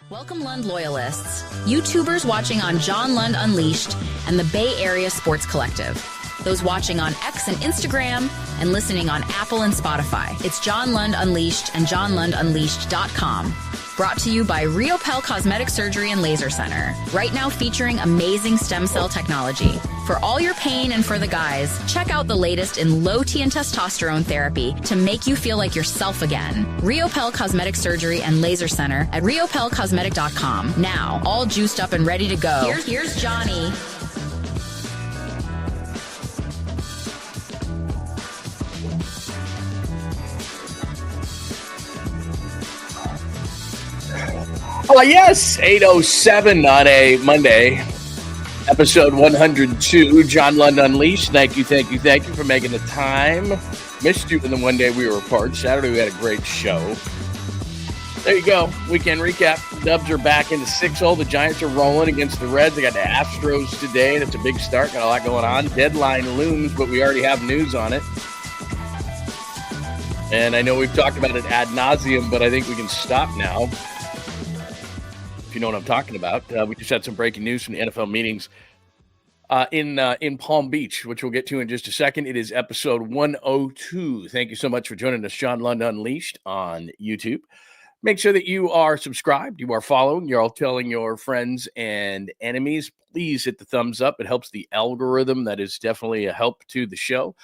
Welcome, Lund loyalists, YouTubers watching on John Lund Unleashed and the Bay Area Sports Collective, those watching on X and Instagram and listening on Apple and Spotify. It's John Lund Unleashed and JohnLundUnleashed.com. Brought to you by Riopel Cosmetic Surgery and Laser Center. Right now featuring amazing stem cell technology. For all your pain and for the guys, check out the latest in low T and testosterone therapy to make you feel like yourself again. Riopel Cosmetic Surgery and Laser Center at riopelcosmetic.com. Now, all juiced up and ready to go. Here's Johnny. Oh, yes, 8:07 on a Monday, episode 102, John Lund Unleashed. Thank you for making the time. Missed you in the one day we were apart. Saturday we had a great show. There you go. Weekend recap. Dubs are back into 6-0. The Giants are rolling against the Reds. They got the Astros today. That's a big start. Got a lot going on. Deadline looms, but we already have news on it. And I know we've talked about it ad nauseum, but I think we can stop now. You know what I'm talking about. We just had some breaking news from the NFL meetings in Palm Beach, which we'll get to in just a second. It is episode 102. Thank you so much for joining us, John Lund Unleashed on YouTube. Make sure that you are subscribed, you are following, you're all telling your friends and enemies. Please hit the thumbs up. It helps the algorithm. That is definitely a help to the show.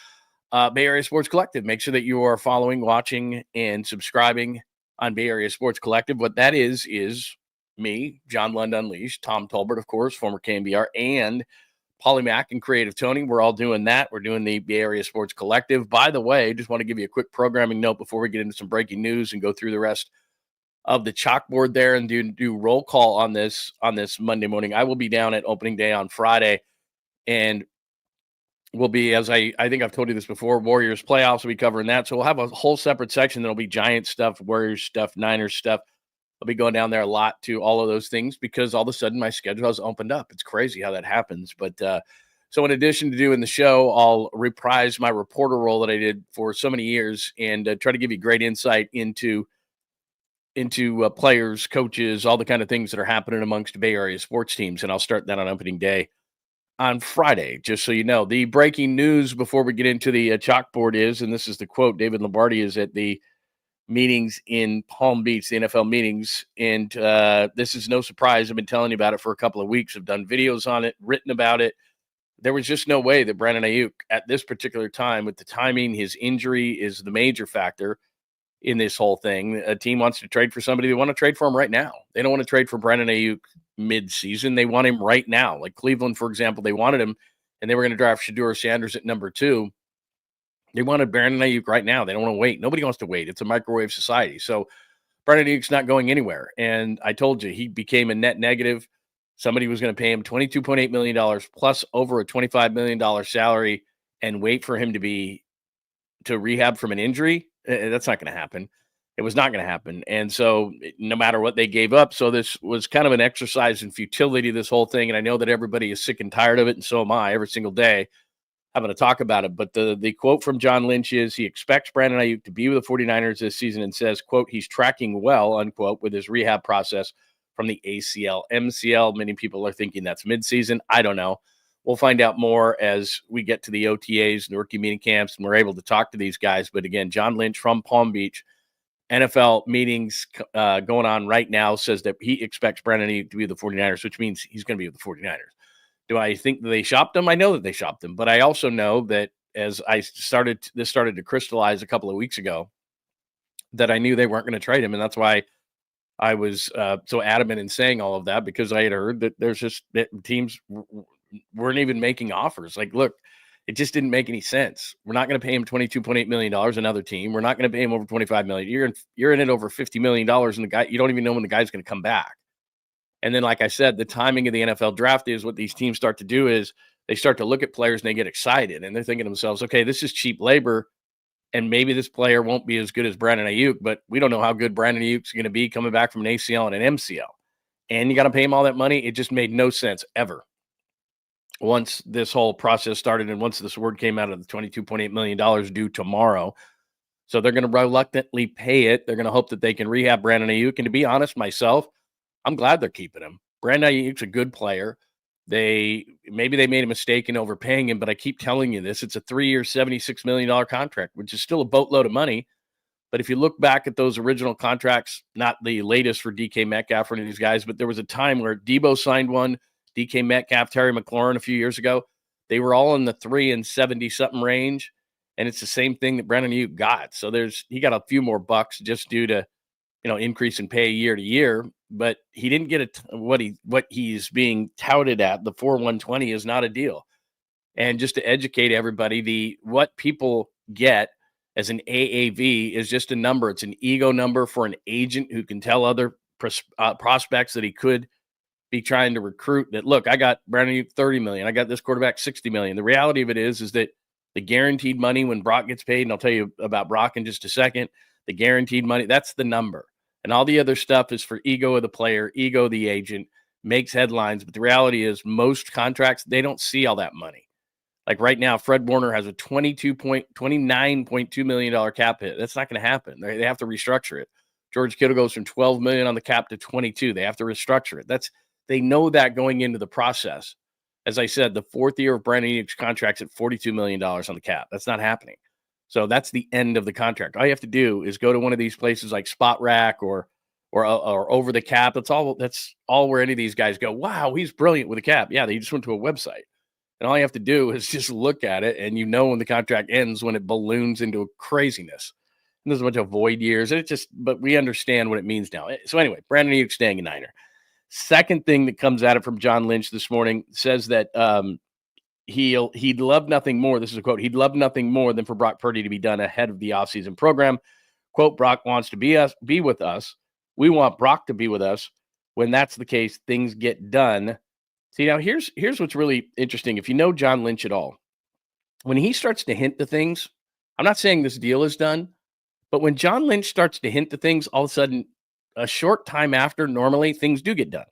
Bay Area Sports Collective. Make sure that you are following, watching, and subscribing on Bay Area Sports Collective. What that is me, John Lund Unleashed, Tom Tolbert, of course, former KMBR, and Polymac and Creative Tony. We're all doing that. We're doing the Bay Area Sports Collective. By the way, just want to give you a quick programming note before we get into some breaking news and go through the rest of the chalkboard there and do roll call on this Monday morning. I will be down at opening day on Friday, and we'll be, as I think I've told you this before, Warriors playoffs. We'll be covering that. So we'll have a whole separate section that'll be Giants stuff, Warriors stuff, Niners stuff. I'll be going down there a lot to all of those things because all of a sudden my schedule has opened up. It's crazy how that happens. But so in addition to doing the show, I'll reprise my reporter role that I did for so many years and try to give you great insight into players, coaches, all the kind of things that are happening amongst Bay Area sports teams. And I'll start that on opening day on Friday, just so you know. The breaking news before we get into the chalkboard is, and this is the quote, David Lombardi is at the meetings in Palm Beach, the NFL meetings, and this is no surprise. I've been telling you about it for a couple of weeks. I've done videos on it, written about it. There was just no way that Brandon Aiyuk at this particular time, with the timing, his injury is the major factor in this whole thing. A team wants to trade for somebody. They want to trade for him right now. They don't want to trade for Brandon Aiyuk mid-season. They want him right now. Like Cleveland, for example, they wanted him, and they were going to draft Shedeur Sanders at number 2. They wanted Brandon Aiyuk right now. They don't want to wait. Nobody wants to wait. It's a microwave society. So Brandon Aiyuk's not going anywhere. And I told you, he became a net negative. Somebody was going to pay him $22.8 million plus over a $25 million salary and wait for him to rehab from an injury. That's not going to happen. It was not going to happen. And so no matter what they gave up. So this was kind of an exercise in futility, this whole thing. And I know that everybody is sick and tired of it. And so am I every single day. I'm going to talk about it, but the quote from John Lynch is he expects Brandon Aiyuk to be with the 49ers this season and says, quote, he's tracking well, unquote, with his rehab process from the ACL, MCL. Many people are thinking that's midseason. I don't know. We'll find out more as we get to the OTAs and the rookie meeting camps and we're able to talk to these guys. But again, John Lynch from Palm Beach, NFL meetings going on right now, says that he expects Brandon Aiyuk to be with the 49ers, which means he's going to be with the 49ers. Do I think that they shopped him? I know that they shopped him, but I also know that as this started to crystallize a couple of weeks ago, that I knew they weren't going to trade him. And that's why I was so adamant in saying all of that, because I had heard that that teams weren't even making offers. Like, look, it just didn't make any sense. We're not going to pay him $22.8 million, another team. We're not going to pay him over $25 million. You're in it over $50 million, and the guy, you don't even know when the guy's going to come back. And then, like I said, the timing of the NFL draft is what these teams start to do is they start to look at players and they get excited. And they're thinking to themselves, okay, this is cheap labor, and maybe this player won't be as good as Brandon Aiyuk, but we don't know how good Brandon Aiyuk's going to be coming back from an ACL and an MCL. And you got to pay him all that money. It just made no sense ever. Once this whole process started and once this word came out of the $22.8 million due tomorrow. So they're going to reluctantly pay it. They're going to hope that they can rehab Brandon Aiyuk. And to be honest, myself, I'm glad they're keeping him. Brandon Aiyuk's a good player. Maybe they made a mistake in overpaying him, but I keep telling you this. It's a 3-year, $76 million contract, which is still a boatload of money. But if you look back at those original contracts, not the latest for DK Metcalf or any of these guys, but there was a time where Debo signed one, DK Metcalf, Terry McLaurin a few years ago. They were all in the 3 and 70-something range, and it's the same thing that Brandon Aiyuk got. So he got a few more bucks just due to increase in pay year to year, but he didn't get what he's being touted at. The 4/120 is not a deal. And just to educate everybody, what people get as an AAV is just a number. It's an ego number for an agent who can tell other prospects that he could be trying to recruit that, look, I got Brandon Aiyuk 30 million. I got this quarterback 60 million. The reality of it is that the guaranteed money when Brock gets paid, and I'll tell you about Brock in just a second, the guaranteed money, that's the number. And all the other stuff is for ego of the player, ego of the agent, makes headlines. But the reality is most contracts, they don't see all that money. Like right now, Fred Warner has a $29.2 million cap hit. That's not going to happen. They have to restructure it. George Kittle goes from $12 million on the cap to 22. They have to restructure it. They know that going into the process. As I said, the 4th year of Brandon Aiyuk's contract's at $42 million on the cap. That's not happening. So that's the end of the contract. All you have to do is go to one of these places like Spot Rack or Over the Cap. That's all where any of these guys go, wow, he's brilliant with a cap. Yeah, they just went to a website. And all you have to do is just look at it, and when the contract ends, when it balloons into craziness. And there's a bunch of void years. But we understand what it means now. So anyway, Brandon Aiyuk staying a Niner. Second thing that comes at it from John Lynch this morning says that he'd love nothing more. This is a quote. He'd love nothing more than for Brock Purdy to be done ahead of the offseason program. Quote, Brock wants to be with us. We want Brock to be with us. When that's the case, things get done. See, now here's what's really interesting. If you know John Lynch at all, when he starts to hint to things, I'm not saying this deal is done, but when John Lynch starts to hint to things, all of a sudden, a short time after, normally things do get done.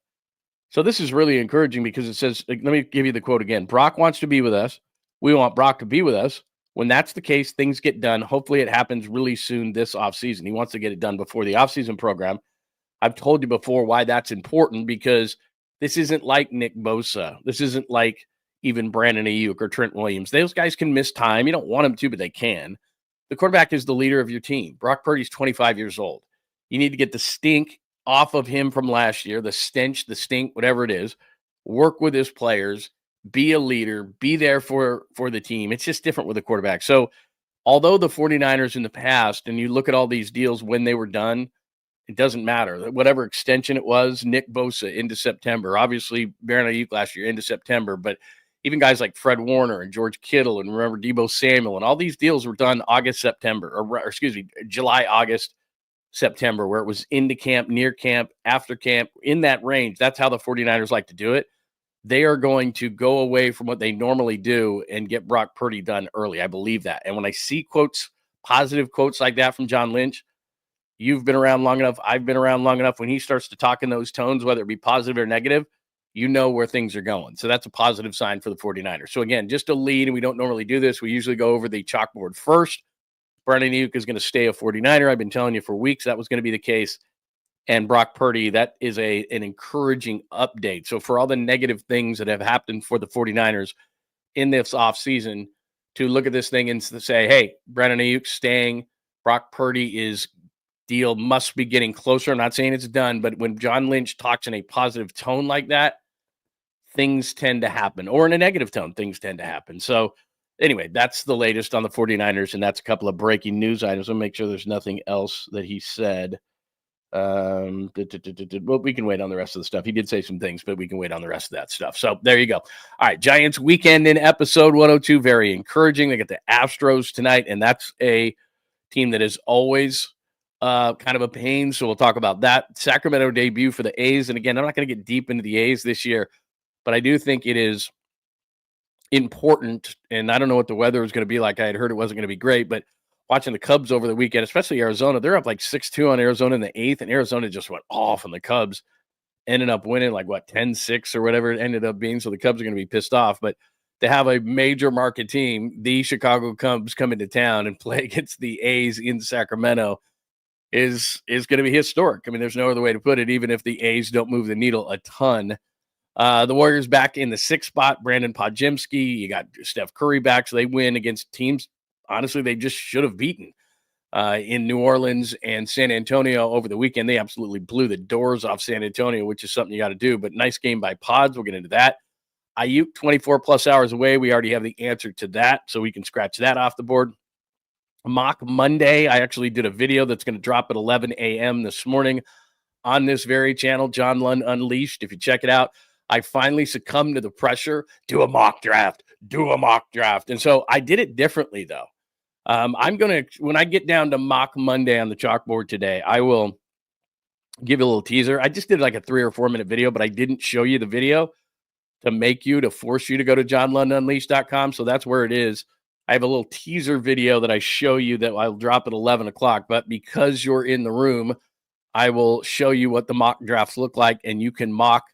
So this is really encouraging because it says, let me give you the quote again. Brock wants to be with us. We want Brock to be with us. When that's the case, things get done. Hopefully it happens really soon this offseason. He wants to get it done before the offseason program. I've told you before why that's important, because this isn't like Nick Bosa. This isn't like even Brandon Aiyuk or Trent Williams. Those guys can miss time. You don't want them to, but they can. The quarterback is the leader of your team. Brock Purdy's 25 years old. You need to get the stink off of him from last year, the stench, the stink, whatever it is. Work with his players, be a leader, be there for the team. It's just different with a quarterback. So although the 49ers in the past, and you look at all these deals when they were done, it doesn't matter. Whatever extension it was, Nick Bosa into September, obviously Brandon Aiyuk last year into September, but even guys like Fred Warner and George Kittle and remember Debo Samuel and all these deals were done July, August, September, where it was into camp, near camp, after camp, in that range. That's how the 49ers like to do it. They are going to go away from what they normally do and get Brock Purdy done early. I believe that. And when I see positive quotes like that from John Lynch, you've been around long enough. I've been around long enough. When he starts to talk in those tones, whether it be positive or negative, you know where things are going. So that's a positive sign for the 49ers. So again, just a lead, and we don't normally do this. We usually go over the chalkboard first. Brandon Aiyuk is going to stay a 49er. I've been telling you for weeks that was going to be the case. And Brock Purdy, that is an encouraging update. So for all the negative things that have happened for the 49ers in this offseason, to look at this thing and say, hey, Brandon Aiyuk staying, Brock Purdy deal must be getting closer. I'm not saying it's done, but when John Lynch talks in a positive tone like that, things tend to happen. Or in a negative tone, things tend to happen. So anyway, that's the latest on the 49ers, and that's a couple of breaking news items. I'll make sure there's nothing else that he said. Well, we can wait on the rest of the stuff. He did say some things, but we can wait on the rest of that stuff. So there you go. All right, Giants weekend in episode 102. Very encouraging. They get the Astros tonight, and that's a team that is always kind of a pain. So we'll talk about that. Sacramento debut for the A's. And again, I'm not going to get deep into the A's this year, but I do think it is important. And I don't know what the weather is going to be like. I had heard it wasn't going to be great, but watching the Cubs over the weekend, especially Arizona, they're up like 6-2 on Arizona in the 8th, and Arizona just went off, and the Cubs ended up winning like 10-6 or whatever it ended up being. So the Cubs are going to be pissed off, but to have a major market team, the Chicago Cubs, come into town and play against the A's in Sacramento, is going to be historic. I mean, there's no other way to put it, even if the A's don't move the needle a ton. The Warriors back in the 6th spot. Brandon Podjemski, you got Steph Curry back, so they win against teams, honestly, they just should have beaten in New Orleans and San Antonio over the weekend. They absolutely blew the doors off San Antonio, which is something you got to do, but nice game by Pods. We'll get into that. Aiyuk, 24 plus hours away. We already have the answer to that, so we can scratch that off the board. Mock Monday. I actually did a video that's going to drop at 11 a.m. this morning on this very channel, John Lund Unleashed. If you check it out, I finally succumbed to the pressure. Do a mock draft. And so I did it differently, though. I'm going to, when I get down to Mock Monday on the chalkboard today, I will give you a little teaser. I just did like a 3 or 4 minute video, but I didn't show you the video to force you to go to johnlundunleashed.com. So that's where it is. I have a little teaser video that I show you that I'll drop at 11 o'clock. But because you're in the room, I will show you what the mock drafts look like, and you can mock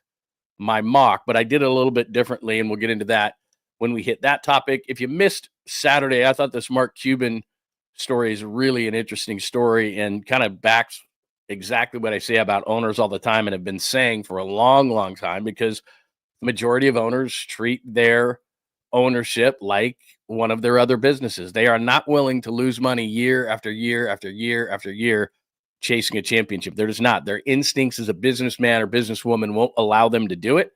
my mock. But I did it a little bit differently, and we'll get into that when we hit that topic. If you missed Saturday, I thought this Mark Cuban story is really an interesting story and kind of backs exactly what I say about owners all the time and have been saying for a long, long time, because the majority of owners treat their ownership like one of their other businesses. They are not willing to lose money year after year after year after year chasing a championship. They're just not. Their instincts as a businessman or businesswoman won't allow them to do it.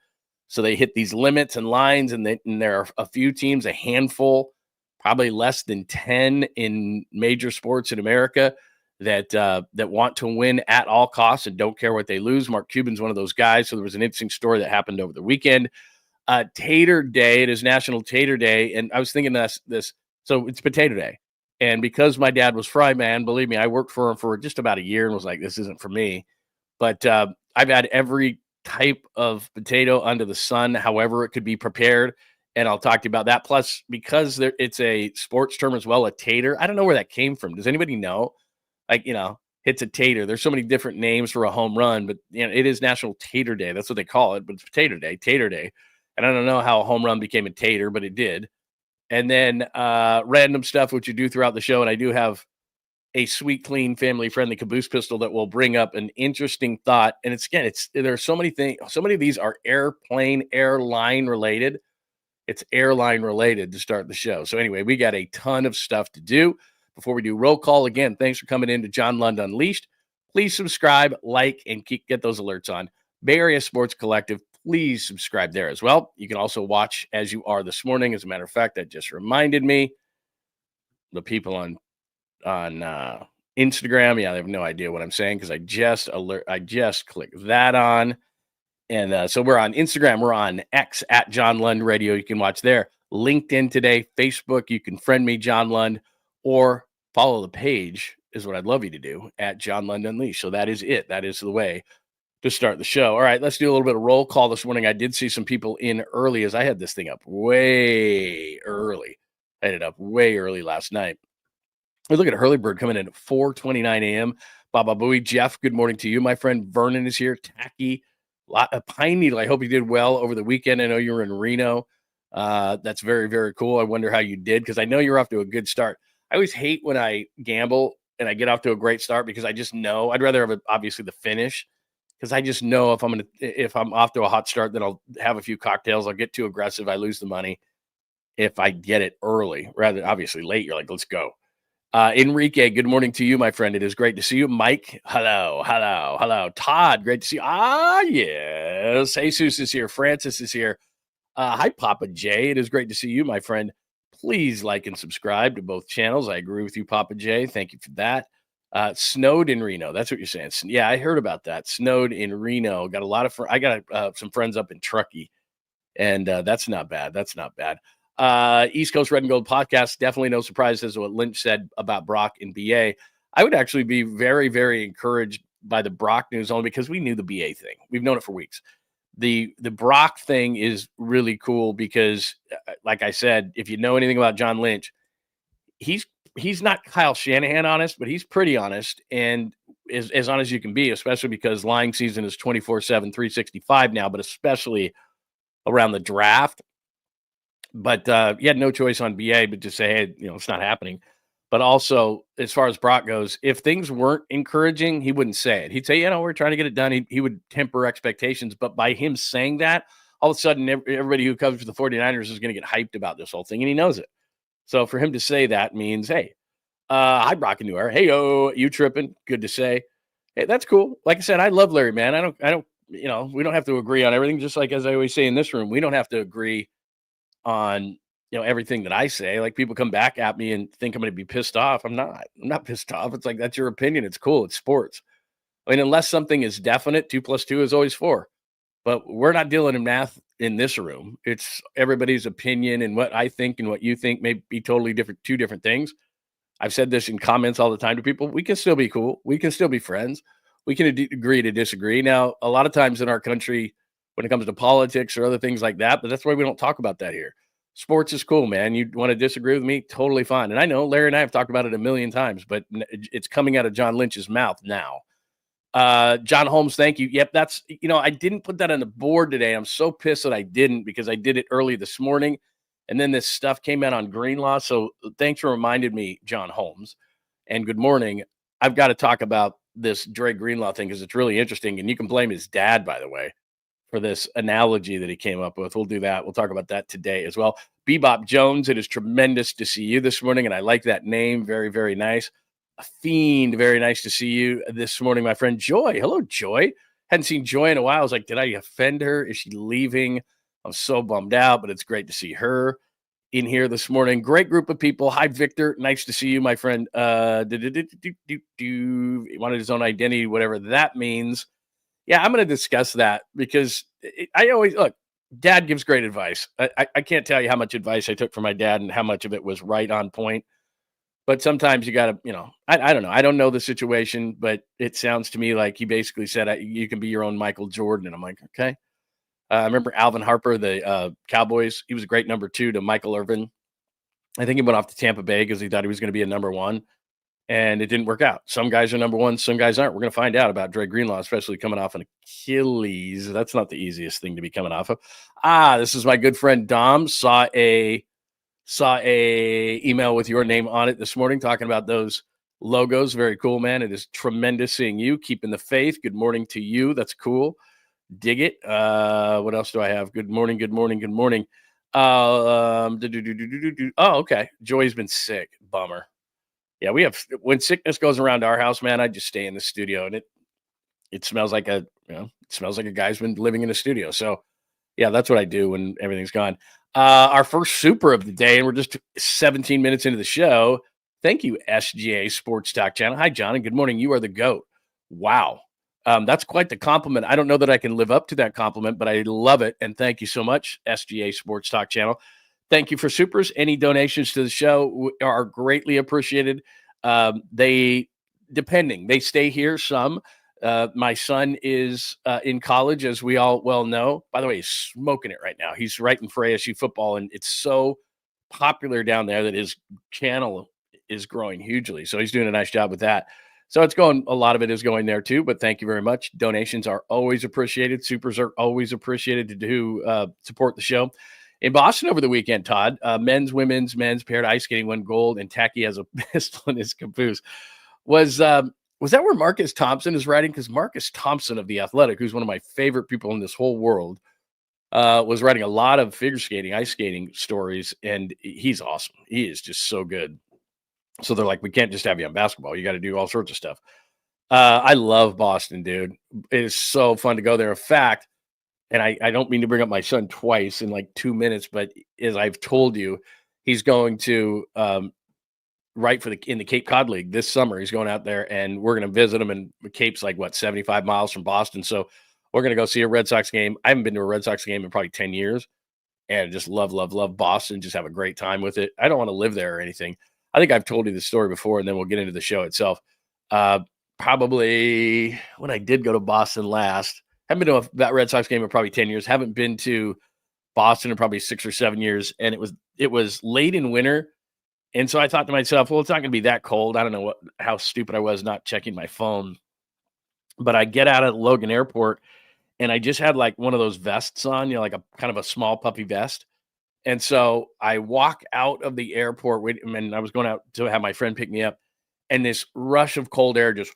So they hit these limits and lines, and there are a few teams, a handful, probably less than 10 in major sports in America that want to win at all costs and don't care what they lose. Mark Cuban's one of those guys. So there was an interesting story that happened over the weekend. Tater Day. It is National Tater Day. And I was thinking this, so it's Potato Day. And because my dad was fry man, believe me, I worked for him for just about a year and was like, this isn't for me. But I've had every type of potato under the sun, however it could be prepared. And I'll talk to you about that. Plus, because it's a sports term as well, a tater. I don't know where that came from. Does anybody know? Like, it's a tater. There's so many different names for a home run, but it is National Tater Day. That's what they call it. But it's Potato Day, Tater Day. And I don't know how a home run became a tater, but it did. And then random stuff, which you do throughout the show. And I do have a sweet, clean, family-friendly caboose pistol that will bring up an interesting thought. And there are so many things. So many of these are airline related. It's airline related to start the show. So anyway, we got a ton of stuff to do. Before we do roll call, again, thanks for coming in to John Lund Unleashed. Please subscribe, like, and get those alerts on. Bay Area Sports Collective, please subscribe there as well. You can also watch as you are this morning. As a matter of fact, that just reminded me, the people on Instagram, yeah, they have no idea what I'm saying because I just clicked that on. And so we're on Instagram, we're on X at John Lund Radio. You can watch there. LinkedIn today, Facebook, you can friend me, John Lund, or follow the page is what I'd love you to do at John Lund Unleashed. So that is it. That is the way to start the show. All right, let's do a little bit of roll call this morning. I did see some people in early as I had this thing up way early. I had it up way early last night. We look at Hurley-Bird coming in at 4:29 a.m. Baba Booey, Jeff, good morning to you. My friend Vernon is here. Tacky, Pine Needle, I hope you did well over the weekend. I know you were in Reno. That's very, very cool. I wonder how you did because I know you're off to a good start. I always hate when I gamble and I get off to a great start because I just know I'd rather have obviously the finish because I just know if I'm off to a hot start, then I'll have a few cocktails. I'll get too aggressive. I lose the money. If I get it early, rather obviously late, you're like, let's go. Enrique, good morning to you, my friend. It is great to see you. Mike, hello. Todd, great to see you. Yes. Jesus is here. Francis is here. Hi, Papa J. It is great to see you, my friend. Please like and subscribe to both channels. I agree with you, Papa J. Thank you for that. Snowed in Reno. That's what you're saying. Yeah, I heard about that. Snowed in Reno. Got a lot of I got some friends up in Truckee, and that's not bad. East Coast Red and Gold podcast. Definitely no surprise as to what Lynch said about Brock and BA. I would actually be very, very encouraged by the Brock news only because we knew the BA thing. We've known it for weeks. The Brock thing is really cool because, like I said, if you know anything about John Lynch, he's not Kyle Shanahan honest, but he's pretty honest and as honest as you can be, especially because lying season is 24/7, 365 now, but especially around the draft. But he had no choice on BA but to say, hey, it's not happening. But also, as far as Brock goes, if things weren't encouraging, he wouldn't say it. He'd say, we're trying to get it done. He would temper expectations. But by him saying that, all of a sudden, everybody who comes to the 49ers is going to get hyped about this whole thing, and he knows it. So for him to say that means, hey, hi, Brock and New Era. Hey, you tripping? Good to say. Hey, that's cool. Like I said, I love Larry, man. I don't, we don't have to agree on everything. Just like as I always say in this room, we don't have to agree on everything that I say. Like people come back at me and think I'm going to be pissed off. I'm not pissed off. It's like, that's your opinion. It's cool. It's sports. I mean, unless something is definite, 2 + 2 is always 4. But we're not dealing in math in this room. It's everybody's opinion, and what I think and what you think may be totally different, 2 different things. I've said this in comments all the time to people. We can still be cool. We can still be friends. We can agree to disagree. Now, a lot of times in our country, when it comes to politics or other things like that, but that's why we don't talk about that here. Sports is cool, man. You want to disagree with me? Totally fine. And I know Larry and I have talked about it a million times, but it's coming out of John Lynch's mouth now. John Holmes, thank you. Yep, that's, I didn't put that on the board today. I'm so pissed that I didn't, because I did it early this morning, and then this stuff came out on Greenlaw. So thanks for reminding me, John Holmes, and good morning. I've got to talk about this Dre Greenlaw thing because it's really interesting, and you can blame his dad, by the way, for this analogy that he came up with. We'll do that. We'll talk about that today as well. Bebop Jones, it is tremendous to see you this morning, and I like that name. Very, very nice. A Fiend, very nice to see you this morning, my friend Joy. Hello, Joy. Hadn't seen Joy in a while. I was like, did I offend her? Is she leaving? I'm so bummed out, but it's great to see her in here this morning. Great group of people. Hi, Victor. Nice to see you, my friend. He wanted his own identity, whatever that means. Yeah, I'm going to discuss that because I always look. Dad gives great advice. I can't tell you how much advice I took from my dad and how much of it was right on point. But sometimes you got to, I don't know. I don't know the situation, but it sounds to me like he basically said, you can be your own Michael Jordan. And I'm like, okay. I remember Alvin Harper, the Cowboys. He was a great number 2 to Michael Irvin. I think he went off to Tampa Bay because he thought he was going to be a number 1, and it didn't work out. Some guys are number 1, some guys aren't. We're going to find out about Dre Greenlaw, especially coming off an Achilles. That's not the easiest thing to be coming off of. This is my good friend Dom. Saw a email with your name on it this morning talking about those logos. Very cool, man. It is tremendous seeing you. Keeping the faith. Good morning to you. That's cool. Dig it. What else do I have? Good morning. Good morning. Good morning. Oh, okay. Joy's been sick. Bummer. Yeah, we have, when sickness goes around our house, man, I just stay in the studio, and it smells like it smells like a guy's been living in a studio. So yeah, that's what I do when everything's gone. Our first super of the day, and we're just 17 minutes into the show. Thank you, SGA Sports Talk Channel. Hi, John, and good morning. You are the GOAT. Wow. That's quite the compliment. I don't know that I can live up to that compliment, but I love it. And thank you so much, SGA Sports Talk Channel. Thank you for supers. Any donations to the show are greatly appreciated. They stay here some. My son is in college, as we all well know. By the way, he's smoking it right now. He's writing for ASU football, and it's so popular down there that his channel is growing hugely. So he's doing a nice job with that. So a lot of it is going there too, but thank you very much. Donations are always appreciated. Supers are always appreciated to support the show. In Boston over the weekend, Todd, men's, women's, paired ice skating won gold, and Tacky has a pistol in his caboose. Was that where Marcus Thompson is writing? Because Marcus Thompson of The Athletic, who's one of my favorite people in this whole world, was writing a lot of figure skating, ice skating stories, and he's awesome. He is just so good. So they're like, we can't just have you on basketball. You got to do all sorts of stuff. I love Boston, dude. It is so fun to go there. In fact, and I don't mean to bring up my son twice in like 2 minutes, but as I've told you, he's going to write in the Cape Cod League this summer. He's going out there, and we're going to visit him. And Cape's like, 75 miles from Boston. So we're going to go see a Red Sox game. I haven't been to a Red Sox game in probably 10 years. And just love Boston. Just have a great time with it. I don't want to live there or anything. I think I've told you the story before, and then we'll get into the show itself. Probably when I did go to Boston last, haven't been to that Red Sox game in probably 10 years. Haven't been to Boston in probably 6 or 7 years. And it was late in winter. And so I thought to myself, well, it's not going to be that cold. I don't know how stupid I was not checking my phone. But I get out of Logan Airport, and I just had like one of those vests on, like a kind of a small puffy vest. And so I walk out of the airport, and I was going out to have my friend pick me up, and this rush of cold air just,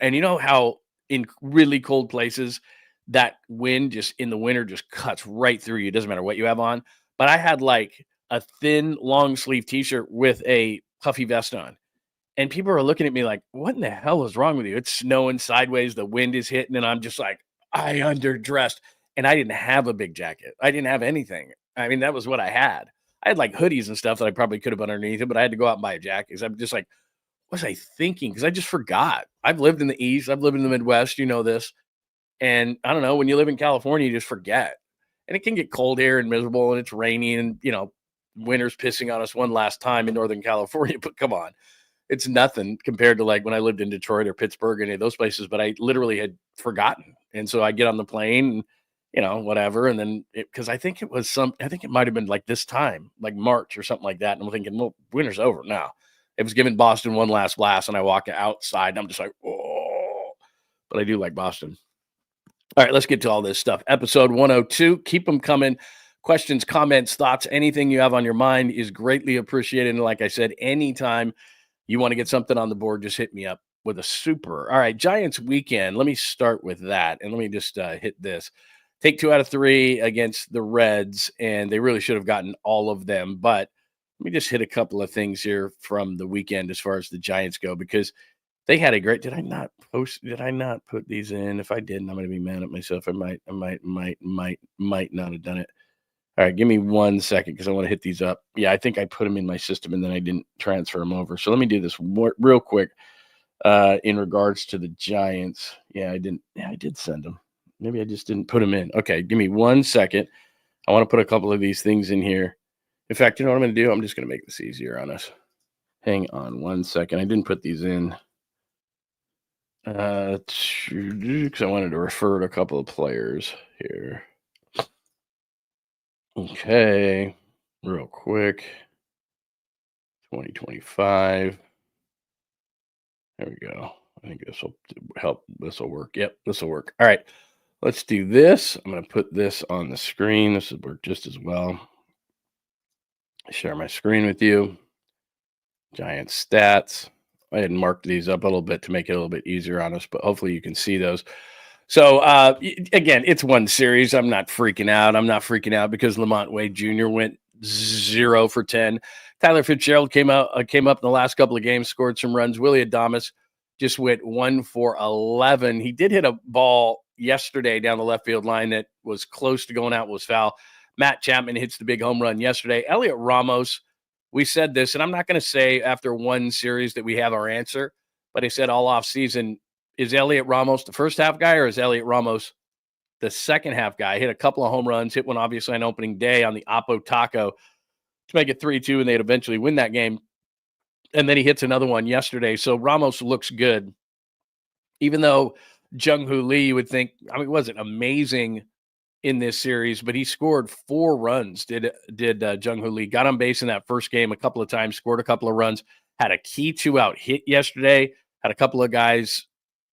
and you know how in really cold places that wind just in the winter just cuts right through you. It doesn't matter what you have on. But I had like a thin long sleeve t-shirt with a puffy vest on. And people are looking at me like, what in the hell is wrong with you? It's snowing sideways. The wind is hitting. And I'm just like, I underdressed. And I didn't have a big jacket. I didn't have anything. I mean, that was what I had. I had like hoodies and stuff that I probably could have put underneath it, but I had to go out and buy a jacket. Because I'm just like, what was I thinking? Because I just forgot. I've lived in the East. I've lived in the Midwest. You know this. And I don't know, when you live in California, you just forget. And it can get cold here and miserable and it's rainy and, winter's pissing on us one last time in Northern California. But come on, it's nothing compared to like when I lived in Detroit or Pittsburgh or any of those places. But I literally had forgotten. And so I get on the plane and, whatever. And then because I think it might have been like this time, like March or something like that. And I'm thinking, well, winter's over now. It was giving Boston one last blast. And I walk outside and I'm just like, oh, but I do like Boston. All right, let's get to all this stuff. Episode 102. Keep them coming. Questions, comments, thoughts, anything you have on your mind is greatly appreciated. And like I said, anytime you want to get something on the board, just hit me up with a super. All right, Giants weekend. Let me start with that. And let me just hit this. Take 2 out of 3 against the Reds, and they really should have gotten all of them. But let me just hit a couple of things here from the weekend as far as the Giants go, because they had a great. Did I not put these in? If I didn't, I'm going to be mad at myself. I might not have done it. All right, give me 1 second because I want to hit these up. Yeah, I think I put them in my system and then I didn't transfer them over. So let me do this real quick in regards to the Giants. Yeah, I didn't. Yeah, I did send them. Maybe I just didn't put them in. Okay, give me 1 second. I want to put a couple of these things in here. In fact, you know what I'm going to do? I'm just going to make this easier on us. Hang on 1 second. I didn't put these in. Because I wanted to refer to a couple of players here. Okay, real quick. 2025. There we go. I think this will help. This will work. Yep, this will work. All right, let's do this. I'm going to put this on the screen. This will work just as well. Share my screen with you. Giant stats. I had marked these up a little bit to make it a little bit easier on us, but hopefully you can see those. So, again, it's one series. I'm not freaking out. I'm not freaking out because Lamont Wade Jr. went 0 for 10. Tyler Fitzgerald came up in the last couple of games, scored some runs. Willie Adames just went 1 for 11. He did hit a ball yesterday down the left field line that was close to going out, was foul. Matt Chapman hits the big home run yesterday. Elliot Ramos, we said this, and I'm not going to say after one series that we have our answer, but I said all offseason, is Elliot Ramos the first half guy or is Elliot Ramos the second half guy? Hit a couple of home runs, hit one obviously on opening day on the Oppo Taco to make it 3-2, and they'd eventually win that game. And then he hits another one yesterday. So Ramos looks good. Even though Jung-Hoo Lee, you would think, he wasn't amazing in this series, but he scored 4 runs, did Jung-Hoo Lee. Got on base in that first game a couple of times, scored a couple of runs, had a key 2-out hit yesterday, had a couple of guys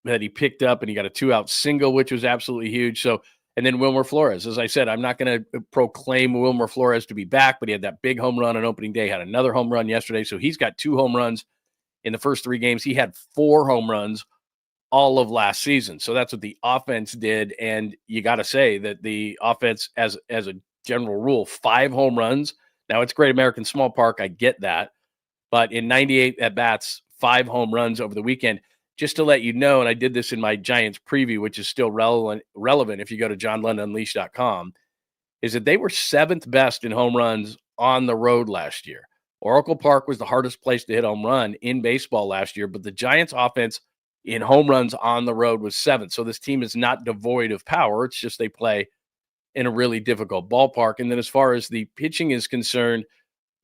that he picked up, and he got a 2-out single, which was absolutely huge. So, and then Wilmer Flores, as I said, I'm not going to proclaim Wilmer Flores to be back, but he had that big home run on opening day, had another home run yesterday. So he's got 2 home runs in the first 3 games. He had 4 home runs all of last season. So that's what the offense did. And you got to say that the offense, as a general rule, 5 home runs. Now it's Great American Small Park. I get that. But in 98 at-bats, 5 home runs over the weekend. Just to let you know, and I did this in my Giants preview, which is still relevant if you go to johnlundunleashed.com, is that they were 7th best in home runs on the road last year. Oracle Park was the hardest place to hit home run in baseball last year, but the Giants offense in home runs on the road was 7th. So this team is not devoid of power. It's just they play in a really difficult ballpark. And then as far as the pitching is concerned,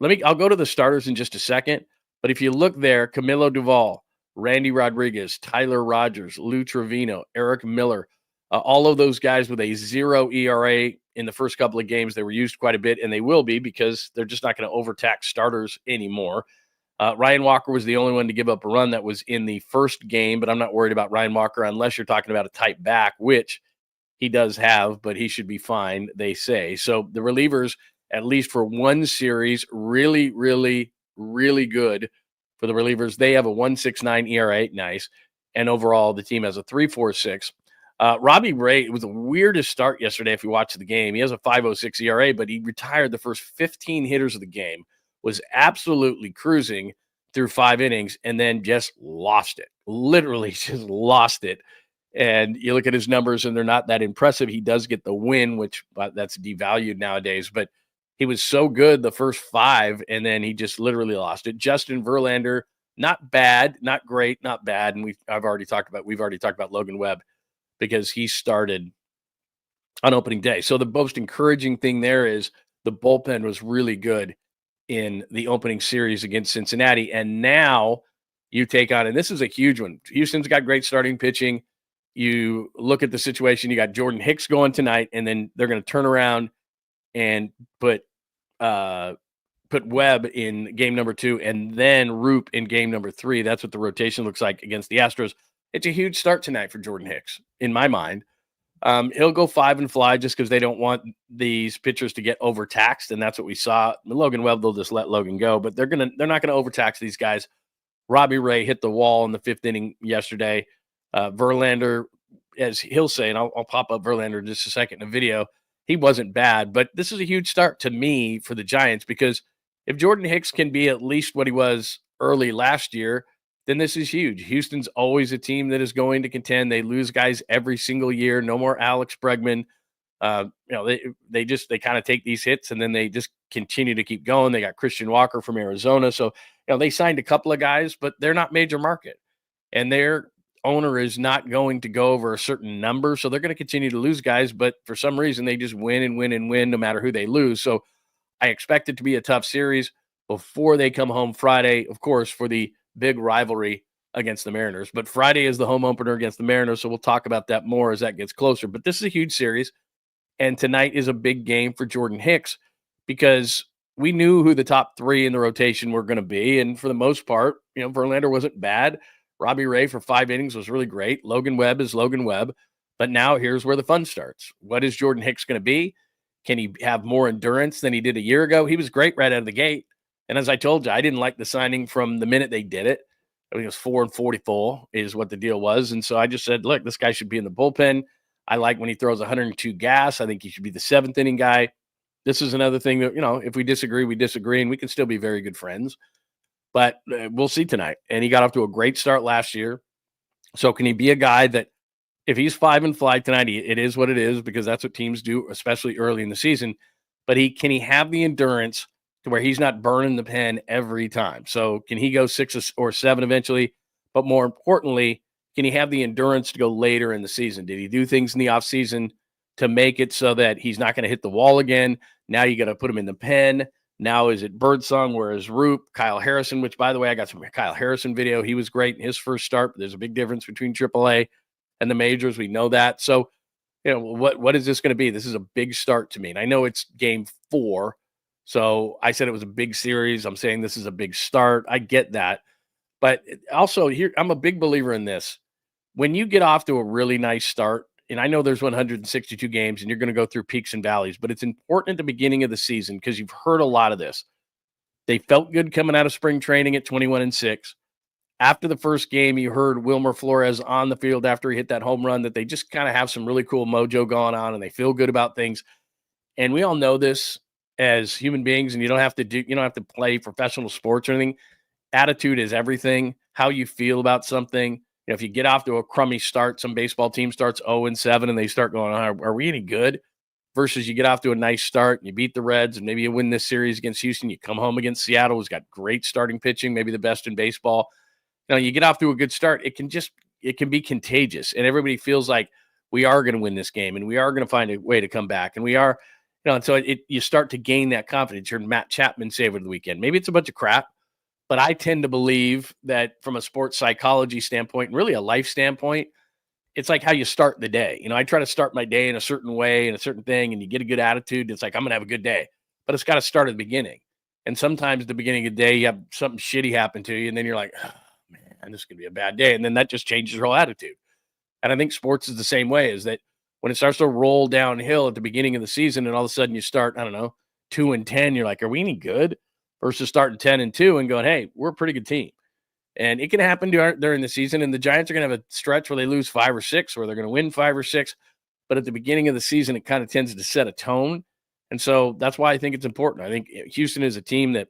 I'll go to the starters in just a second. But if you look there, Camilo Duvall, Randy Rodriguez, Tyler Rogers, Lou Trevino, Eric Miller, all of those guys with a 0 ERA in the first couple of games. They were used quite a bit, and they will be because they're just not going to overtax starters anymore. Ryan Walker was the only one to give up a run that was in the first game, but I'm not worried about Ryan Walker unless you're talking about a tight back, which he does have, but he should be fine, they say. So the relievers at least for one series. Really, really, really good for the relievers. They have a 1.69 ERA, nice. And overall, the team has a 3.46. Robbie Ray, it was the weirdest start yesterday if you watch the game. He has a 5.06 ERA, but he retired the first 15 hitters of the game, was absolutely cruising through 5 innings, and then just lost it. Literally just lost it. And you look at his numbers, and they're not that impressive. He does get the win, which that's devalued nowadays, but he was so good the first 5, and then he just literally lost it. Justin Verlander, not bad, not great, not bad. And we've already talked about Logan Webb because he started on opening day. So the most encouraging thing there is the bullpen was really good in the opening series against Cincinnati. And now you take on, and this is a huge one. Houston's got great starting pitching. You look at the situation, you got Jordan Hicks going tonight, and then they're going to turn around and put Webb in game number 2 and then Roop in game number 3. That's what the rotation looks like against the Astros. It's a huge start tonight for Jordan Hicks, in my mind. He'll go 5 and fly just because they don't want these pitchers to get overtaxed, and that's what we saw. Logan Webb, they'll just let Logan go, but they're not going to overtax these guys. Robbie Ray hit the wall in the 5th inning yesterday. Verlander, as he'll say, and I'll pop up Verlander in just a second in a video, he wasn't bad, but this is a huge start to me for the Giants because if Jordan Hicks can be at least what he was early last year, then this is huge. Houston's always a team that is going to contend. They lose guys every single year. No more Alex Bregman. They kind of take these hits and then they just continue to keep going. They got Christian Walker from Arizona. So, they signed a couple of guys, but they're not major market. And their owner is not going to go over a certain number. So they're going to continue to lose guys, but for some reason they just win and win and win no matter who they lose. So I expect it to be a tough series before they come home Friday, of course, for the big rivalry against the Mariners. But Friday is the home opener against the Mariners, so we'll talk about that more as that gets closer. But this is a huge series, and tonight is a big game for Jordan Hicks because we knew who the top 3 in the rotation were going to be, and for the most part, Verlander wasn't bad. Robbie Ray for 5 innings was really great. Logan Webb is Logan Webb. But now here's where the fun starts. What is Jordan Hicks going to be? Can he have more endurance than he did a year ago? He was great right out of the gate. And as I told you, I didn't like the signing from the minute they did it. I think it was 4 and 44 is what the deal was. And so I just said, look, this guy should be in the bullpen. I like when he throws 102 gas. I think he should be the 7th inning guy. This is another thing that, if we disagree, we disagree, and we can still be very good friends. But we'll see tonight. And he got off to a great start last year. So can he be a guy that if he's 5 and fly tonight, it is what it is because that's what teams do, especially early in the season. But can he have the endurance to where he's not burning the pen every time? So can he go 6 or 7 eventually? But more importantly, can he have the endurance to go later in the season? Did he do things in the offseason to make it so that he's not going to hit the wall again? Now you got to put him in the pen. Now is it Birdsong, whereas Roop, Kyle Harrison, which, by the way, I got some Kyle Harrison video. He was great in his first start, but there's a big difference between AAA and the majors. We know that. So, what is this going to be? This is a big start to me. And I know it's game 4. So I said it was a big series. I'm saying this is a big start. I get that. But also here, I'm a big believer in this. When you get off to a really nice start, and I know there's 162 games and you're going to go through peaks and valleys, but it's important at the beginning of the season because you've heard a lot of this. They felt good coming out of spring training at 21-6. After the first game, you heard Wilmer Flores on the field after he hit that home run that they just kind of have some really cool mojo going on and they feel good about things. And we all know this as human beings, and you don't have to play professional sports or anything. Attitude is everything. How you feel about something. If you get off to a crummy start, some baseball team starts 0-7 and they start going, are we any good? Versus you get off to a nice start and you beat the Reds and maybe you win this series against Houston. You come home against Seattle, who's got great starting pitching, maybe the best in baseball. You get off to a good start. It can be contagious, and everybody feels like we are going to win this game and we are going to find a way to come back. And we are, and so you start to gain that confidence. You heard Matt Chapman say over the weekend, maybe it's a bunch of crap, but I tend to believe that from a sports psychology standpoint, and really a life standpoint, it's like how you start the day. I try to start my day in a certain way and a certain thing, and you get a good attitude. It's like, I'm going to have a good day, but it's got to start at the beginning. And sometimes at the beginning of the day, you have something shitty happen to you, and then you're like, oh, man, this is going to be a bad day. And then that just changes your whole attitude. And I think sports is the same way, is that when it starts to roll downhill at the beginning of the season and all of a sudden you start, I don't know, 2-10, you're like, are we any good? Versus starting 10-2 and going, hey, we're a pretty good team. And it can happen during the season. And the Giants are going to have a stretch where they lose 5 or 6, where they're going to win 5 or 6. But at the beginning of the season, it kind of tends to set a tone. And so that's why I think it's important. I think Houston is a team that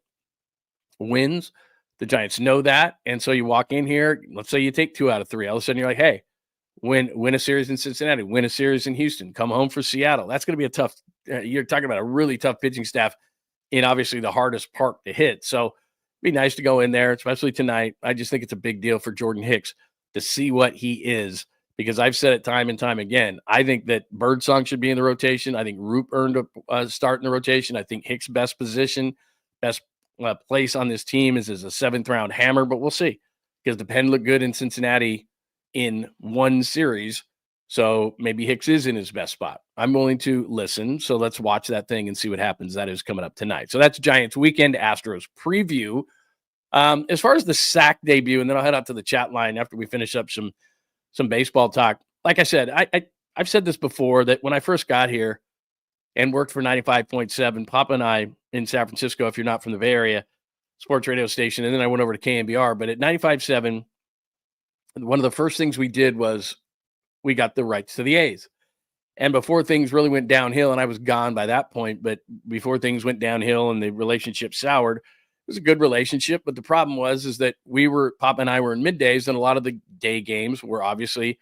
wins. The Giants know that. And so you walk in here, let's say you take 2 out of 3. All of a sudden, you're like, hey, win a series in Cincinnati, win a series in Houston, come home for Seattle. That's going to be a tough you're talking about a really tough pitching staff in obviously the hardest park to hit. So it'd be nice to go in there, especially tonight. I just think it's a big deal for Jordan Hicks to see what he is, because I've said it time and time again. I think that Birdsong should be in the rotation. I think Roop earned a start in the rotation. I think Hicks' best position, best place on this team is as a 7th-round hammer, but we'll see, because the Pen looked good in Cincinnati in one series. So maybe Hicks is in his best spot. I'm willing to listen. So let's watch that thing and see what happens. That is coming up tonight. So that's Giants weekend Astros preview. As far as the sack debut, and then I'll head out to the chat line after we finish up some baseball talk. Like I said, I've said this before, that when I first got here and worked for 95.7, Papa and I in San Francisco, if you're not from the Bay Area, sports radio station, and then I went over to KMBR. But at 95.7, one of the first things we did was we got the rights to the A's. And before things really went downhill, and I was gone by that point, but before things went downhill and the relationship soured, it was a good relationship. But the problem is that Papa and I were in middays, and a lot of the day games were obviously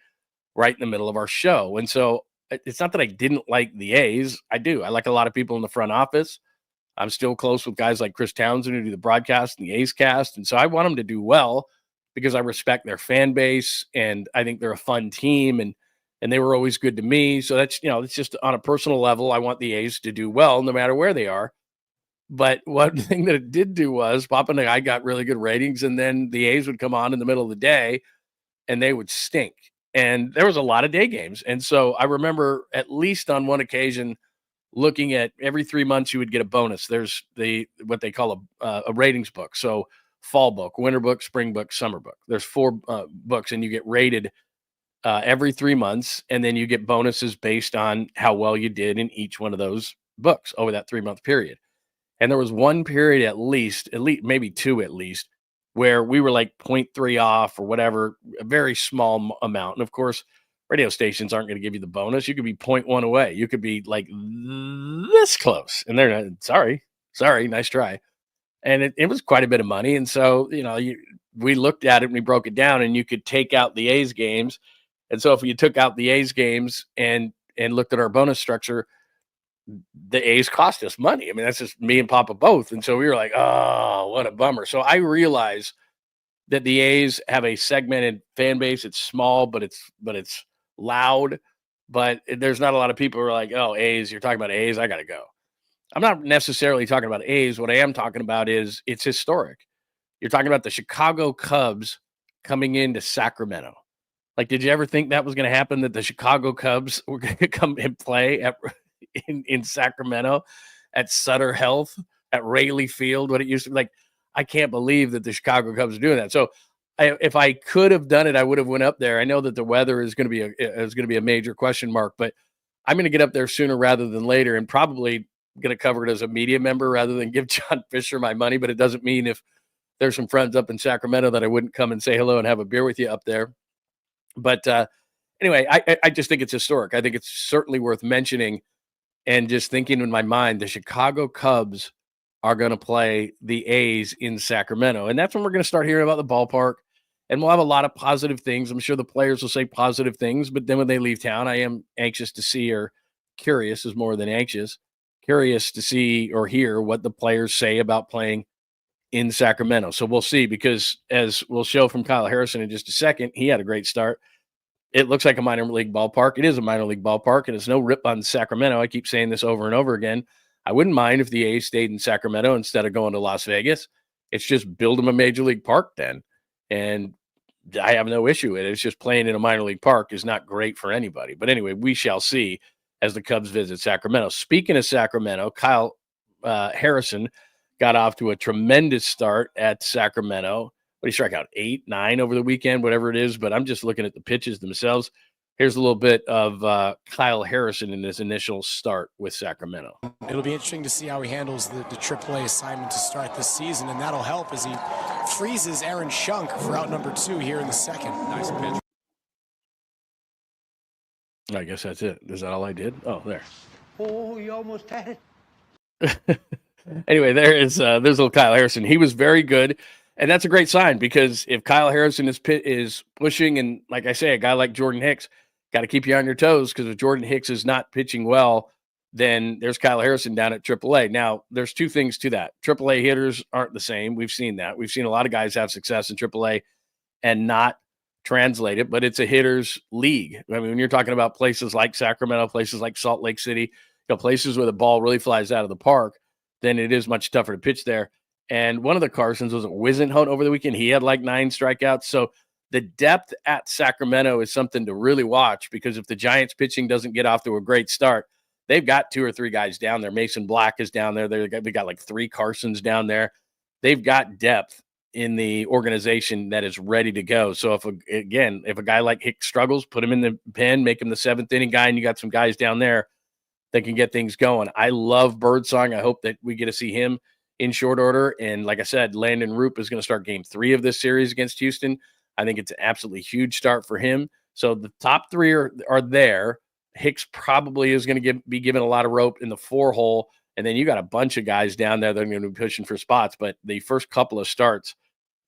right in the middle of our show. And so it's not that I didn't like the A's. I do. I like a lot of people in the front office. I'm still close with guys like Chris Townsend who do the broadcast and the A's cast. And so I want them to do well, because I respect their fan base, and I think they're a fun team, and they were always good to me. So that's, it's just on a personal level. I want the A's to do well no matter where they are. But one thing that it did do was Papa and I got really good ratings, and then the A's would come on in the middle of the day and they would stink. And there was a lot of day games. And so I remember at least on one occasion looking at every 3 months you would get a bonus. There's what they call a ratings book. So fall book, winter book, spring book, summer book. There's 4 books, and you get rated every 3 months, and then you get bonuses based on how well you did in each one of those books over that 3-month period. And there was one period at least maybe 2 at least, where we were like 0.3 off or whatever, a very small amount. And of course, radio stations aren't going to give you the bonus. You could be 0.1 away. You could be like this close, and they're not, sorry, nice try. And it was quite a bit of money. And so, we looked at it and we broke it down, and you could take out the A's games. And so if you took out the A's games and looked at our bonus structure, the A's cost us money. I mean, that's just me and Papa both. And so we were like, oh, what a bummer. So I realize that the A's have a segmented fan base. It's small, but it's loud. But there's not a lot of people who are like, oh, A's, you're talking about A's, I got to go. I'm not necessarily talking about A's. What I am talking about is it's historic. You're talking about the Chicago Cubs coming into Sacramento. Like, did you ever think that was going to happen, that the Chicago Cubs were going to come and play in Sacramento at Sutter Health, at Rayleigh Field, what it used to be? Like, I can't believe that the Chicago Cubs are doing that. So if I could have done it, I would have went up there. I know that the weather is going to be a major question mark, but I'm going to get up there sooner rather than later, and probably going to cover it as a media member rather than give John Fisher my money. But it doesn't mean if there's some friends up in Sacramento that I wouldn't come and say hello and have a beer with you up there. But anyway, I just think it's historic. I think it's certainly worth mentioning, and just thinking in my mind, the Chicago Cubs are going to play the A's in Sacramento. And that's when we're going to start hearing about the ballpark, and we'll have a lot of positive things. I'm sure the players will say positive things, but then when they leave town, I am anxious to see, or curious is more than anxious, curious to see or hear what the players say about playing in Sacramento. So we'll see, because as we'll show from Kyle Harrison in just a second, he had a great start. It looks like a minor league ballpark. It is a minor league ballpark, and it's no rip on Sacramento. I keep saying this over and over again. I wouldn't mind if the A's stayed in Sacramento instead of going to Las Vegas. It's just build them a major league park then. And I have no issue with it. It's just playing in a minor league park is not great for anybody. But anyway, we shall see as the Cubs visit Sacramento. Speaking of Sacramento, Kyle Harrison got off to a tremendous start at Sacramento. But he struck out 8, 9 over the weekend, whatever it is. But I'm just looking at the pitches themselves. Here's a little bit of Kyle Harrison in his initial start with Sacramento. It'll be interesting to see how he handles the AAA assignment to start this season, and that'll help as he freezes Aaron Shunk for out number 2 here in the second. Nice pitch. I guess that's it. Is that all I did? Oh, there. Oh, you almost had it. Anyway, there's little Kyle Harrison. He was very good, and that's a great sign because if Kyle Harrison is pushing, and like I say, a guy like Jordan Hicks, got to keep you on your toes because if Jordan Hicks is not pitching well, then there's Kyle Harrison down at AAA. Now, there's two things to that. AAA hitters aren't the same. We've seen that. We've seen a lot of guys have success in AAA and not translate it, but it's a hitter's league. I mean, when you're talking about places like Sacramento, places like Salt Lake City, places where the ball really flies out of the park, then it is much tougher to pitch there. And one of the Carsons was Wisenhunt over the weekend. He had like 9 strikeouts. So the depth at Sacramento is something to really watch because if the Giants pitching doesn't get off to a great start, they've got 2 or 3 guys down there. Mason Black is down there. They got like 3 Carsons down there. They've got depth in the organization that is ready to go. So if a guy like Hicks struggles, put him in the pen, make him the 7th inning guy, and you got some guys down there that can get things going. I love Birdsong. I hope that we get to see him in short order. And like I said, Landon Roop is going to start game 3 of this series against Houston. I think it's an absolutely huge start for him. So the top 3 are there. Hicks probably is going to be given a lot of rope in the 4 hole. And then you got a bunch of guys down there that are going to be pushing for spots. But the first couple of starts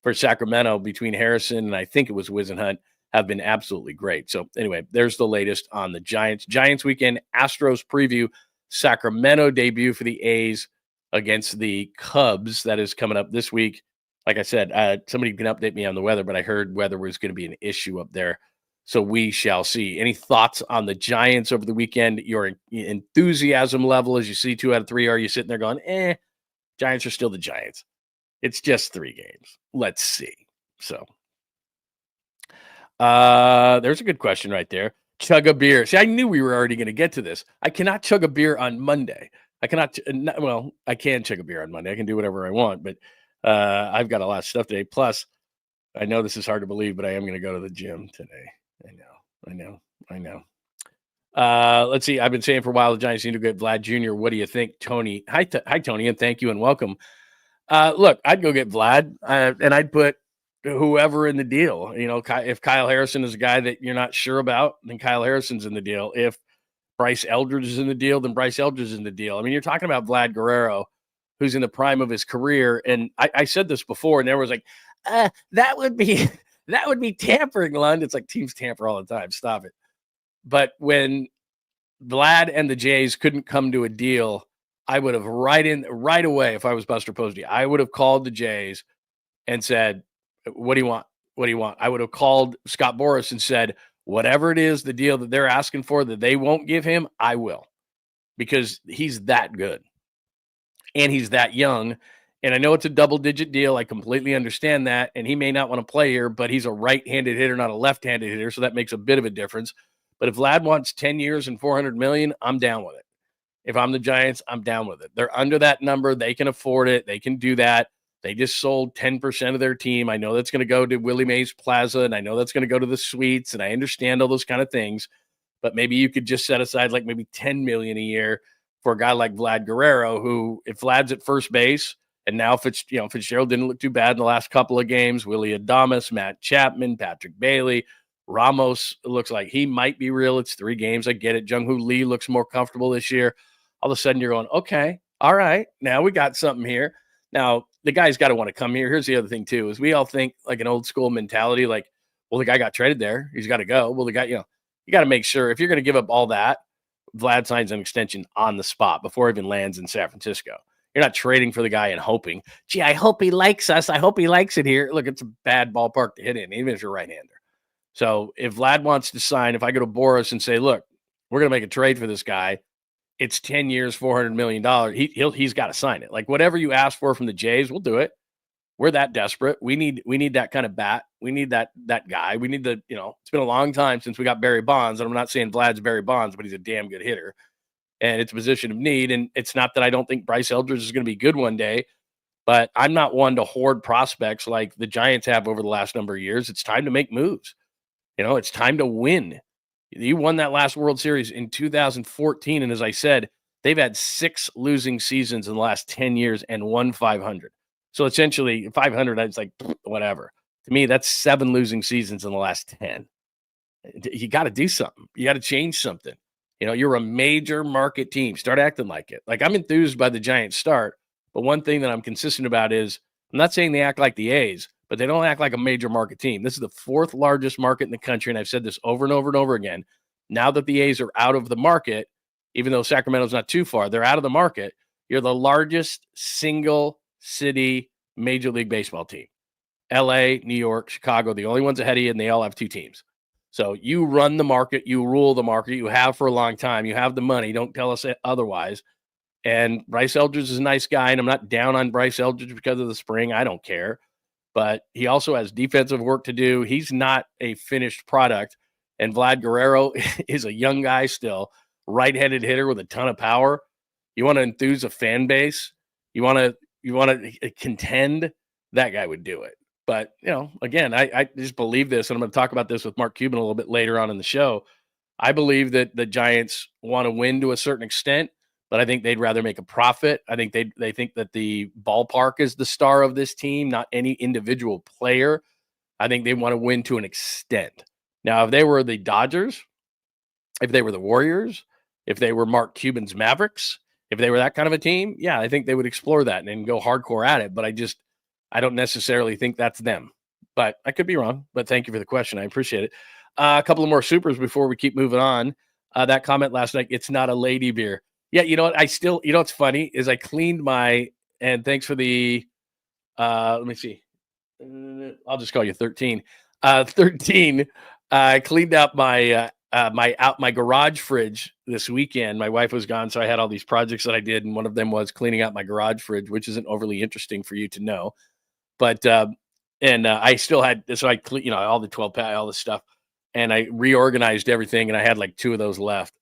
for Sacramento between Harrison and I think it was Wisenhunt have been absolutely great. So anyway, there's the latest on the Giants. Giants weekend, Astros preview, Sacramento debut for the A's against the Cubs. That is coming up this week. Like I said, somebody can update me on the weather, but I heard weather was going to be an issue up there. So we shall see. Any thoughts on the Giants over the weekend? Your enthusiasm level as you see 2 out of 3. Are you sitting there going, Giants are still the Giants? It's just 3 games. Let's see. So there's a good question right there. Chug a beer. See, I knew we were already going to get to this. I cannot chug a beer on Monday. I can chug a beer on Monday. I can do whatever I want, but I've got a lot of stuff today. Plus, I know this is hard to believe, but I am going to go to the gym today. I know. Let's see. I've been saying for a while the Giants need to get Vlad Jr. What do you think, Tony? Hi, Tony, and thank you and welcome. Look, I'd go get Vlad, and I'd put whoever in the deal. If Kyle Harrison is a guy that you're not sure about, then Kyle Harrison's in the deal. If Bryce Eldridge is in the deal, then Bryce Eldridge is in the deal. I mean, you're talking about Vlad Guerrero, who's in the prime of his career. And I said this before, and there was like, that would be tampering, Lund. It's like teams tamper all the time. Stop it. But when Vlad and the Jays couldn't come to a deal, I would have right away, if I was Buster Posey, I would have called the Jays and said, what do you want? What do you want? I would have called Scott Boras and said, whatever it is, the deal that they're asking for that they won't give him, I will. Because he's that good. And he's that young. And I know it's a double-digit deal. I completely understand that. And he may not want to play here, but he's a right-handed hitter, not a left-handed hitter, so that makes a bit of a difference. But if Vlad wants 10 years and $400 million, I'm down with it. If I'm the Giants, I'm down with it. They're under that number. They can afford it. They can do that. They just sold 10% of their team. I know that's going to go to Willie Mays Plaza, and I know that's going to go to the suites, and I understand all those kind of things. But maybe you could just set aside like maybe $10 million a year for a guy like Vlad Guerrero, who, if Vlad's at first base, and now Fitzgerald didn't look too bad in the last couple of games. Willie Adames, Matt Chapman, Patrick Bailey, Ramos looks like he might be real. It's 3 games. I get it. Jung-Hoo Lee looks more comfortable this year. All of a sudden you're going, okay, all right, now we got something here. Now, the guy's got to want to come here. Here's the other thing, too, is we all think like an old school mentality, like, well, the guy got traded there. He's got to go. Well, the guy, you got to make sure if you're going to give up all that, Vlad signs an extension on the spot before he even lands in San Francisco. You're not trading for the guy and hoping, gee, I hope he likes us. I hope he likes it here. Look, it's a bad ballpark to hit in, even if you're right-hander. So if Vlad wants to sign, if I go to Boras and say, look, we're going to make a trade for this guy, it's 10 years, $400 million. He's got to sign it. Like whatever you ask for from the Jays, we'll do it. We're that desperate. We need that kind of bat. We need that guy. We need it's been a long time since we got Barry Bonds, and I'm not saying Vlad's Barry Bonds, but he's a damn good hitter. And it's a position of need. And it's not that I don't think Bryce Eldridge is going to be good one day, but I'm not one to hoard prospects like the Giants have over the last number of years. It's time to make moves. It's time to win. You won that last World Series in 2014. And as I said, they've had 6 losing seasons in the last 10 years and won 500. So essentially 500, it's like, whatever. To me, that's 7 losing seasons in the last 10. You got to do something. You got to change something. You're a major market team. Start acting like it. Like, I'm enthused by the Giants start, but one thing that I'm consistent about is I'm not saying they act like the A's, but they don't act like a major market team. This is the 4th largest market in the country, and I've said this over and over and over again. Now that the A's are out of the market, even though Sacramento's not too far, they're out of the market. You're the largest single city Major League Baseball team. LA, New York, Chicago, the only ones ahead of you, and they all have 2 teams. So you run the market, you rule the market, you have for a long time, you have the money, don't tell us otherwise. And Bryce Eldridge is a nice guy, and I'm not down on Bryce Eldridge because of the spring. I don't care. But he also has defensive work to do. He's not a finished product. And Vlad Guerrero is a young guy still, right-handed hitter with a ton of power. You want to enthuse a fan base? You want to contend? That guy would do it. But, again, I just believe this, and I'm going to talk about this with Mark Cuban a little bit later on in the show. I believe that the Giants want to win to a certain extent, but I think they'd rather make a profit. I think they think that the ballpark is the star of this team, not any individual player. I think they want to win to an extent. Now, if they were the Dodgers, if they were the Warriors, if they were Mark Cuban's Mavericks, if they were that kind of a team, yeah, I think they would explore that and go hardcore at it. But I don't necessarily think that's them. But I could be wrong. But thank you for the question. I appreciate it. A couple of more supers before we keep moving on. That comment last night, it's not a lady beer. Yeah, you know what? What's funny is I cleaned and thanks for the, let me see. I'll just call you 13. 13, I cleaned out my garage fridge this weekend. My wife was gone, so I had all these projects that I did, and one of them was cleaning out my garage fridge, which isn't overly interesting for you to know. But, I still had, so I, all the 12-pack, all this stuff, and I reorganized everything, and I had like 2 of those left.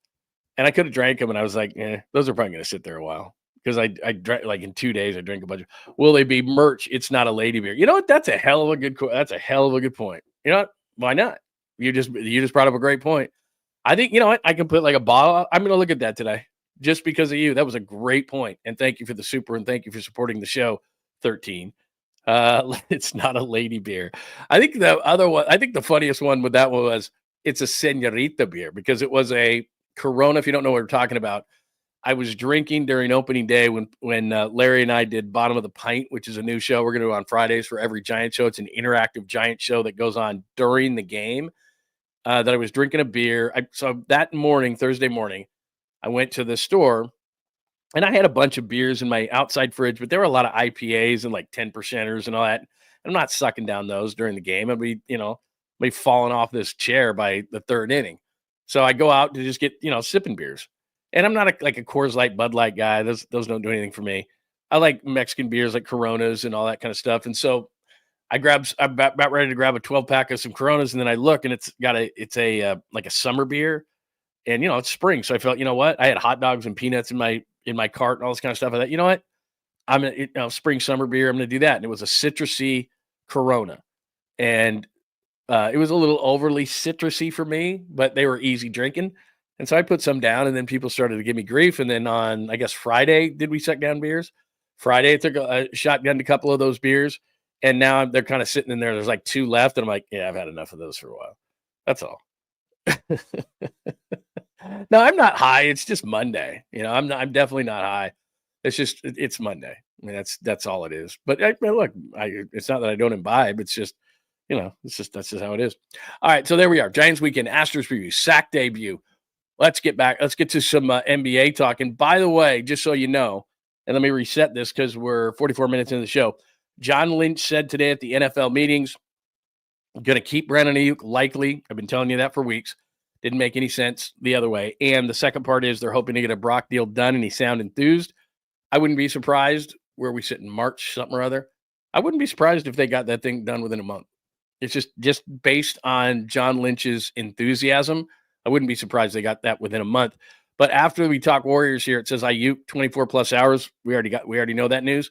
And I could have drank them, and I was like, those are probably going to sit there a while. Because I drank, like in 2 days, I drank a bunch of. Will they be merch? It's not a lady beer. You know what? That's a hell of a good point. You know what? Why not? You just brought up a great point. I think, you know what? I can put like a bottle. I'm going to look at that today just because of you. That was a great point. And thank you for the super, and thank you for supporting the show, 13. It's not a lady beer. I think the funniest one with that one was it's a señorita beer because it was a Corona. If you don't know what we're talking about, I was drinking during opening day when Larry and I did Bottom of the Pint, which is a new show we're going to do on Fridays for every Giant show. It's an interactive Giant show that goes on during the game. That I was drinking a beer. So that morning, Thursday morning, I went to the store and I had a bunch of beers in my outside fridge, but there were a lot of IPAs and like 10%ers and all that. I'm not sucking down those during the game. I'd be falling off this chair by the 3rd inning. So I go out to just get, sipping beers. And I'm not like a Coors Light, Bud Light guy. Those don't do anything for me. I like Mexican beers like Coronas and all that kind of stuff. And so I'm about ready to grab a 12-pack of some Coronas, and then I look, and it's a like a summer beer, and it's spring, so I felt, you know what? I had hot dogs and peanuts in my cart and all this kind of stuff. I thought, you know what? I'm gonna spring summer beer. I'm gonna do that, and it was a citrusy Corona, and it was a little overly citrusy for me, but they were easy drinking. And so I put some down, and then people started to give me grief. And then on, I guess, Friday, did we suck down beers? Friday, I took a shotgun to a couple of those beers, and now they're kind of sitting in there. There's like 2 left, and I'm like, yeah, I've had enough of those for a while. That's all. No, I'm not high. It's just Monday. I'm definitely not high. It's Monday. I mean, that's all it is. But look, it's not that I don't imbibe. It's just, that's just how it is. All right, so there we are. Giants weekend, Astros preview, sack debut. Let's get to some NBA talk. And by the way, just so you know, and let me reset this because we're 44 minutes into the show. John Lynch said today at the NFL meetings, I'm going to keep Brandon Aiyuk likely. I've been telling you that for weeks. Didn't make any sense the other way. And the second part is they're hoping to get a Brock deal done, and he sound enthused. I wouldn't be surprised where we sit in March, something or other. I wouldn't be surprised if they got that thing done within a month. It's just based on John Lynch's enthusiasm. I wouldn't be surprised they got that within a month. But after we talk Warriors here, it says Aiyuk 24 plus hours. We already know that news.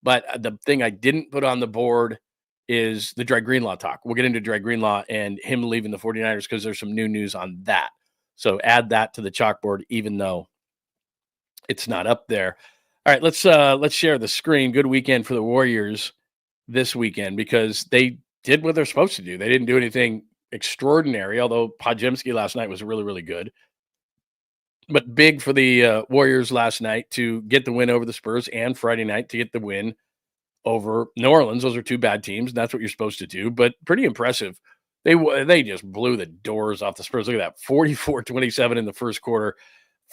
But the thing I didn't put on the board is the Greenlaw talk. We'll get into Greenlaw and him leaving the 49ers because there's some new news on that. So add that to the chalkboard, even though it's not up there. All right, let's share the screen. Good weekend for the Warriors this weekend because they did what they're supposed to do. They didn't do anything extraordinary, although Podziemski last night was really, really good. But big for the Warriors last night to get the win over the Spurs, and Friday night to get the win over New Orleans. Those are two bad teams, and that's what you're supposed to do, but pretty impressive. They just blew the doors off the Spurs. Look at that, 44-27 in the first quarter,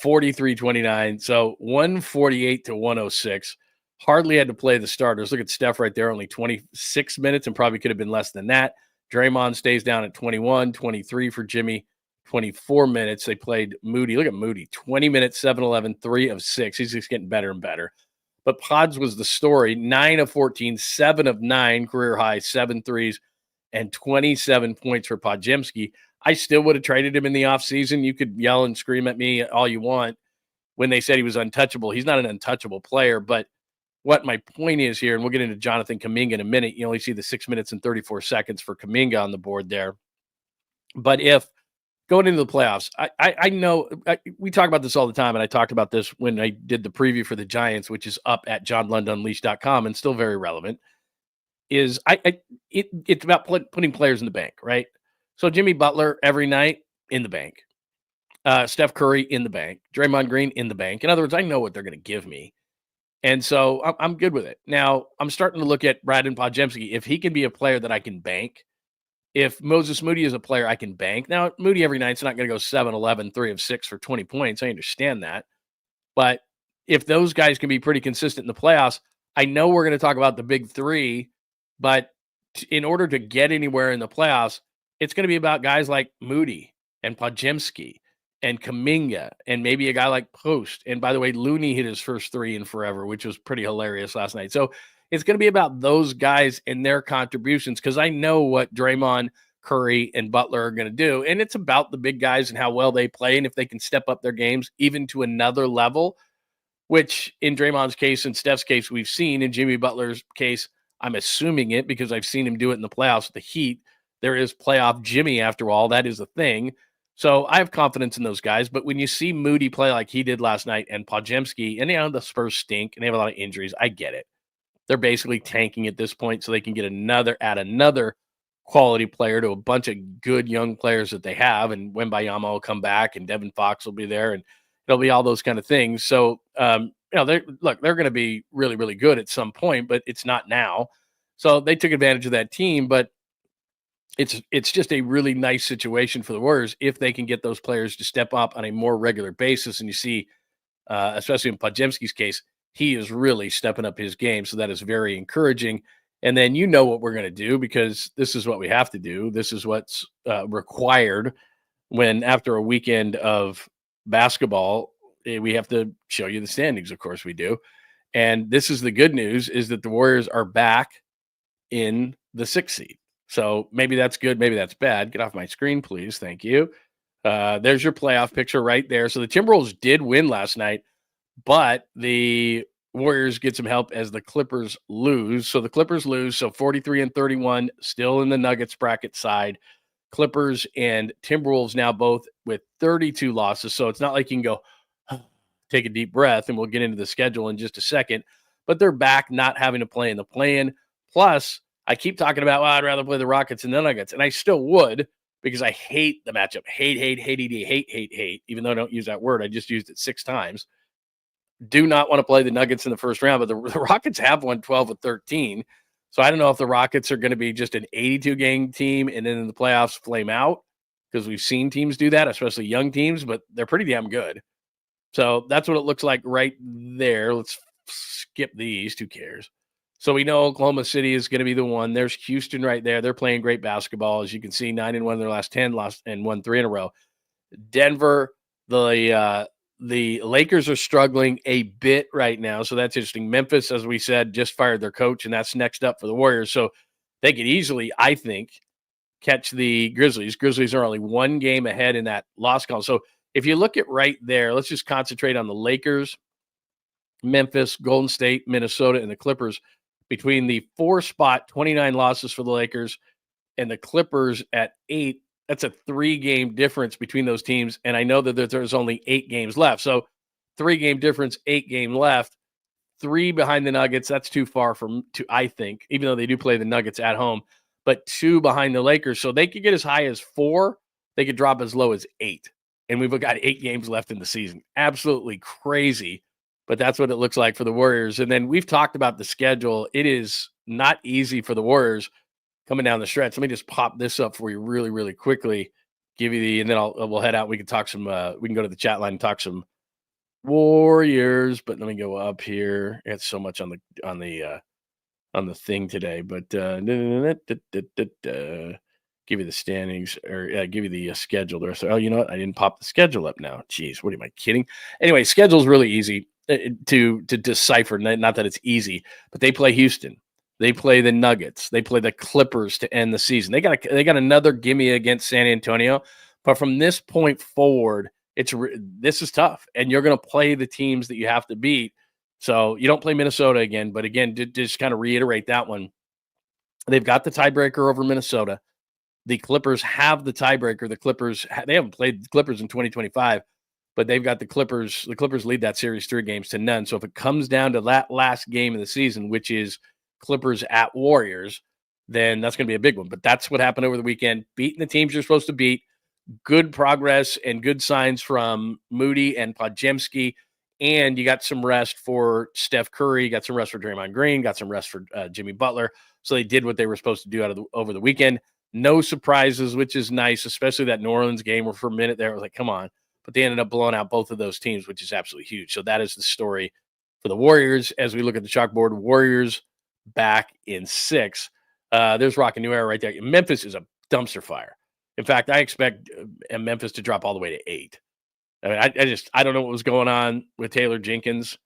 43-29. So 148 to 106. Hardly had to play the starters. Look at Steph right there, only 26 minutes, and probably could have been less than that. Draymond stays down at 21, 23 for Jimmy, 24 minutes. They played Moody. Look at Moody, 20 minutes, 7-11, 3 of 6. He's just getting better and better. But Pods was the story, 9 of 14, 7 of 9, career high, 7 threes, and 27 points for Podziemski. I still would have traded him in the offseason. You could yell and scream at me all you want when they said he was untouchable. He's not an untouchable player, but what my point is here, and we'll get into Jonathan Kuminga in a minute, you only see the 6 minutes and 34 seconds for Kuminga on the board there. But if going into the playoffs, I know we talk about this all the time, and I talked about this when I did the preview for the Giants, which is up at johnlundunleashed.com and still very relevant, is it's about putting players in the bank, right? So Jimmy Butler every night in the bank. Steph Curry in the bank. Draymond Green in the bank. In other words, I know what they're going to give me. And so I'm good with it. Now, I'm starting to look at Brad and Podziemski. If he can be a player that I can bank, if Moses Moody is a player I can bank. Now, Moody every night's not going to go 7-11, 3 of 6 for 20 points. I understand that. But if those guys can be pretty consistent in the playoffs, I know we're going to talk about the big three, but in order to get anywhere in the playoffs, it's going to be about guys like Moody and Podziemski and Kuminga and maybe a guy like Post. And by the way, Looney hit his first 3 in forever, which was pretty hilarious last night. So it's going to be about those guys and their contributions because I know what Draymond, Curry, and Butler are going to do. And it's about the big guys and how well they play and if they can step up their games even to another level, which in Draymond's case and Steph's case we've seen. In Jimmy Butler's case, I'm assuming it because I've seen him do it in the playoffs with the Heat. There is playoff Jimmy after all. That is the thing. So I have confidence in those guys. But when you see Moody play like he did last night and Podziemski, and the Spurs stink and they have a lot of injuries, I get it. They're basically tanking at this point so they can get another quality player to a bunch of good young players that they have. And Wembayama will come back and Devin Fox will be there and it'll be all those kind of things. So, they're going to be really, really good at some point, but it's not now. So they took advantage of that team, but it's just a really nice situation for the Warriors if they can get those players to step up on a more regular basis. And you see, especially in Podziemski's case, he is really stepping up his game. So that is very encouraging. And then you know what we're going to do because this is what we have to do. This is what's required when after a weekend of basketball, we have to show you the standings. Of course we do. And this is the good news is that the Warriors are back in the 6th seed. So maybe that's good. Maybe that's bad. Get off my screen, please. Thank you. There's your playoff picture right there. So the Timberwolves did win last night, but the Warriors get some help as the Clippers lose. So the Clippers lose. So 43-31, still in the Nuggets bracket side. Clippers and Timberwolves now both with 32 losses. So it's not like you can go take a deep breath, and we'll get into the schedule in just a second. But they're back not having to play in the play-in. Plus, I keep talking about, I'd rather play the Rockets than the Nuggets. And I still would because I hate the matchup. Hate, even though I don't use that word. I just used it 6 times. Do not want to play the Nuggets in the first round, but the Rockets have won 12 of 13. So I don't know if the Rockets are going to be just an 82-game team and then in the playoffs flame out because we've seen teams do that, especially young teams, but they're pretty damn good. So that's what it looks like right there. Let's skip the East. Who cares? So we know Oklahoma City is going to be the one. There's Houston right there. They're playing great basketball. As you can see, 9-1 in their last 10, lost and won 3 in a row. Denver, the Lakers are struggling a bit right now, so that's interesting. Memphis, as we said, just fired their coach, and that's next up for the Warriors. So they could easily, I think, catch the Grizzlies. Grizzlies are only 1 game ahead in that loss column. So if you look at right there, let's just concentrate on the Lakers, Memphis, Golden State, Minnesota, and the Clippers. Between the 4 spot, 29 losses for the Lakers, and the Clippers at 8, That's a 3-game difference between those teams. And I know that there's only 8 games left. So 3-game difference, 8 game left, 3 behind the Nuggets. That's too far I think, even though they do play the Nuggets at home, but 2 behind the Lakers. So they could get as high as 4. They could drop as low as 8. And we've got 8 games left in the season. Absolutely crazy. But that's what it looks like for the Warriors. And then we've talked about the schedule. It is not easy for the Warriors coming down the stretch. Let me just pop this up for you really, really quickly. Give you and then we'll head out. We can talk some. We can go to the chat line and talk some Warriors. But let me go up here. It's so much on the thing today. But give you the standings or give you the schedule. Oh, you know what? I didn't pop the schedule up now. Jeez, what am I kidding? Anyway, schedule's really easy to decipher. Not that it's easy, but they play Houston. They play the Nuggets. They play the Clippers to end the season. They got another gimme against San Antonio. But from this point forward, this is tough. And you're going to play the teams that you have to beat. So you don't play Minnesota again. But again, just kind of reiterate that one. They've got the tiebreaker over Minnesota. The Clippers have the tiebreaker. The Clippers, they haven't played the Clippers in 2025, but they've got the Clippers. The Clippers lead that series 3-0. So if it comes down to that last game of the season, which is Clippers at Warriors, then that's going to be a big one. But that's what happened over the weekend. Beating the teams you're supposed to beat. Good progress and good signs from Moody and Podziemski. And you got some rest for Steph Curry. You got some rest for Draymond Green. Got some rest for Jimmy Butler. So they did what they were supposed to do over the weekend. No surprises, which is nice, especially that New Orleans game where for a minute there, I was like, come on. But they ended up blowing out both of those teams, which is absolutely huge. So that is the story for the Warriors. As we look at the chalkboard, Warriors back in 6. There's Rock a New Era right there. Memphis is a dumpster fire. In fact, I expect Memphis to drop all the way to 8. I mean, I don't know what was going on with Taylor Jenkins,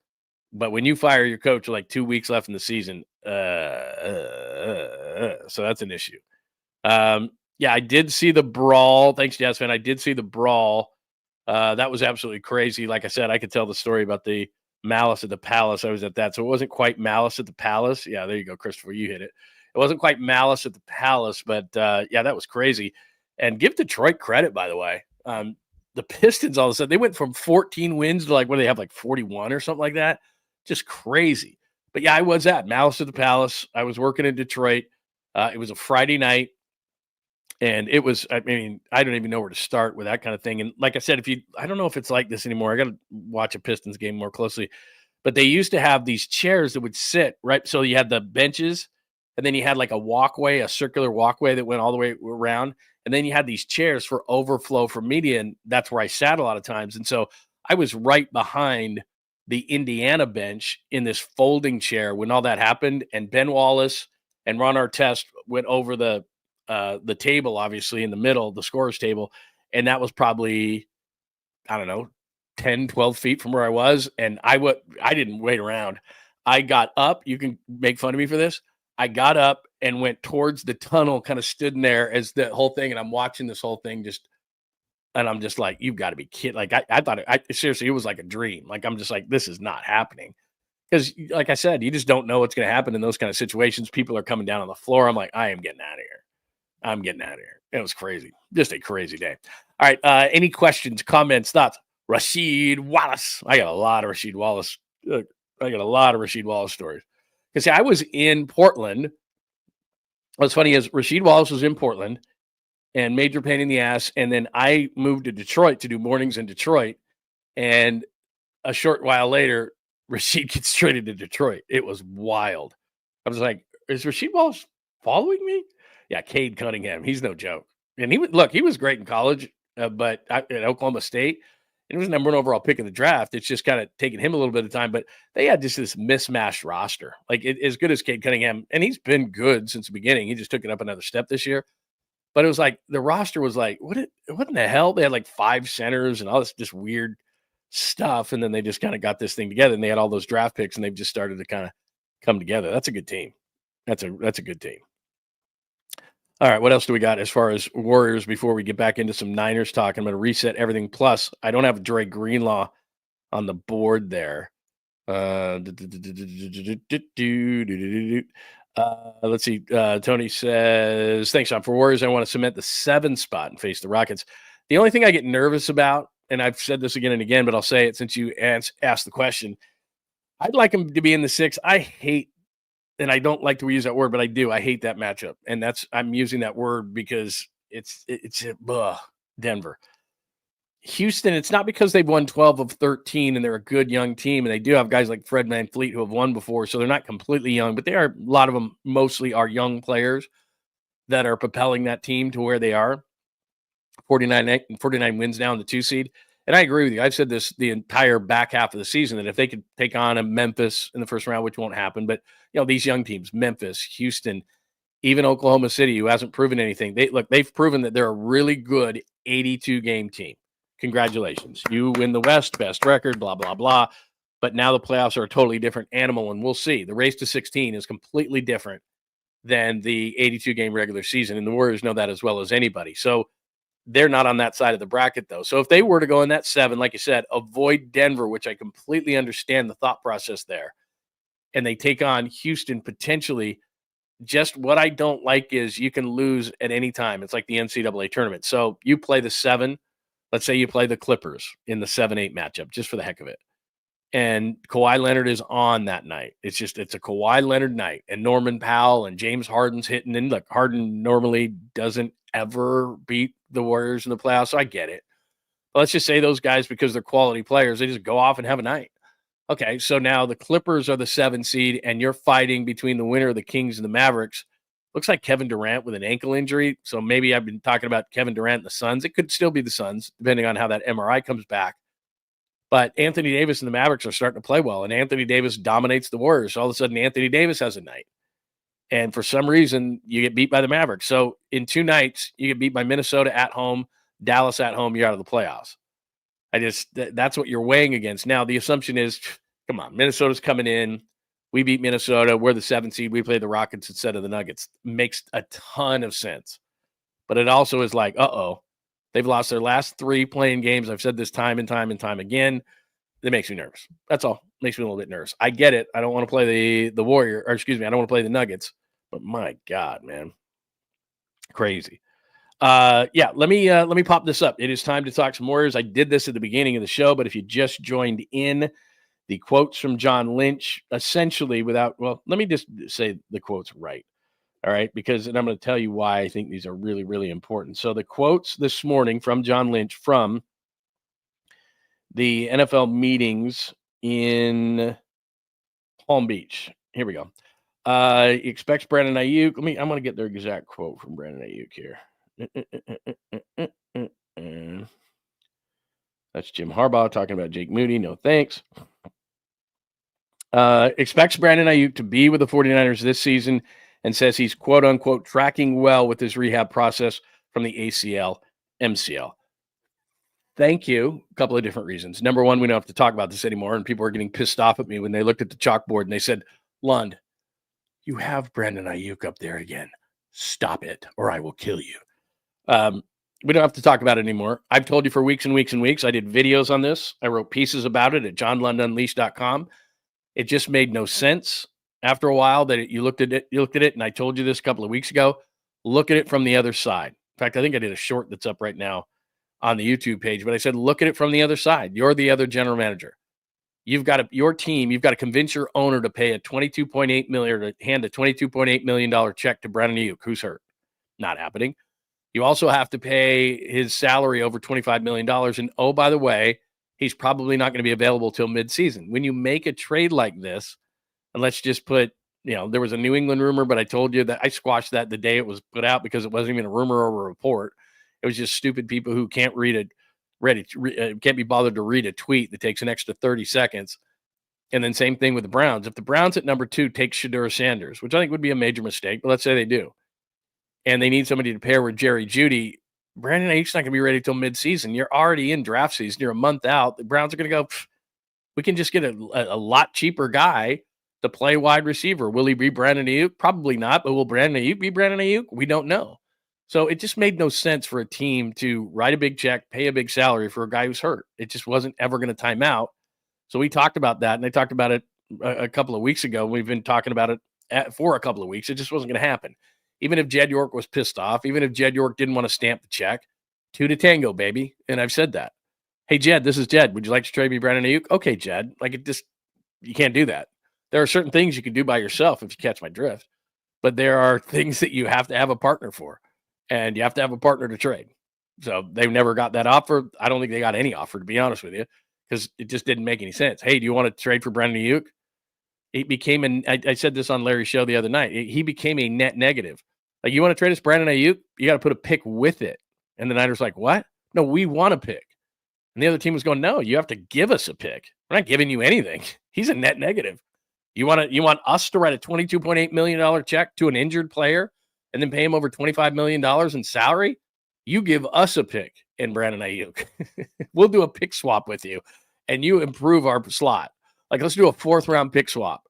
but when you fire your coach with like 2 weeks left in the season, so that's an issue. Yeah, I did see the brawl. Thanks, Jazz fan. I did see the brawl. That was absolutely crazy. Like I said, I could tell the story about the Malice at the Palace. I was at that. So it wasn't quite Malice at the Palace. Yeah, there you go, Christopher. You hit it. It wasn't quite Malice at the Palace, but yeah, that was crazy. And give Detroit credit, by the way. The Pistons, all of a sudden, they went from 14 wins to like, what do they have, like 41 or something like that? Just crazy. But yeah, I was at Malice at the Palace. I was working in Detroit. It was a Friday night. And it was, I mean, I don't even know where to start with that kind of thing. And like I said, I don't know if it's like this anymore. I got to watch a Pistons game more closely. But they used to have these chairs that would sit, right? So you had the benches, and then you had like a walkway, a circular walkway that went all the way around. And then you had these chairs for overflow for media. And that's where I sat a lot of times. And so I was right behind the Indiana bench in this folding chair when all that happened. And Ben Wallace and Ron Artest went over the table, obviously, in the middle, the scorer's table. And that was probably, I don't know, 10, 12 feet from where I was. And I didn't wait around. I got up. You can make fun of me for this. I got up and went towards the tunnel, kind of stood in there as the whole thing. And I'm watching this whole thing and I'm just like, you've got to be kidding. Like, I thought seriously, it was like a dream. Like, I'm just like, this is not happening. Because like I said, you just don't know what's going to happen in those kind of situations. People are coming down on the floor. I'm like, I am getting out of here. I'm getting out of here. It was crazy. Just a crazy day. All right. Any questions, comments, thoughts? Rasheed Wallace. I got a lot of Rasheed Wallace stories. Because I was in Portland. What's funny is Rasheed Wallace was in Portland and major pain in the ass. And then I moved to Detroit to do mornings in Detroit. And a short while later, Rasheed gets traded to Detroit. It was wild. I was like, is Rasheed Wallace following me? Yeah, Cade Cunningham. He's no joke. And he was great in college, but at Oklahoma State. It was number 1 overall pick in the draft. It's just kind of taking him a little bit of time, but they had just this mismatched roster. Like as good as Cade Cunningham, and he's been good since the beginning. He just took it up another step this year. But it was like the roster was like, what in the hell? They had like 5 centers and all this just weird stuff, and then they just kind of got this thing together, and they had all those draft picks, and they've just started to kind of come together. That's a good team. That's a good team. All right, what else do we got as far as Warriors before we get back into some Niners talk? I'm going to reset everything. Plus, I don't have Dre Greenlaw on the board there. Let's see. Tony says, thanks, Sean. For Warriors, I want to cement the 7 spot and face the Rockets. The only thing I get nervous about, and I've said this again and again, but I'll say it since you asked the question, I'd like them to be in the 6. I hate, and I don't like to use that word, but I do. I hate that matchup. And I'm using that word because it's Denver. Houston, it's not because they've won 12 of 13 and they're a good young team, and they do have guys like Fred VanVleet who have won before, so they're not completely young, but a lot of them mostly are young players that are propelling that team to where they are. 49 wins now in the 2 seed. And I agree with you. I've said this the entire back half of the season, that if they could take on a Memphis in the first round, which won't happen, but these young teams, Memphis, Houston, even Oklahoma City, who hasn't proven anything, they've proven that they're a really good 82-game team. Congratulations. You win the West, best record, blah, blah, blah. But now the playoffs are a totally different animal, and we'll see. The race to 16 is completely different than the 82-game regular season, and the Warriors know that as well as anybody. So they're not on that side of the bracket, though. So if they were to go in that 7, like you said, avoid Denver, which I completely understand the thought process there, and they take on Houston potentially, just what I don't like is you can lose at any time. It's like the NCAA tournament. So you play the 7. Let's say you play the Clippers in the 7-8 matchup, just for the heck of it. And Kawhi Leonard is on that night. It's a Kawhi Leonard night. And Norman Powell and James Harden's hitting. And look, Harden normally doesn't ever beat the Warriors in the playoffs, so I get it. But let's just say those guys, because they're quality players, they just go off and have a night. Okay, so now the Clippers are the 7 seed, and you're fighting between the winner of the Kings and the Mavericks. Looks like Kevin Durant with an ankle injury. So maybe I've been talking about Kevin Durant and the Suns. It could still be the Suns, depending on how that MRI comes back. But Anthony Davis and the Mavericks are starting to play well, and Anthony Davis dominates the Warriors. So all of a sudden, Anthony Davis has a night. And for some reason, you get beat by the Mavericks. So in 2 nights, you get beat by Minnesota at home, Dallas at home, you're out of the playoffs. That's what you're weighing against. Now, the assumption is, come on, Minnesota's coming in. We beat Minnesota. We're the 7 seed. We play the Rockets instead of the Nuggets. Makes a ton of sense. But it also is like, they've lost their last 3 playing games. I've said this time and time and time again. It makes me nervous. That's all. It makes me a little bit nervous. I get it. I don't want to play the Warrior, or excuse me, I don't want to play the Nuggets. But my God, man. Crazy. Let me pop this up. It is time to talk some Warriors. I did this at the beginning of the show, but if you just joined in, the quotes from John Lynch, essentially let me just say the quotes right. All right, and I'm going to tell you why I think these are really, really important. So the quotes this morning from John Lynch from the NFL meetings in Palm Beach. Here we go. He expects Brandon Aiyuk. I'm going to get their exact quote from Brandon Aiyuk here. That's Jim Harbaugh talking about Jake Moody. No thanks. Expects Brandon Aiyuk to be with the 49ers this season, and says he's quote unquote tracking well with his rehab process from the ACL, MCL. Thank you. A couple of different reasons. Number one, we don't have to talk about this anymore, and people are getting pissed off at me when they looked at the chalkboard and they said, Lund, you have Brandon Aiyuk up there again. Stop it, or I will kill you. We don't have to talk about it anymore. I've told you for weeks and weeks and weeks. I did videos on this. I wrote pieces about it at johnlundunleashed.com. It just made no sense after a while that you looked at it, and I told you this a couple of weeks ago. Look at it from the other side. In fact, I think I did a short that's up right now on the YouTube page, but I said, look at it from the other side. You're the other general manager. You've got to convince your owner to pay a $22.8 million, or to hand a $22.8 million check to Brandon Aiyuk, who's hurt. Not happening. You also have to pay his salary over $25 million. And oh, by the way, he's probably not going to be available till midseason. When you make a trade like this, and let's just put, there was a New England rumor, but I told you that I squashed that the day it was put out because it wasn't even a rumor or a report. It was just stupid people who can't can't be bothered to read a tweet that takes an extra 30 seconds. And then same thing with the Browns. If the Browns at number 2 take Shedeur Sanders, which I think would be a major mistake, but let's say they do, and they need somebody to pair with Jerry Jeudy, Brandon Aiyuk's not going to be ready till midseason. You're already in draft season. You're a month out. The Browns are going to go, we can just get a lot cheaper guy to play wide receiver. Will he be Brandon Aiyuk? Probably not, but will Brandon Aiyuk be Brandon Aiyuk? We don't know. So it just made no sense for a team to write a big check, pay a big salary for a guy who's hurt. It just wasn't ever going to time out. So we talked about that, and I talked about it a couple of weeks ago. We've been talking about it for a couple of weeks. It just wasn't going to happen. Even if Jed York was pissed off, even if Jed York didn't want to stamp the check, 2 to tango, baby. And I've said that. Hey, Jed, this is Jed. Would you like to trade me Brandon Aiyuk? Okay, Jed. You can't do that. There are certain things you can do by yourself if you catch my drift. But there are things that you have to have a partner for. And you have to have a partner to trade. So they've never got that offer. I don't think they got any offer, to be honest with you, because it just didn't make any sense. Hey, do you want to trade for Brandon Aiyuk? It became I said this on Larry's show the other night. He became a net negative. Like, you want to trade us Brandon Aiyuk? You got to put a pick with it. And the Niners like, what? No, we want a pick. And the other team was going, no, you have to give us a pick. We're not giving you anything. He's a net negative. You want us to write a $22.8 million check to an injured player and then pay him over $25 million in salary? You give us a pick in Brandon Aiyuk. We'll do a pick swap with you, and you improve our slot. Like, let's do a 4th-round pick swap,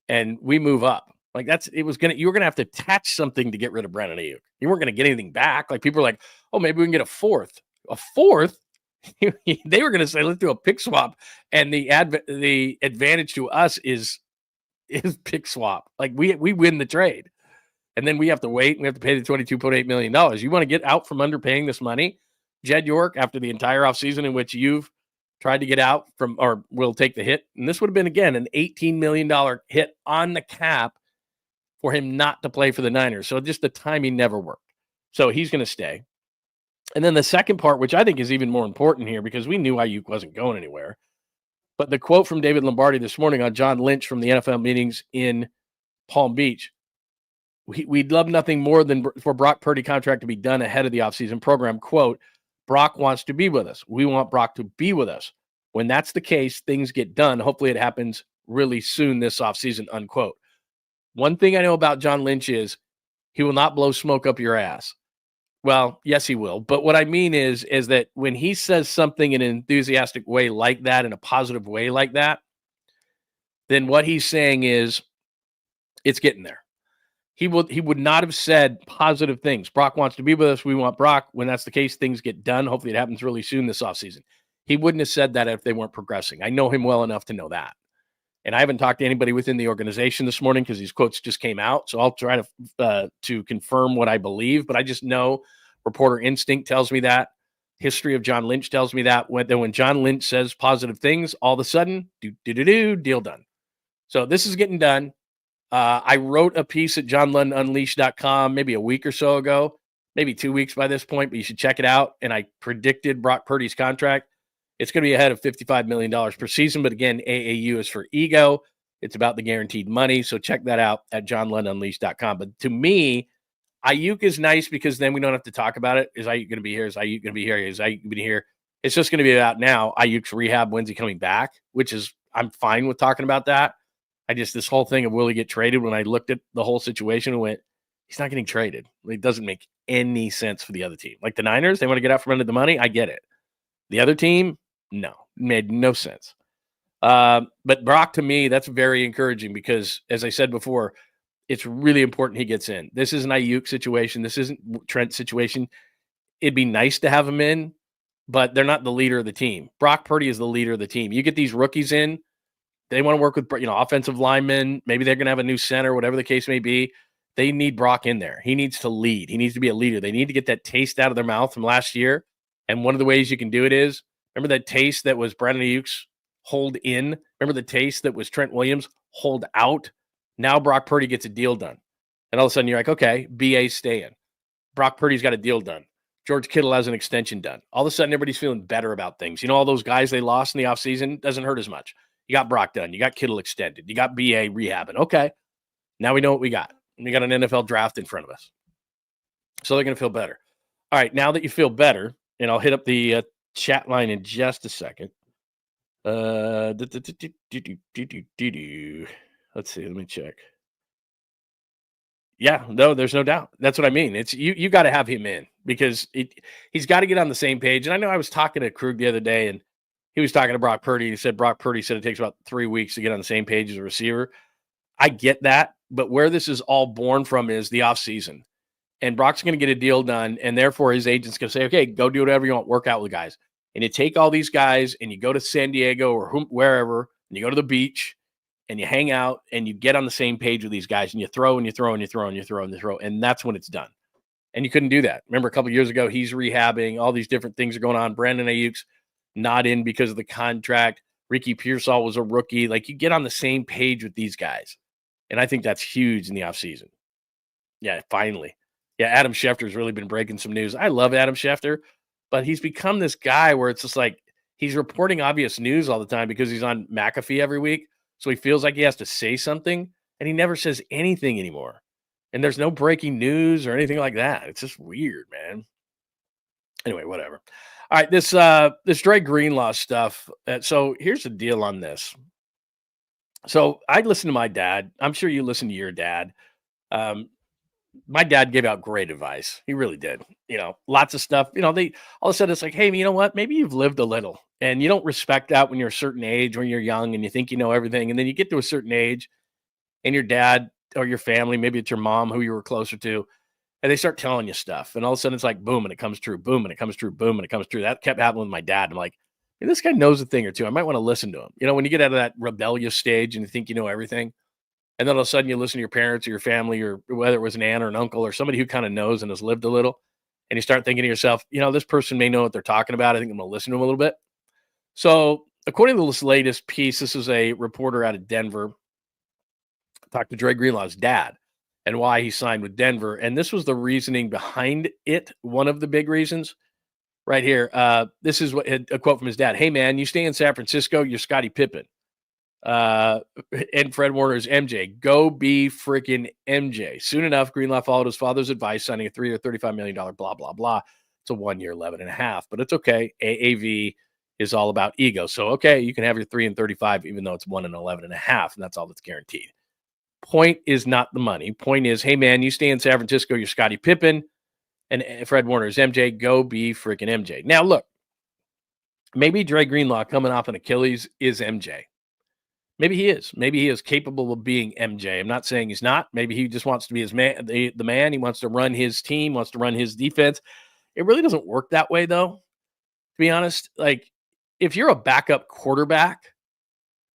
and we move up. Like, you were going to have to attach something to get rid of Brandon Aiyuk. You weren't going to get anything back. Like, people are like, oh, maybe we can get a 4th. A 4th? They were going to say, let's do a pick swap, and the advantage to us is pick swap. Like, we win the trade. And then we have to wait, and we have to pay the $22.8 million. You want to get out from underpaying this money? Jed York, after the entire offseason in which you've tried to get out from, or will take the hit, and this would have been, again, an $18 million hit on the cap for him not to play for the Niners. So just the timing never worked. So he's going to stay. And then the second part, which I think is even more important here, because we knew Aiyuk wasn't going anywhere, but the quote from David Lombardi this morning on John Lynch from the NFL meetings in Palm Beach, we'd love nothing more than for Brock Purdy contract to be done ahead of the offseason program. Quote, Brock wants to be with us. We want Brock to be with us. When that's the case, things get done. Hopefully it happens really soon this offseason, unquote. One thing I know about John Lynch is he will not blow smoke up your ass. Well, yes, he will. But what I mean is that when he says something in an enthusiastic way like that, in a positive way like that, then what he's saying is it's getting there. He would not have said positive things. Brock wants to be with us. We want Brock. When that's the case, things get done. Hopefully it happens really soon this offseason. He wouldn't have said that if they weren't progressing. I know him well enough to know that. And I haven't talked to anybody within the organization this morning because these quotes just came out. So I'll try to confirm what I believe. But I just know reporter instinct tells me that. History of John Lynch tells me that. When John Lynch says positive things, all of a sudden, deal done. So this is getting done. I wrote a piece at johnlundunleashed.com maybe a week or so ago, maybe 2 weeks by this point, but you should check it out. And I predicted Brock Purdy's contract. It's going to be ahead of $55 million per season. But again, AAU is for ego. It's about the guaranteed money. So check that out at johnlundunleashed.com. But to me, Aiyuk is nice because then we don't have to talk about it. Is Aiyuk going to be here? Is Aiyuk going to be here? Is Aiyuk going to be here? It's just going to be about now. Aiyuk's rehab. When's he coming back? Which is, I'm fine with talking about that. This whole thing of will he get traded, when I looked at the whole situation and went, he's not getting traded. It doesn't make any sense for the other team. Like the Niners, they want to get out from under the money. I get it. The other team, no, made no sense. But Brock, to me, that's very encouraging because, as I said before, it's really important he gets in. This is an Aiyuk situation. This isn't Trent's situation. It'd be nice to have him in, but they're not the leader of the team. Brock Purdy is the leader of the team. You get these rookies in, they want to work with, offensive linemen. Maybe they're going to have a new center, whatever the case may be. They need Brock in there. He needs to lead. He needs to be a leader. They need to get that taste out of their mouth from last year. And one of the ways you can do it is, remember that taste that was Brandon Aiyuk's hold in? Remember the taste that was Trent Williams hold out? Now Brock Purdy gets a deal done. And all of a sudden you're like, okay, BA's staying. Brock Purdy's got a deal done. George Kittle has an extension done. All of a sudden everybody's feeling better about things. All those guys they lost in the offseason doesn't hurt as much. You got Brock done. You got Kittle extended. You got BA rehabbing. Okay, now we know what we got. We got an NFL draft in front of us. So they're going to feel better. All right, now that you feel better, and I'll hit up the chat line in just a second. Let's see. Let me check. Yeah, no, there's no doubt. That's what I mean. It's you got to have him in because he's got to get on the same page. And I know I was talking to Krug the other day, and he was talking to Brock Purdy. He said Brock Purdy said it takes about 3 weeks to get on the same page as a receiver. I get that, but where this is all born from is the offseason. And Brock's going to get a deal done, and therefore his agent's going to say, okay, go do whatever you want, work out with the guys. And you take all these guys, and you go to San Diego or wherever, and you go to the beach, and you hang out and you get on the same page with these guys and you throw and you throw and you throw and you throw and you throw. And that's when it's done. And you couldn't do that. Remember a couple of years ago, he's rehabbing. All these different things are going on. Brandon Aiyuk's not in because of the contract. Ricky Pearsall was a rookie. Like, you get on the same page with these guys. And I think that's huge in the offseason. Yeah, finally. Yeah, Adam Schefter's really been breaking some news. I love Adam Schefter, but he's become this guy where it's just like he's reporting obvious news all the time because he's on McAfee every week. So he feels like he has to say something, and he never says anything anymore. And there's no breaking news or anything like that. It's just weird, man. Anyway, whatever. All right, this Dre Greenlaw stuff. So here's the deal on this. So I listen to my dad. I'm sure you listen to your dad. My dad gave out great advice. He really did. Lots of stuff. They all of a sudden it's like, hey, you know what? Maybe you've lived a little, and you don't respect that when you're a certain age, when you're young, and you think you know everything, and then you get to a certain age, and your dad or your family, maybe it's your mom who you were closer to, and they start telling you stuff, and all of a sudden it's like boom, and it comes true, boom, and it comes true, boom, and it comes true. That kept happening with my dad. I'm like, hey, this guy knows a thing or two. I might want to listen to him. When you get out of that rebellious stage and you think you know everything, and then all of a sudden you listen to your parents or your family, or whether it was an aunt or an uncle or somebody who kind of knows and has lived a little, and you start thinking to yourself, this person may know what they're talking about. I think I'm going to listen to them a little bit. So according to this latest piece, this is a reporter out of Denver, talked to Dre Greenlaw's dad and why he signed with Denver. And this was the reasoning behind it. One of the big reasons right here. This is a quote from his dad. Hey man, you stay in San Francisco, you're Scottie Pippen. And Fred Warner's MJ. Go be freaking MJ. Soon enough, Greenlaw followed his father's advice, signing a 3-year, $35 million, blah, blah, blah. It's a 1 year, 11.5, but it's okay. AAV is all about ego. So, okay, you can have your 3 and 35, even though it's 1 and 11.5, and that's all that's guaranteed. Point is not the money. Point is, hey man, you stay in San Francisco, you're Scottie Pippen, and Fred Warner's MJ. Go be freaking MJ. Now, look, maybe Dre Greenlaw coming off an Achilles is MJ. Maybe he is. Maybe he is capable of being MJ. I'm not saying he's not. Maybe he just wants to be his man, the man. He wants to run his team, wants to run his defense. It really doesn't work that way, though, to be honest. Like, if you're a backup quarterback,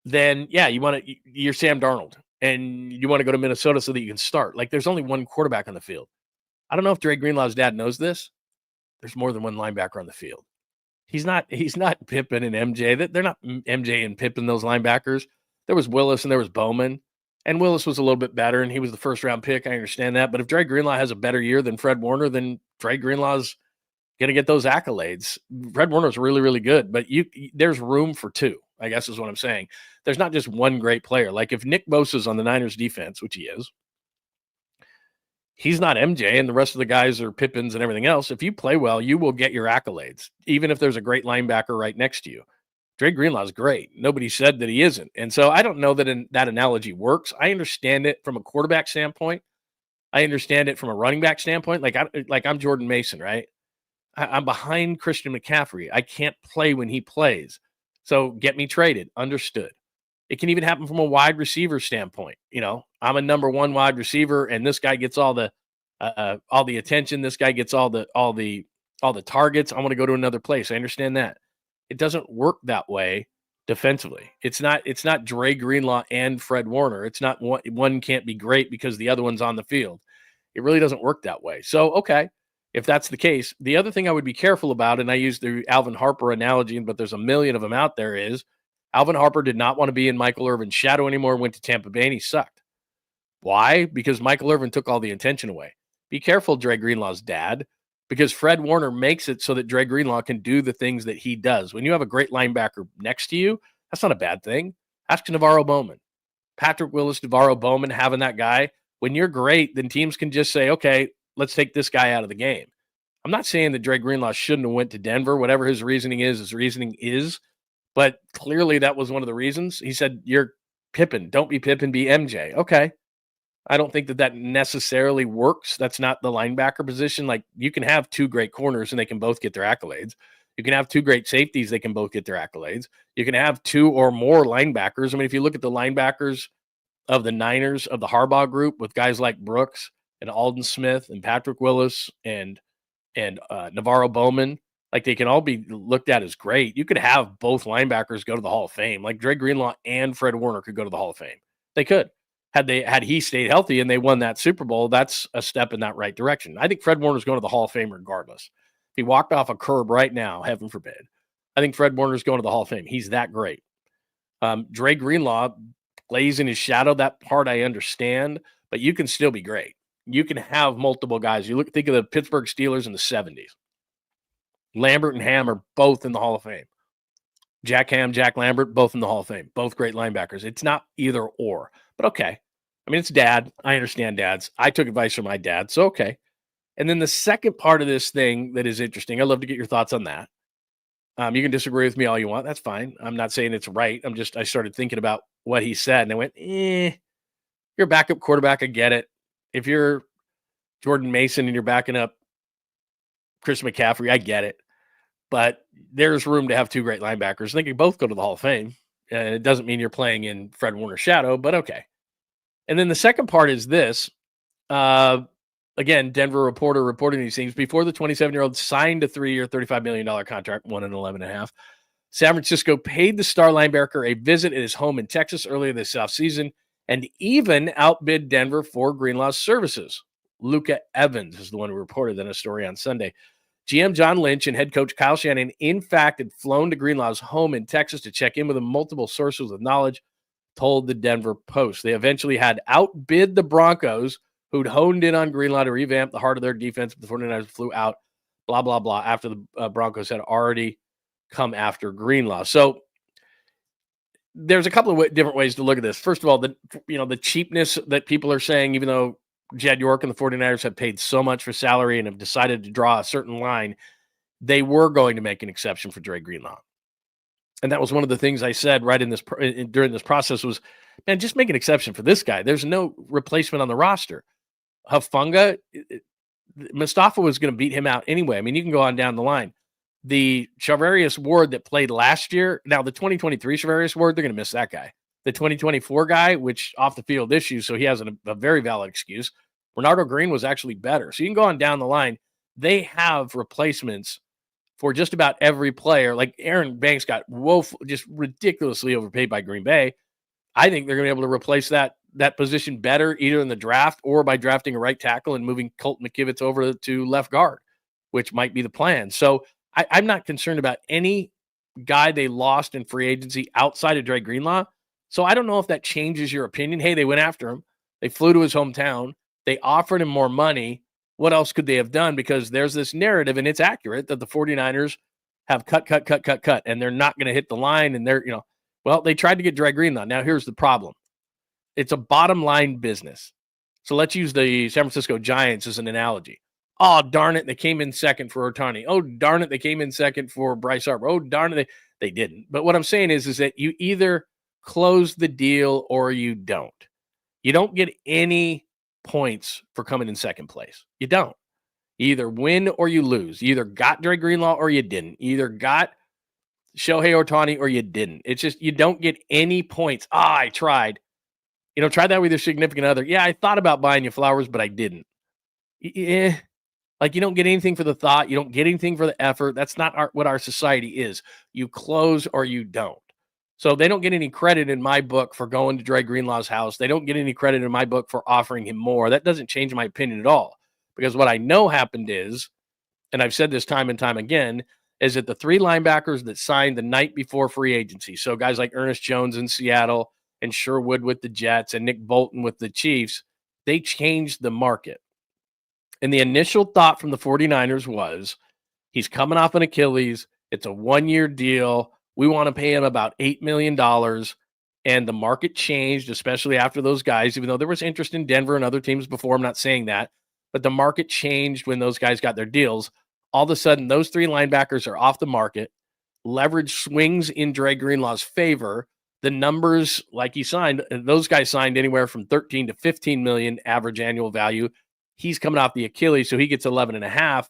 then, yeah, you're Sam Darnold, and you want to go to Minnesota so that you can start. Like, there's only one quarterback on the field. I don't know if Dre Greenlaw's dad knows this. There's more than one linebacker on the field. He's not Pippen and MJ. They're not MJ and Pippen, those linebackers. There was Willis and there was Bowman, and Willis was a little bit better, and he was the first-round pick. I understand that. But if Dre Greenlaw has a better year than Fred Warner, then Dre Greenlaw's going to get those accolades. Fred Warner's really, really good, but there's room for two, I guess is what I'm saying. There's not just one great player. Like, if Nick Bosa's on the Niners defense, which he is, he's not MJ, and the rest of the guys are Pippins and everything else. If you play well, you will get your accolades, even if there's a great linebacker right next to you. Dre Greenlaw is great. Nobody said that he isn't. And so I don't know that that analogy works. I understand it from a quarterback standpoint. I understand it from a running back standpoint. Like I'm Jordan Mason, right? I'm behind Christian McCaffrey. I can't play when he plays. So get me traded. Understood. It can even happen from a wide receiver standpoint. I'm a number one wide receiver, and this guy gets all the attention. This guy gets all the targets. I want to go to another place. I understand that. It doesn't work that way defensively. It's not Dre Greenlaw and Fred Warner. It's not one can't be great because the other one's on the field. It really doesn't work that way. So, okay, if that's the case, the other thing I would be careful about, and I use the Alvin Harper analogy, but there's a million of them out there, is Alvin Harper did not want to be in Michael Irvin's shadow anymore, went to Tampa Bay, and he sucked. Why? Because Michael Irvin took all the attention away. Be careful, Dre Greenlaw's dad, because Fred Warner makes it so that Dre Greenlaw can do the things that he does. When you have a great linebacker next to you, that's not a bad thing. Ask Navarro Bowman. Patrick Willis, Navarro Bowman, having that guy. When you're great, then teams can just say, okay, let's take this guy out of the game. I'm not saying that Dre Greenlaw shouldn't have went to Denver. Whatever his reasoning is. But clearly that was one of the reasons. He said, you're Pippen. Don't be Pippen, be MJ. Okay. I don't think that necessarily works. That's not the linebacker position. Like, you can have two great corners and they can both get their accolades. You can have two great safeties. They can both get their accolades. You can have two or more linebackers. I mean, if you look at the linebackers of the Niners, of the Harbaugh group, with guys like Brooks and Alden Smith and Patrick Willis and Navarro Bowman, Like, they can all be looked at as great. You could have both linebackers go to the Hall of Fame. Like, Dre Greenlaw and Fred Warner could go to the Hall of Fame. They could. Had he stayed healthy and they won that Super Bowl, that's a step in that right direction. I think Fred Warner's going to the Hall of Fame regardless. If he walked off a curb right now, heaven forbid, I think Fred Warner's going to the Hall of Fame. He's that great. Dre Greenlaw plays in his shadow. That part I understand, but you can still be great. You can have multiple guys. Think of the Pittsburgh Steelers in the 70s. Lambert and Ham are both in the Hall of Fame. Jack Ham, Jack Lambert, both in the Hall of Fame. Both great linebackers. It's not either or, but okay. I mean, it's dad. I understand dads. I took advice from my dad, so okay. And then the second part of this thing that is interesting, I'd love to get your thoughts on that. You can disagree with me all you want. That's fine. I'm not saying it's right. I started thinking about what he said, and I went, you're a backup quarterback. I get it. If you're Jordan Mason and you're backing up Chris McCaffrey, I get it. But there's room to have two great linebackers. I think you both go to the Hall of Fame. And it doesn't mean you're playing in Fred Warner's shadow, but okay. And then the second part is this. Again, Denver reporter reporting these things. Before the 27-year-old signed a 3-year, $35 million contract, $1 and $11.5, San Francisco paid the star linebacker a visit at his home in Texas earlier this offseason and even outbid Denver for Greenlaw's services. Luca Evans is the one who reported in a story on Sunday. GM John Lynch and head coach Kyle Shanahan, in fact, had flown to Greenlaw's home in Texas to check in with him. Multiple sources of knowledge told the Denver Post. They eventually had outbid the Broncos, who'd honed in on Greenlaw to revamp the heart of their defense. But the 49ers flew out, blah, blah, blah, after the Broncos had already come after Greenlaw. So there's a couple of different ways to look at this. First of all, the cheapness that people are saying, even though Jed York and the 49ers have paid so much for salary and have decided to draw a certain line, they were going to make an exception for Dre Greenlaw. And that was one of the things I said during this process was, man, just make an exception for this guy. There's no replacement on the roster. Hufanga, Mustafa was going to beat him out anyway. I mean, you can go on down the line. The Charvarius Ward that played last year, now the 2023 Charvarius Ward, they're going to miss that guy. The 2024 guy, which off the field issues, so he has a very valid excuse. Bernardo Green was actually better. So you can go on down the line. They have replacements for just about every player. Like Aaron Banks got just ridiculously overpaid by Green Bay. I think they're going to be able to replace that position better either in the draft or by drafting a right tackle and moving Colt McKivitz over to left guard, which might be the plan. So I'm not concerned about any guy they lost in free agency outside of Dre Greenlaw. So I don't know if that changes your opinion. Hey, they went after him. They flew to his hometown. They offered him more money. What else could they have done? Because there's this narrative, and it's accurate, that the 49ers have cut, and they're not going to hit the line. And they tried to get Dre Greenlaw. Now, here's the problem. It's a bottom line business. So let's use the San Francisco Giants as an analogy. Oh, darn it, they came in second for Ohtani. Oh, darn it, they came in second for Bryce Harper. Oh, darn it, they didn't. But what I'm saying is that you either close the deal or you don't. You don't get any points for coming in second place. You don't. You either win or you lose. You either got Dre Greenlaw or you didn't. You either got Shohei Ohtani or you didn't. It's just you don't get any points. I tried. Try that with your significant other. Yeah, I thought about buying you flowers, but I didn't. Like you don't get anything for the thought. You don't get anything for the effort. That's not what our society is. You close or you don't. So they don't get any credit in my book for going to Dre Greenlaw's house. They don't get any credit in my book for offering him more. That doesn't change my opinion at all. Because what I know happened is, and I've said this time and time again, is that the three linebackers that signed the night before free agency, so guys like Ernest Jones in Seattle and Sherwood with the Jets and Nick Bolton with the Chiefs, they changed the market. And the initial thought from the 49ers was, he's coming off an Achilles. It's a 1-year deal. We want to pay him about $8 million. And the market changed, especially after those guys, even though there was interest in Denver and other teams before. I'm not saying that. But the market changed when those guys got their deals. All of a sudden, those three linebackers are off the market. Leverage swings in Dre Greenlaw's favor. The numbers, like he signed, those guys signed anywhere from 13 to 15 million average annual value. He's coming off the Achilles, so he gets 11.5.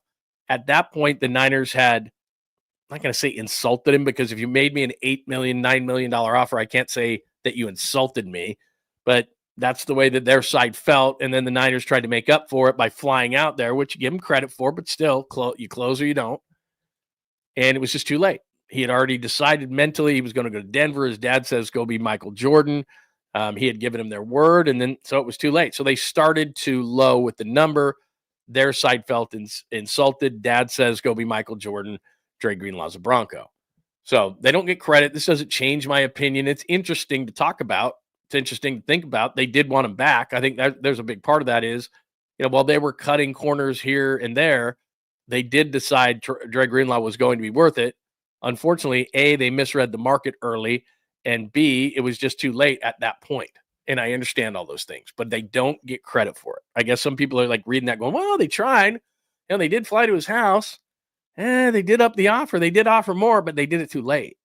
At that point, the Niners had, I'm not going to say insulted him, because if you made me an $8 million, $9 million offer, I can't say that you insulted me, but that's the way that their side felt. And then the Niners tried to make up for it by flying out there, which you give them credit for, but still, you close or you don't. and it was just too late. He had already decided mentally he was going to go to Denver. His dad says, go be Michael Jordan. He had given him their word, and then so it was too late. So they started too low with the number. Their side felt insulted. Dad says, go be Michael Jordan. Dre Greenlaw's a Bronco. So they don't get credit. This doesn't change my opinion. It's interesting to talk about. It's interesting to think about. They did want him back. I think there's a big part of that is, while they were cutting corners here and there, they did decide Dre Greenlaw was going to be worth it. Unfortunately, A, they misread the market early, and B, it was just too late at that point. And I understand all those things, but they don't get credit for it. I guess some people are like reading that going, well, they tried. They did fly to his house. They did up the offer. They did offer more, but they did it too late.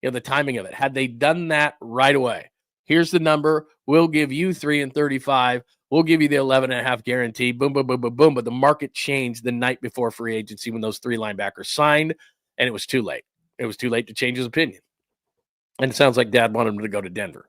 The timing of it. Had they done that right away, here's the number. We'll give you 3 and 35. We'll give you the 11.5 guarantee. Boom, boom, boom, boom, boom. But the market changed the night before free agency when those 3 linebackers signed, and it was too late. It was too late to change his opinion. And it sounds like Dad wanted him to go to Denver,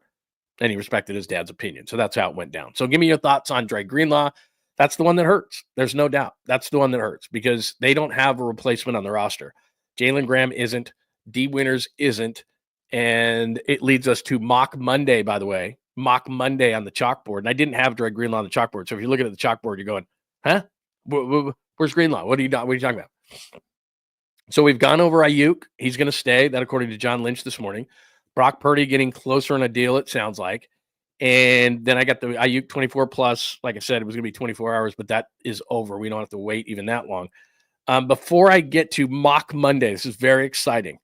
and he respected his dad's opinion. So that's how it went down. So give me your thoughts on Dre Greenlaw. That's the one that hurts. There's no doubt. That's the one that hurts because they don't have a replacement on the roster. Jalen Graham isn't. D. Winters isn't. And it leads us to Mock Monday, by the way. Mock Monday on the chalkboard. And I didn't have Dre Greenlaw on the chalkboard. So if you're looking at the chalkboard, you're going, huh? Where's Greenlaw? What are you talking about? So we've gone over Aiyuk. He's going to stay. That according to John Lynch this morning. Brock Purdy getting closer on a deal, it sounds like. And then I got the Aiyuk 24 plus. Like I said, it was going to be 24 hours, but that is over. We don't have to wait even that long. Before I get to Mock Monday, this is very exciting.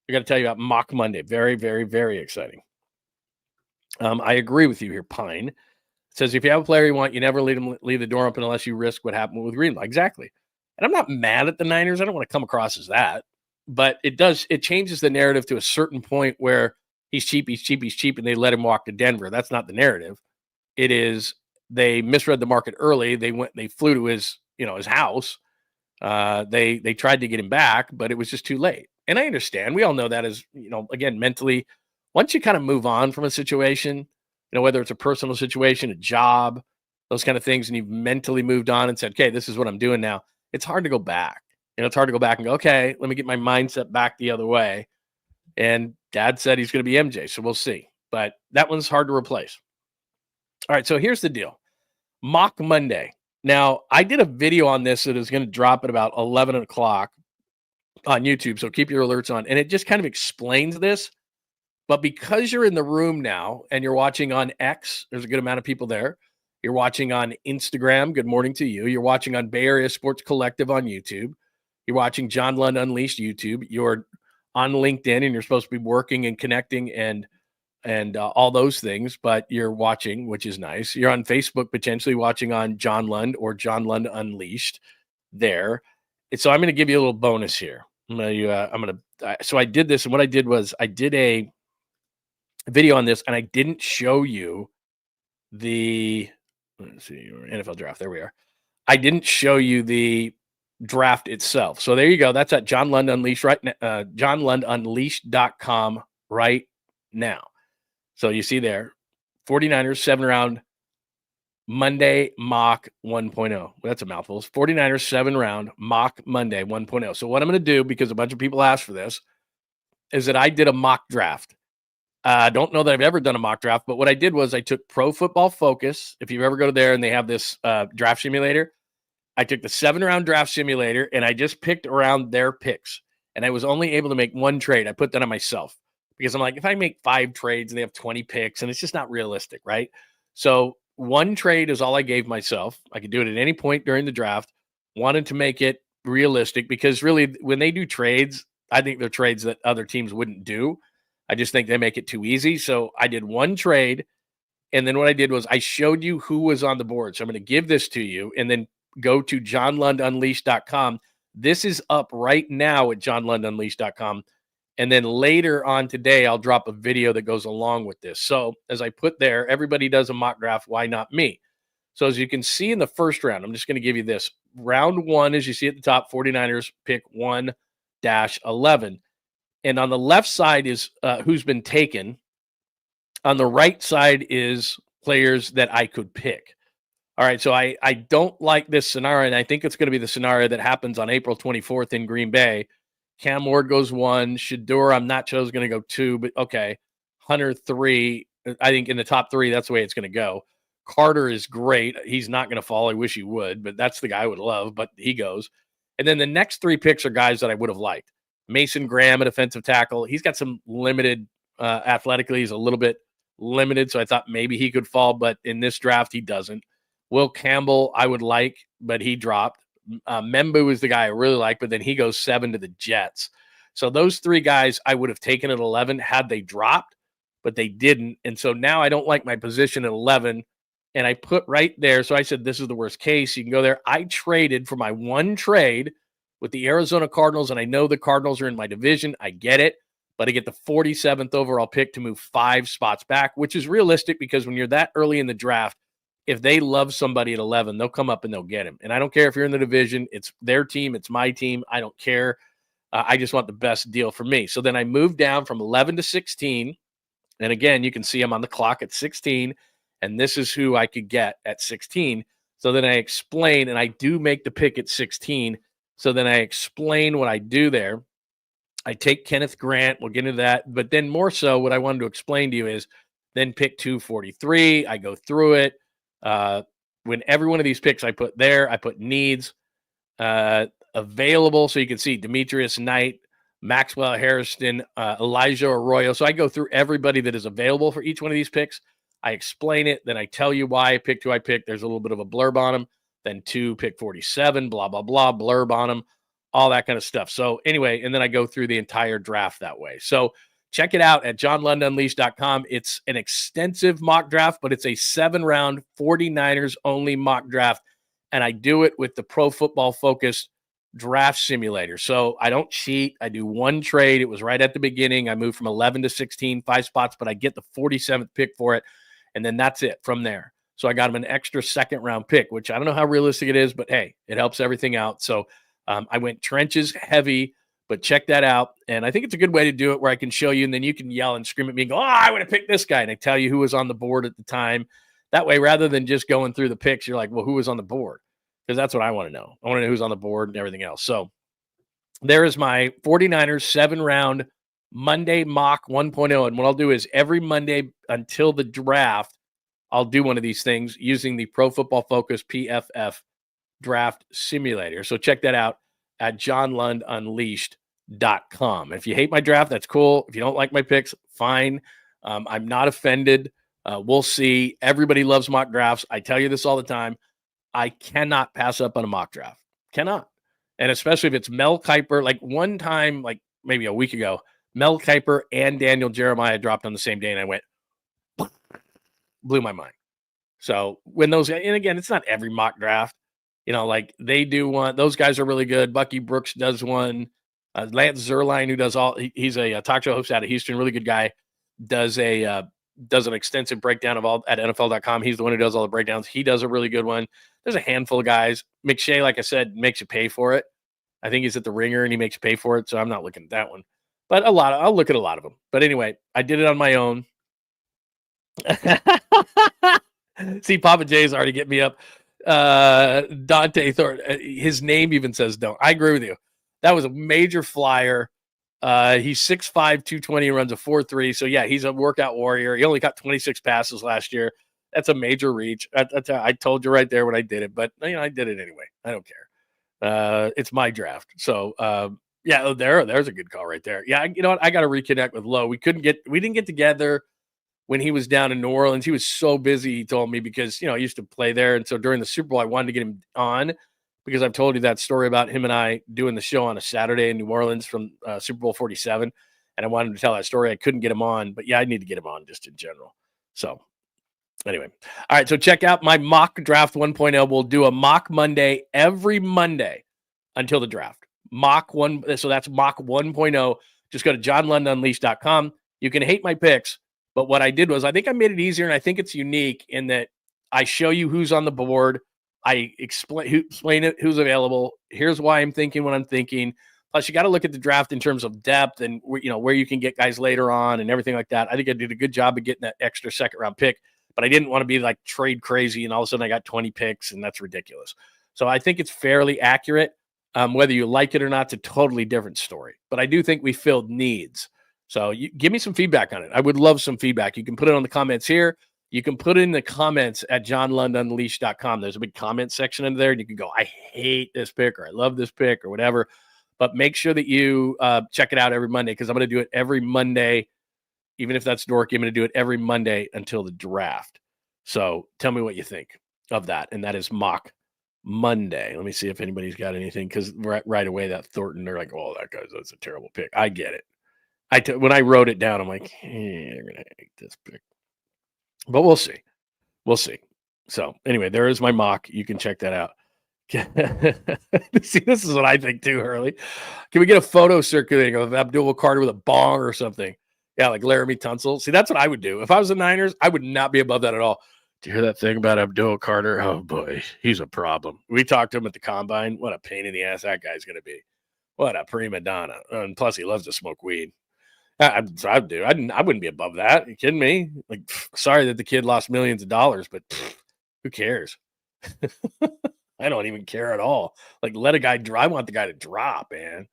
I got to tell you about Mock Monday. Very, very, very exciting. I agree with you here, Pine. It says, if you have a player you want, you never leave the door open unless you risk what happened with Greenlaw. Exactly. And I'm not mad at the Niners. I don't want to come across as that. But it changes the narrative to a certain point where he's cheap, and they let him walk to Denver. That's not the narrative. It is they misread the market early. They flew to his house. They tried to get him back, but it was just too late. And I understand. We all know that as, again, mentally, once you kind of move on from a situation, whether it's a personal situation, a job, those kind of things, and you've mentally moved on and said, okay, this is what I'm doing now. It's hard to go back. It's hard to go back and go, okay, let me get my mindset back the other way. And Dad said he's going to be MJ, so we'll see. But that one's hard to replace. All right, so here's the deal. Mock Monday. Now, I did a video on this that is going to drop at about 11 o'clock on YouTube, so keep your alerts on. And it just kind of explains this. But because you're in the room now and you're watching on X, there's a good amount of people there. You're watching on Instagram. Good morning to you. You're watching on Bay Area Sports Collective on YouTube. You're watching John Lund Unleashed YouTube. You're on LinkedIn and you're supposed to be working and connecting and all those things, but you're watching, which is nice. You're on Facebook potentially watching on John Lund or John Lund Unleashed there. And so I'm going to give you a little bonus here. So I did this, and what I did was I did a video on this, and I didn't show you the NFL draft. There we are. I didn't show you the draft itself. So there you go. That's at John Lund Unleashed right now, johnlundunleashed.com right now. So you see there, 49ers 7-round Monday mock 1.0. That's a mouthful. 49ers 7-round mock Monday 1.0. So what I'm going to do, because a bunch of people asked for this, is that I did a mock draft. I don't know that I've ever done a mock draft, but what I did was I took Pro Football Focus. If you ever go there and they have this draft simulator, I took the 7-round draft simulator and I just picked around their picks. And I was only able to make one trade. I put that on myself because I'm like, if I make 5 trades and they have 20 picks, and it's just not realistic, right? So one trade is all I gave myself. I could do it at any point during the draft. Wanted to make it realistic because really when they do trades, I think they're trades that other teams wouldn't do. I just think they make it too easy. So I did one trade. And then what I did was I showed you who was on the board. So I'm going to give this to you and then go to johnlundunleashed.com. This is up right now at johnlundunleashed.com. And then later on today, I'll drop a video that goes along with this. So as I put there, everybody does a mock draft. Why not me? So as you can see in the first round, I'm just going to give you this. Round 1, as you see at the top, 49ers pick 1-11. And on the left side is who's been taken. On the right side is players that I could pick. All right, so I don't like this scenario, and I think it's going to be the scenario that happens on April 24th in Green Bay, Cam Ward goes 1. Shador, I'm not sure is going to go 2, but okay. Hunter 3. I think in the top 3, that's the way it's going to go. Carter is great. He's not going to fall. I wish he would, but that's the guy I would love, but he goes. And then the next 3 picks are guys that I would have liked. Mason Graham, a defensive tackle. He's got some limited athletically. He's a little bit limited, so I thought maybe he could fall, but in this draft, he doesn't. Will Campbell, I would like, but he dropped. Membu is the guy I really like, but then he goes 7 to the Jets. So those 3 guys I would have taken at 11 had they dropped, but they didn't. And so now I don't like my position at 11, and I put right there. So I said, this is the worst case. You can go there. I traded for my one trade with the Arizona Cardinals, and I know the Cardinals are in my division. I get it, but I get the 47th overall pick to move 5 spots back, which is realistic because when you're that early in the draft, if they love somebody at 11, they'll come up and they'll get him. And I don't care if you're in the division. It's their team. It's my team. I don't care. I just want the best deal for me. So then I moved down from 11 to 16. And again, you can see I'm on the clock at 16. And this is who I could get at 16. So then I explain, and I do make the pick at 16. So then I explain what I do there. I take Kenneth Grant. We'll get into that. But then more so, what I wanted to explain to you is then pick 243. I go through it. When every one of these picks I put there, I put needs available. So you can see Demetrius Knight, Maxwell Harrison, Elijah Arroyo. So I go through everybody that is available for each one of these picks. I explain it. Then I tell you why I picked who I picked. There's a little bit of a blurb on them. Then 2, pick 47, blah, blah, blah, blurb on them, all that kind of stuff. So anyway, and then I go through the entire draft that way. So check it out at johnlundunleashed.com. It's an extensive mock draft, but it's a 7-round 49ers only mock draft. And I do it with the Pro Football Focus draft simulator. So I don't cheat. I do one trade. It was right at the beginning. I moved from 11 to 16, 5 spots, but I get the 47th pick for it. And then that's it from there. So I got him an extra 2nd-round pick, which I don't know how realistic it is, but hey, it helps everything out. So I went trenches heavy. But check that out. And I think it's a good way to do it where I can show you, and then you can yell and scream at me and go, oh, I would have picked this guy. And I tell you who was on the board at the time. That way, rather than just going through the picks, you're like, well, who was on the board? Because that's what I want to know. I want to know who's on the board and everything else. So there is my 49ers 7-round Monday mock 1.0. And what I'll do is every Monday until the draft, I'll do one of these things using the Pro Football Focus PFF draft simulator. So check that out at johnlundunleashed.com. If you hate my draft, that's cool. If you don't like my picks, fine. I'm not offended. We'll see. Everybody loves mock drafts. I tell you this all the time. I cannot pass up on a mock draft. Cannot. And especially if it's Mel Kiper. Like one time, like maybe a week ago, Mel Kiper and Daniel Jeremiah dropped on the same day, and I went, blew my mind. So when those, and again, it's not every mock draft. You know, like they do one. Those guys are really good. Bucky Brooks does one. Lance Zierlein, who does all, he's a talk show host out of Houston, really good guy, does an extensive breakdown of all at NFL.com. He's the one who does all the breakdowns. He does a really good one. There's a handful of guys. McShay, like I said, makes you pay for it. I think he's at the Ringer and he makes you pay for it. So I'm not looking at that one, but I'll look at a lot of them. But anyway, I did it on my own. See, Papa Jay's already getting me up. Dante Thorne, his name even says don't. I agree with you. That was a major flyer. He's 6'5", 220, runs a 4.3. So yeah, he's a workout warrior. He only got 26 passes last year. That's a major reach. I told you right there when I did it, but you know, I did it anyway. I don't care. It's my draft. So yeah, there's a good call right there. Yeah, you know what? I got to reconnect with Lowe. We didn't get together when he was down in New Orleans. He was so busy, he told me, because, you know, I used to play there. And so during the Super Bowl, I wanted to get him on because I've told you that story about him and I doing the show on a Saturday in New Orleans from Super Bowl 47. And I wanted to tell that story. I couldn't get him on, but yeah, I need to get him on just in general. So anyway, all right. So check out my mock draft 1.0. We'll do a mock Monday every Monday until the draft. Mock one. So that's mock 1.0. Just go to johnlundunleashed.com. You can hate my picks, but what I did was I think I made it easier, and I think it's unique in that I show you who's on the board. I explain it, who's available. Here's why I'm thinking what I'm thinking. Plus, you got to look at the draft in terms of depth and where you can get guys later on and everything like that. I think I did a good job of getting that extra 2nd-round pick, but I didn't want to be like trade crazy and all of a sudden I got 20 picks, and that's ridiculous. So I think it's fairly accurate. Whether you like it or not, it's a totally different story. But I do think we filled needs. So give me some feedback on it. I would love some feedback. You can put it on the comments here. You can put it in the comments at johnlundunleashed.com. There's a big comment section in there, and you can go, I hate this pick, or I love this pick, or whatever. But make sure that you check it out every Monday, because I'm going to do it every Monday. Even if that's dorky, I'm going to do it every Monday until the draft. So tell me what you think of that. And that is Mock Monday. Let me see if anybody's got anything, because right away that Thornton, they're like, oh, that's a terrible pick. I get it. When I wrote it down, I'm like, hey, you're going to hate this pick. But we'll see. We'll see. So anyway, there is my mock. You can check that out. See, this is what I think too, Hurley. Can we get a photo circulating of Abdul Carter with a bong or something? Yeah, like Laramie Tunsil. See, that's what I would do. If I was the Niners, I would not be above that at all. Do you hear that thing about Abdul Carter? Oh, boy, he's a problem. We talked to him at the Combine. What a pain in the ass that guy's going to be. What a prima donna. And plus, he loves to smoke weed. I'd do. I wouldn't be above that. Are you kidding me? Like, sorry that the kid lost millions of dollars, but who cares? I don't even care at all. Like, let a guy drive. I want the guy to drop, man.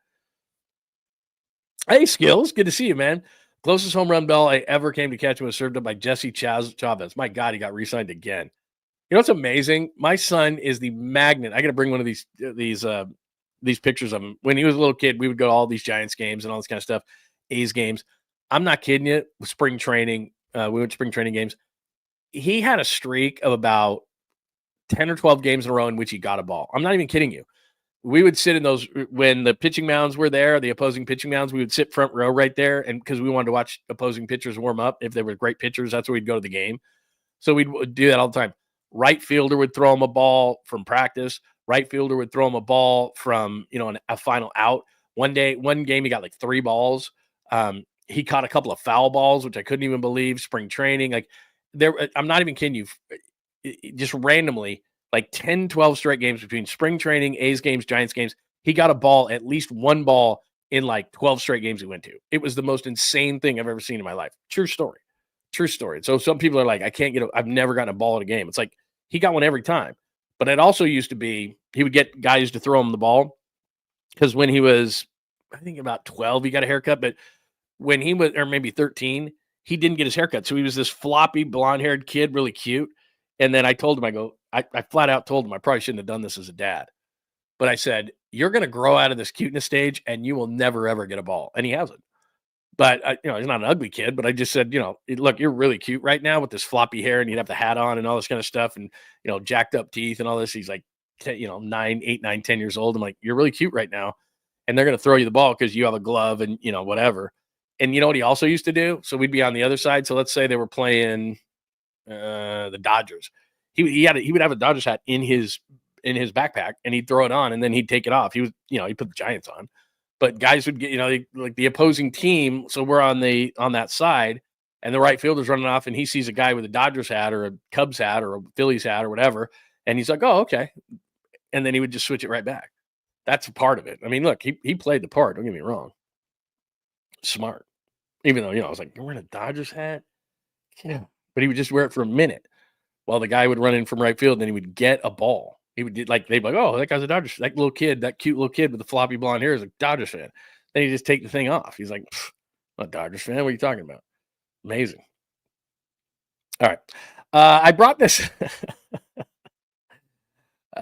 Hey, Skills. Good to see you, man. Closest home run ball I ever came to catch was served up by Jesse Chavez. My God, he got re-signed again. You know what's amazing? My son is the magnet. I got to bring one of these pictures of him. When he was a little kid, we would go to all these Giants games and all this kind of stuff, A's games. I'm not kidding you. With spring training, we went to spring training games. He had a streak of about 10 or 12 games in a row in which he got a ball. I'm not even kidding you. We would sit in those when the pitching mounds were there, the opposing pitching mounds. We would sit front row right there, and because we wanted to watch opposing pitchers warm up. If they were great pitchers, that's where we'd go to the game. So we'd do that all the time. Right fielder would throw him a ball from practice. Right fielder would throw him a ball from a final out. One game he got like 3 balls. He caught a couple of foul balls, which I couldn't even believe. Spring training, like I'm not even kidding you. Just randomly. Like 10, 12 straight games between spring training, A's games, Giants games. He got a ball, at least one ball in like 12 straight games he went to. It was the most insane thing I've ever seen in my life. True story. True story. So some people are like, I've never gotten a ball at a game. It's like he got one every time. But it also used to be he would get guys to throw him the ball, because when he was, I think about 12, he got a haircut. But when he was, or maybe 13, he didn't get his haircut. So he was this floppy, blonde-haired kid, really cute. And then I told him, I flat out told him I probably shouldn't have done this as a dad. But I said, you're going to grow out of this cuteness stage and you will never, ever get a ball. And he hasn't. But, he's not an ugly kid. But I just said, look, you're really cute right now with this floppy hair, and you'd have the hat on and all this kind of stuff, and, jacked up teeth and all this. He's like, 8, 9, 10 years old. I'm like, you're really cute right now. And they're going to throw you the ball because you have a glove and, whatever. And you know what he also used to do? So we'd be on the other side. So let's say they were playing the Dodgers. He would have a Dodgers hat in his backpack, and he'd throw it on, and then he'd take it off. He put the Giants on, but guys would get, like the opposing team. So we're on that side, and the right fielder's running off, and he sees a guy with a Dodgers hat or a Cubs hat or a Phillies hat or whatever. And he's like, oh, okay. And then he would just switch it right back. That's a part of it. I mean, look, he played the part. Don't get me wrong. Smart. Even though, I was like, you're wearing a Dodgers hat? Yeah. But he would just wear it for a minute while the guy would run in from right field, and then he would get a ball. He would they'd be like, oh, that guy's a Dodgers. That little kid, that cute little kid with the floppy blonde hair is a Dodgers fan. Then he just take the thing off. He's like, I'm a Dodgers fan. What are you talking about? Amazing. All right. I brought this.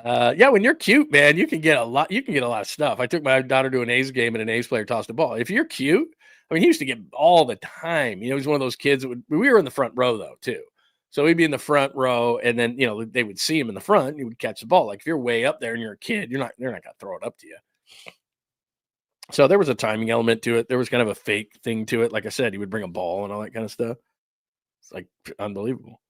When you're cute, man, you can get a lot of stuff. I took my daughter to an A's game, and an A's player tossed a ball. If you're cute, I mean, he used to get all the time. He's one of those kids that we were in the front row though, too. So he'd be in the front row, and then, they would see him in the front, and he would catch the ball. Like if you're way up there and you're a kid, they're not going to throw it up to you. So there was a timing element to it. There was kind of a fake thing to it. Like I said, he would bring a ball and all that kind of stuff. It's like unbelievable.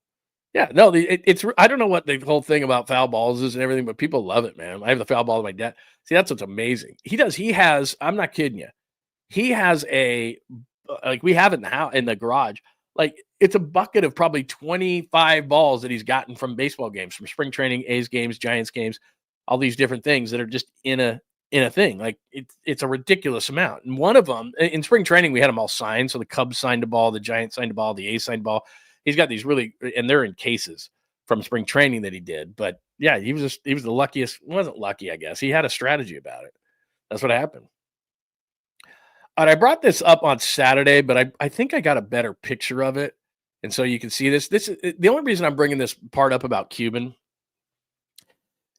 Yeah, no, it's I don't know what the whole thing about foul balls is and everything, but people love it, man. I have the foul ball of my dad. See, that's what's amazing. He has, I'm not kidding you. He has we have it in the garage. Like it's a bucket of probably 25 balls that he's gotten from baseball games, from spring training, A's games, Giants games, all these different things that are just in a thing. Like it's a ridiculous amount. And one of them in spring training, we had them all signed. So the Cubs signed a ball, the Giants signed a ball, the A's signed a ball. He's got these really, and they're in cases from spring training that he did. But yeah, he was the luckiest. He wasn't lucky, I guess. He had a strategy about it. That's what happened. And I brought this up on Saturday, but I think I got a better picture of it. And so you can see this. This is the only reason I'm bringing this part up about Cuban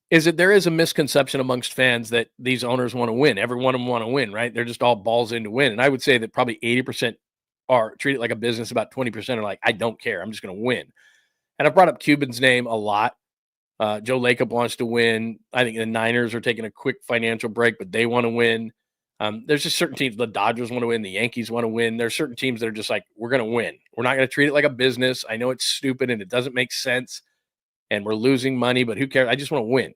is that there is a misconception amongst fans that these owners want to win. Every one of them want to win, right? They're just all balls in to win. And I would say that probably 80% are treat it like a business. About 20% are like, I don't care. I'm just going to win. And I've brought up Cuban's name a lot. Joe Lacob wants to win. I think the Niners are taking a quick financial break, but they want to win. There's just certain teams. The Dodgers want to win. The Yankees want to win. There's certain teams that are just like, we're going to win. We're not going to treat it like a business. I know it's stupid and it doesn't make sense and we're losing money, but who cares? I just want to win.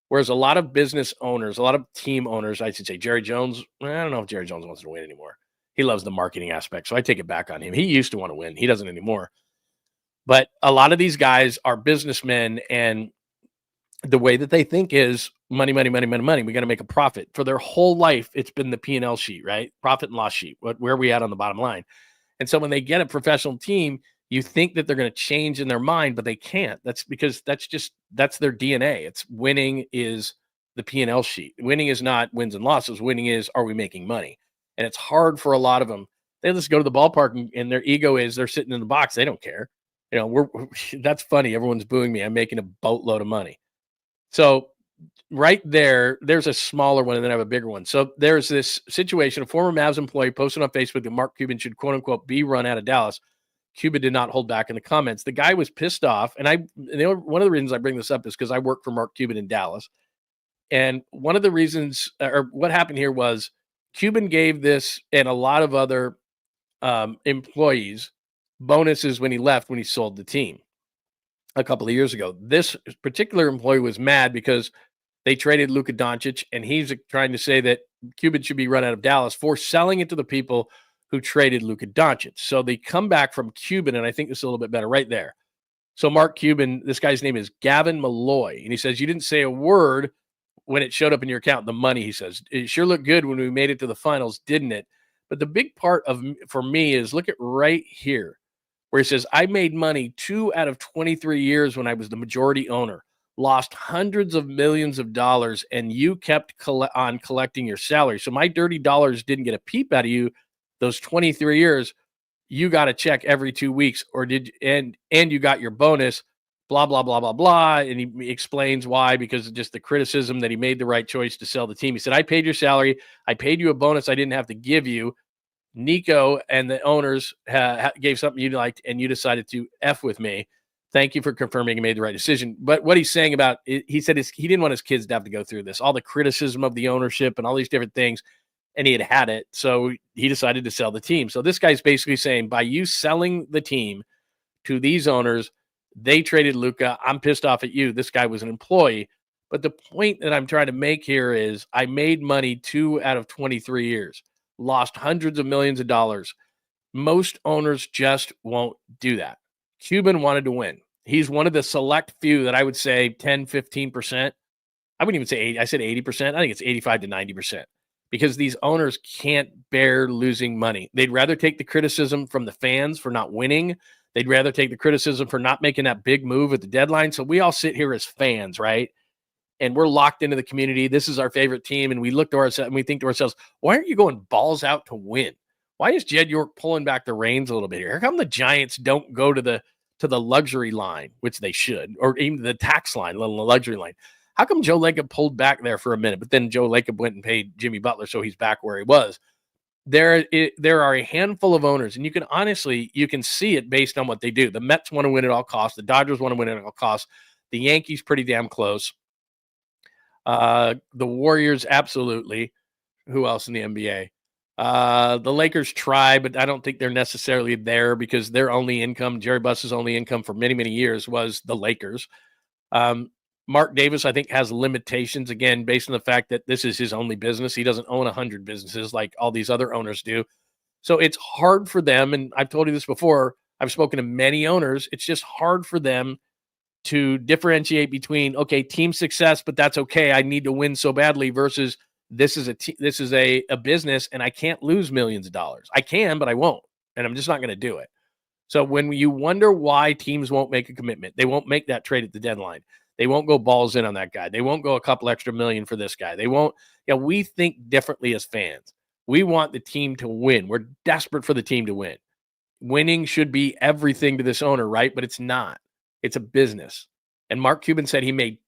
Whereas a lot of business owners, a lot of team owners, I should say, Jerry Jones, I don't know if Jerry Jones wants to win anymore. He loves the marketing aspect, so I take it back on him. He used to want to win. He doesn't anymore. But a lot of these guys are businessmen, and the way that they think is money, money, money, money, money. We got to make a profit. For their whole life, it's been the P&L sheet, right? Profit and loss sheet. Where are we at on the bottom line? And so when they get a professional team, you think that they're going to change in their mind, but they can't. That's because that's their DNA. It's winning is the P&L sheet. Winning is not wins and losses. Winning is, are we making money? And it's hard for a lot of them. They just go to the ballpark and their ego is they're sitting in the box. They don't care. You know, that's funny. Everyone's booing me. I'm making a boatload of money. So right there's a smaller one and then I have a bigger one. So there's this situation. A former Mavs employee posted on Facebook that Mark Cuban should, quote unquote, be run out of Dallas. Cuban did not hold back in the comments. The guy was pissed off. And one of the reasons I bring this up is because I work for Mark Cuban in Dallas. And one of the reasons, or what happened here was Cuban gave this and a lot of other employees bonuses when he left, when he sold the team a couple of years ago. This particular employee was mad because they traded Luka Doncic, and he's trying to say that Cuban should be run out of Dallas for selling it to the people who traded Luka Doncic. So they come back from Cuban, and I think this is a little bit better right there. So Mark Cuban, this guy's name is Gavin Malloy, and he says, you didn't say a word when it showed up in your account, the money, he says. It sure looked good when we made it to the finals, didn't it? But the big part for me is look at right here, where he says, I made money 2 out of 23 years when I was the majority owner, lost hundreds of millions of dollars, and you kept on collecting your salary. So my dirty dollars didn't get a peep out of you those 23 years. You got a check every 2 weeks, or and you got your bonus, blah, blah, blah, blah, blah. And he explains why, because of just the criticism that he made the right choice to sell the team. He said, I paid your salary. I paid you a bonus I didn't have to give you. Nico and the owners gave something you liked, and you decided to F with me. Thank you for confirming you made the right decision. But what he's saying about it, he said he didn't want his kids to have to go through this, all the criticism of the ownership and all these different things, and he had it. So he decided to sell the team. So this guy's basically saying, by you selling the team to these owners, they traded Luka. I'm pissed off at you. This guy was an employee. But the point that I'm trying to make here is I made money 2 out of 23 years. Lost hundreds of millions of dollars. Most owners just won't do that. Cuban wanted to win. He's one of the select few that I would say 10, 15%. I wouldn't even say 80. I said 80%. I think it's 85 to 90% because these owners can't bear losing money. They'd rather take the criticism from the fans for not winning. They'd rather take the criticism for not making that big move at the deadline. So we all sit here as fans, right? And we're locked into the community. This is our favorite team. And we look to ourselves and we think to ourselves, why aren't you going balls out to win? Why is Jed York pulling back the reins a little bit here? How come the Giants don't go to the luxury line, which they should, or even the tax line, let alone the luxury line? How come Joe Lacob pulled back there for a minute, but then Joe Lacob went and paid Jimmy Butler, so he's back where he was? There are a handful of owners, and you can see it based on what they do. The Mets want to win at all costs. The Dodgers want to win at all costs. The Yankees pretty damn close. The Warriors, absolutely. Who else in the NBA? The Lakers try, but I don't think they're necessarily there because their only income, Jerry Buss's only income for many, many years was the Lakers. Mark Davis, I think, has limitations, again, based on the fact that this is his only business. He doesn't own 100 businesses like all these other owners do. So it's hard for them, and I've told you this before, I've spoken to many owners, it's just hard for them to differentiate between, okay, team success, but that's okay, I need to win so badly, versus this is a business, and I can't lose millions of dollars. I can, but I won't, and I'm just not going to do it. So when you wonder why teams won't make a commitment, they won't make that trade at the deadline. They won't go balls in on that guy. They won't go a couple extra million for this guy. They won't Yeah, we think differently as fans. We want the team to win. We're desperate for the team to win. Winning should be everything to this owner, right? But it's not. It's a business. And Mark Cuban said he made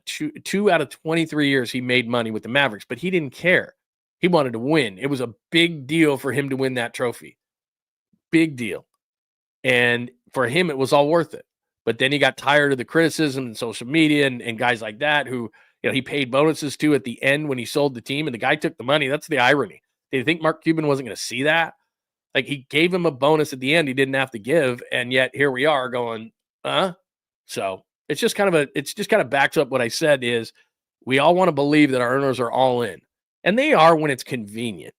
two out of 23 years he made money with the Mavericks, but he didn't care. He wanted to win. It was a big deal for him to win that trophy. Big deal. And for him, it was all worth it. But then he got tired of the criticism and social media and guys like that who, he paid bonuses to at the end when he sold the team, and the guy took the money. That's the irony. Did you think Mark Cuban wasn't going to see that? Like, he gave him a bonus at the end he didn't have to give, and yet here we are going, So it's just kind of backs up what I said is we all want to believe that our owners are all in. And they are when it's convenient.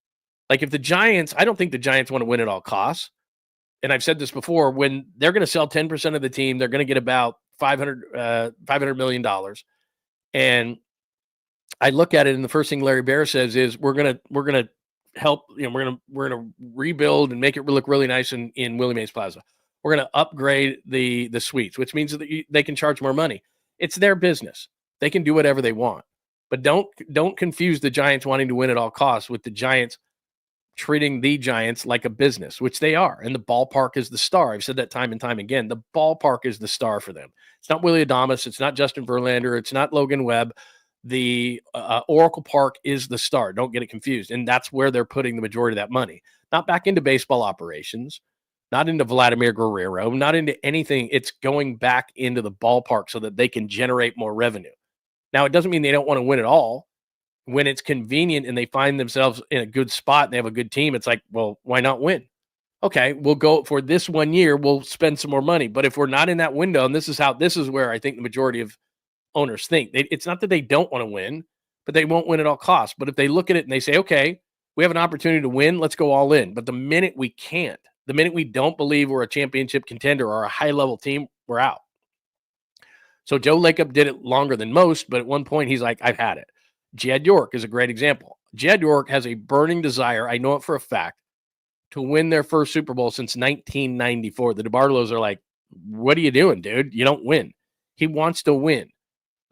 Like if the Giants, I don't think the Giants want to win at all costs. And I've said this before, when they're going to sell 10% of the team, they're going to get about $500 million. And I look at it, and the first thing Larry Bear says is we're going to help, we're going to rebuild and make it look really nice in Willie Mays Plaza. We're going to upgrade the suites, which means that they can charge more money. It's their business. They can do whatever they want. But don't confuse the Giants wanting to win at all costs with the Giants treating the Giants like a business, which they are. And the ballpark is the star. I've said that time and time again. The ballpark is the star for them. It's not Willie Adames. It's not Justin Verlander. It's not Logan Webb. The Oracle Park is the star. Don't get it confused. And that's where they're putting the majority of that money. Not back into baseball operations, not into Vladimir Guerrero, not into anything. It's going back into the ballpark so that they can generate more revenue. Now, it doesn't mean they don't want to win at all. When it's convenient and they find themselves in a good spot and they have a good team, it's like, well, why not win? Okay, we'll go for this 1 year. We'll spend some more money. But if we're not in that window, and this is where I think the majority of owners think, it's not that they don't want to win, but they won't win at all costs. But if they look at it and they say, okay, we have an opportunity to win, let's go all in. But the minute we can't, the minute we don't believe we're a championship contender or a high-level team, we're out. So Joe Lacob did it longer than most, but at one point he's like, I've had it. Jed York is a great example. Jed York has a burning desire, I know it for a fact, to win their first Super Bowl since 1994. The DeBartolos are like, what are you doing, dude? You don't win. He wants to win.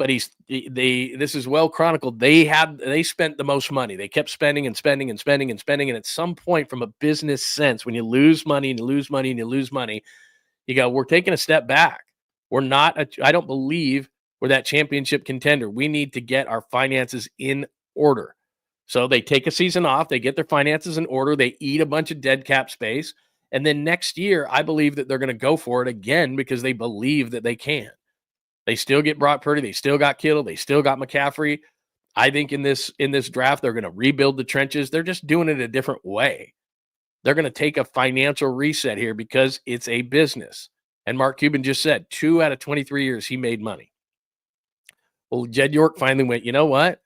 But this is well chronicled. They spent the most money. They kept spending and spending and spending and spending. And at some point, from a business sense, when you lose money and you lose money and you lose money, you go, we're taking a step back. We're not, I don't believe we're that championship contender. We need to get our finances in order. So they take a season off. They get their finances in order. They eat a bunch of dead cap space. And then next year, I believe that they're going to go for it again because they believe that they can. They still get Brock Purdy. They still got Kittle. They still got McCaffrey. I think in this draft, they're going to rebuild the trenches. They're just doing it a different way. They're going to take a financial reset here because it's a business. And Mark Cuban just said 2 out of 23 years he made money. Well, Jed York finally went, you know what?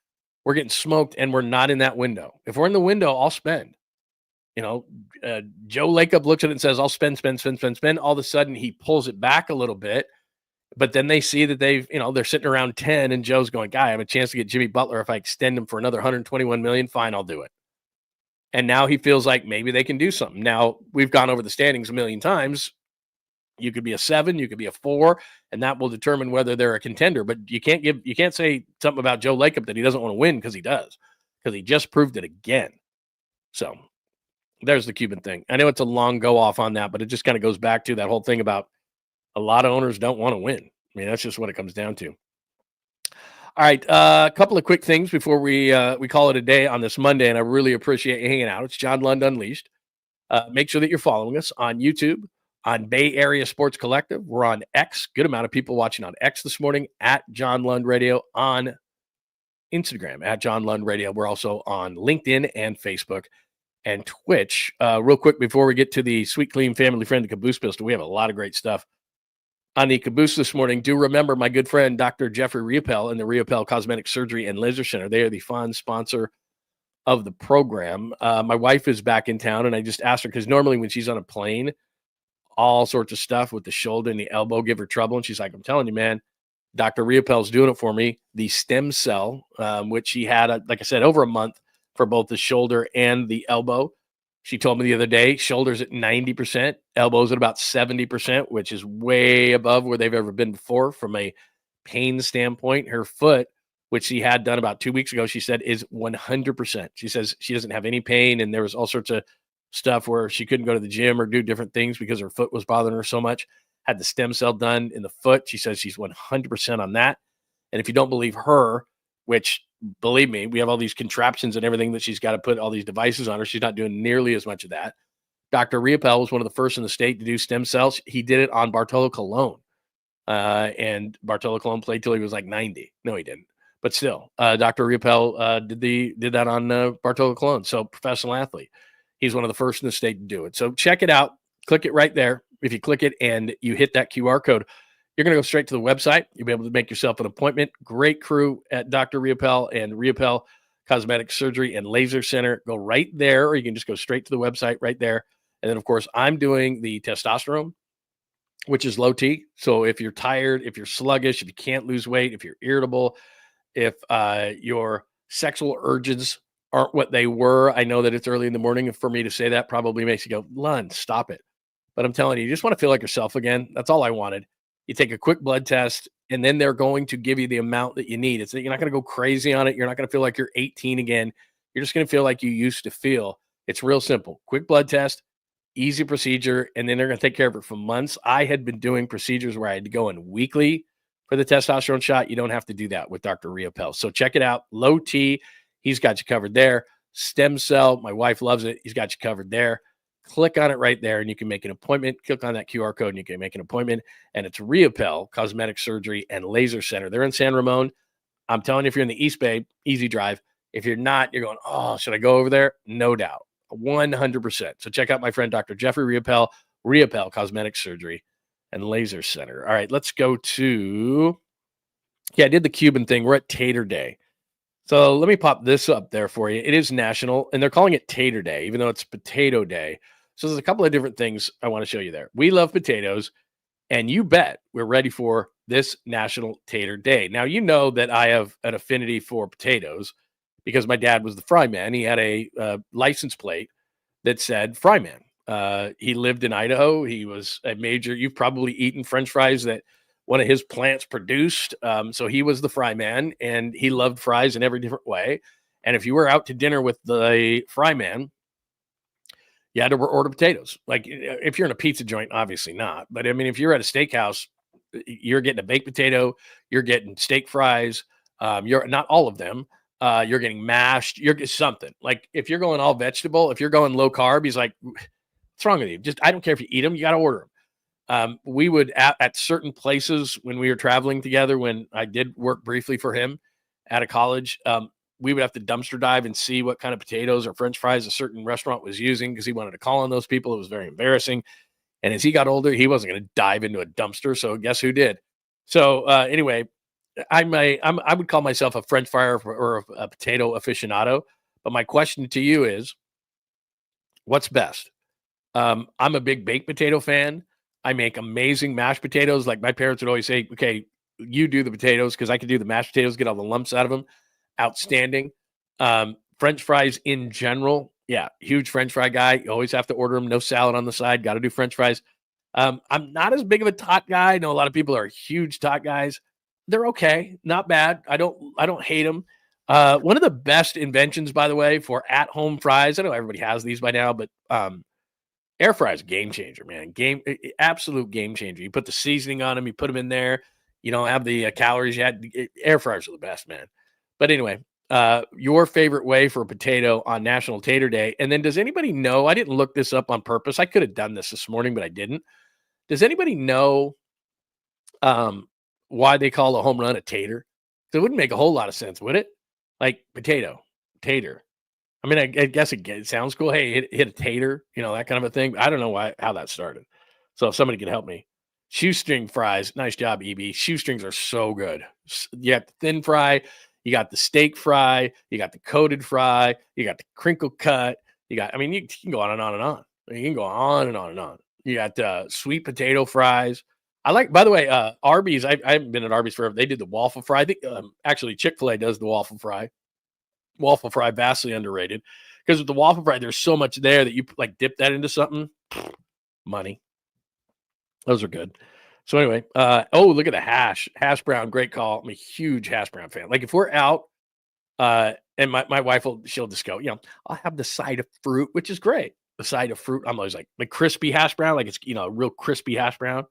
We're getting smoked and we're not in that window. If we're in the window, I'll spend. Joe Lacob looks at it and says, I'll spend. All of a sudden, he pulls it back a little bit. But then they see that they're sitting around 10 and Joe's going, guy, I have a chance to get Jimmy Butler. If I extend him for another $121 million, fine, I'll do it. And now he feels like maybe they can do something. Now, we've gone over the standings a million times. You could be a 7, you could be a 4, and that will determine whether they're a contender. But you can't say something about Joe Lacob that he doesn't want to win because he does, because he just proved it again. So there's the Cuban thing. I know it's a long go off on that, but it just kind of goes back to that whole thing about a lot of owners don't want to win. I mean, that's just what it comes down to. All right, a couple of quick things before we call it a day on this Monday, and I really appreciate you hanging out. It's John Lund Unleashed. Make sure that you're following us on YouTube, on Bay Area Sports Collective. We're on X. Good amount of people watching on X this morning, at John Lund Radio, on Instagram, at John Lund Radio. We're also on LinkedIn and Facebook and Twitch. Real quick, before we get to the sweet, clean, family friend, the Caboose Pistol, we have a lot of great stuff on the Caboose this morning. Do remember my good friend, Dr. Jeffrey Riopel and the Riopel Cosmetic Surgery and Laser Center. They are the fond sponsor of the program. My wife is back in town, and I just asked her, because normally when she's on a plane, all sorts of stuff with the shoulder and the elbow give her trouble. And she's like, I'm telling you, man, Dr. Riopel's doing it for me. The stem cell, which she had, like I said, over a month for both the shoulder and the elbow. She told me the other day, shoulders at 90%, elbows at about 70%, which is way above where they've ever been before from a pain standpoint. Her foot which she had done about 2 weeks ago, she said is 100%. She says she doesn't have any pain, and there was all sorts of stuff where she couldn't go to the gym or do different things because her foot was bothering her so much. Had the stem cell done in the foot. She says she's 100% on that. And if you don't believe her, which believe me, we have all these contraptions and everything that she's got to put all these devices on her. She's not doing nearly as much of that. Dr. Riopel was one of the first in the state to do stem cells. He did it on Bartolo Colon. And Bartolo Colon played till he was like 90. No, he didn't. But still, Dr. Riopel did that on Bartolo Colon. So professional athlete. He's one of the first in the state to do it. So check it out. Click it right there. If you click it and you hit that QR code, you're going to go straight to the website. You'll be able to make yourself an appointment. Great crew at Dr. Riopel and Riopel Cosmetic Surgery and Laser Center. Go right there, or you can just go straight to the website right there. And then, of course, I'm doing the testosterone, which is low T. So if you're tired, if you're sluggish, if you can't lose weight, if you're irritable, if your sexual urges aren't what they were, I know that it's early in the morning, and for me to say that probably makes you go, Lund, stop it. But I'm telling you, you just want to feel like yourself again. That's all I wanted. You take a quick blood test, and then they're going to give you the amount that you need. It's that you're not going to go crazy on it. You're not going to feel like you're 18 again. You're just going to feel like you used to feel. It's real simple. Quick blood test, easy procedure, and then they're going to take care of it for months. I had been doing procedures where I had to go in weekly for the testosterone shot. You don't have to do that with Dr. Riopel. So check it out. Low T, he's got you covered there. Stem cell, my wife loves it. He's got you covered there. Click on it right there, and you can make an appointment. Click on that QR code, and you can make an appointment. And it's Riopel Cosmetic Surgery and Laser Center. They're in San Ramon. I'm telling you, if you're in the East Bay, easy drive. If you're not, you're going, oh, should I go over there? No doubt. 100%. So check out my friend, Dr. Jeffrey Riopel, Riopel Cosmetic Surgery and Laser Center. All right, let's go to, I did the Cuban thing. We're at Tater Day. So let me pop this up there for you. It is national, and they're calling it Tater Day, even though it's Potato Day. So there's a couple of different things I want to show you there. We love potatoes, and you bet we're ready for this National Tater Day. Now, you know that I have an affinity for potatoes because my dad was the fry man. He had a license plate that said fry man. He lived in Idaho. He was a major, you've probably eaten French fries that one of his plants produced. So he was the fry man, and he loved fries in every different way. And if you were out to dinner with the fry man, you had to order potatoes. Like if you're in a pizza joint, obviously not. But I mean, if you're at a steakhouse, you're getting a baked potato, you're getting steak fries. You're not all of them. You're getting mashed. You're getting something. Like if you're going all vegetable, if you're going low carb, he's like, what's wrong with you? Just, I don't care if you eat them. You got to order them. We would at certain places when we were traveling together, when I did work briefly for him at a college, we would have to dumpster dive and see what kind of potatoes or French fries a certain restaurant was using because he wanted to call on those people. It was very embarrassing. And as he got older, he wasn't going to dive into a dumpster. So guess who did? So anyway, I would call myself a French fryer or a potato aficionado. But my question to you is, what's best? I'm a big baked potato fan. I make amazing mashed potatoes. Like my parents would always say, okay, you do the potatoes because I can do the mashed potatoes, get all the lumps out of them. Outstanding. French fries in general. Yeah, huge French fry guy. You always have to order them. No salad on the side. Got to do French fries. I'm not as big of a tot guy. I know a lot of people are huge tot guys. They're okay. Not bad. I don't hate them. One of the best inventions, by the way, for at-home fries. I know everybody has these by now, but air fry is a game changer, man. Absolute game changer. You put the seasoning on them. You put them in there. You don't have the calories yet. Air fryers are the best, man. But anyway, your favorite way for a potato on National Tater Day. And then does anybody know, I didn't look this up on purpose. I could have done this morning, but I didn't. Does anybody know why they call a home run a tater? So it wouldn't make a whole lot of sense, would it? Like potato, tater. I mean, I guess it sounds cool. Hey, hit a tater, that kind of a thing. I don't know how that started. So if somebody can help me. Shoestring fries. Nice job, EB. Shoestrings are so good. You got the thin fry. You got the steak fry. You got the coated fry. You got the crinkle cut. You can go on and on and on. You can go on and on and on. You got sweet potato fries. By the way, Arby's. I haven't been at Arby's forever. They did the waffle fry. I think actually Chick-fil-A does the waffle fry. Waffle fry, vastly underrated. Because with the waffle fry, there's so much there that you like dip that into something. Money. Those are good. So anyway, look at the hash brown. Great call. I'm a huge hash brown fan. Like if we're out, and my wife she'll just go, I'll have the side of fruit, which is great. The side of fruit. I'm always like the crispy hash brown, like it's, real crispy hash brown.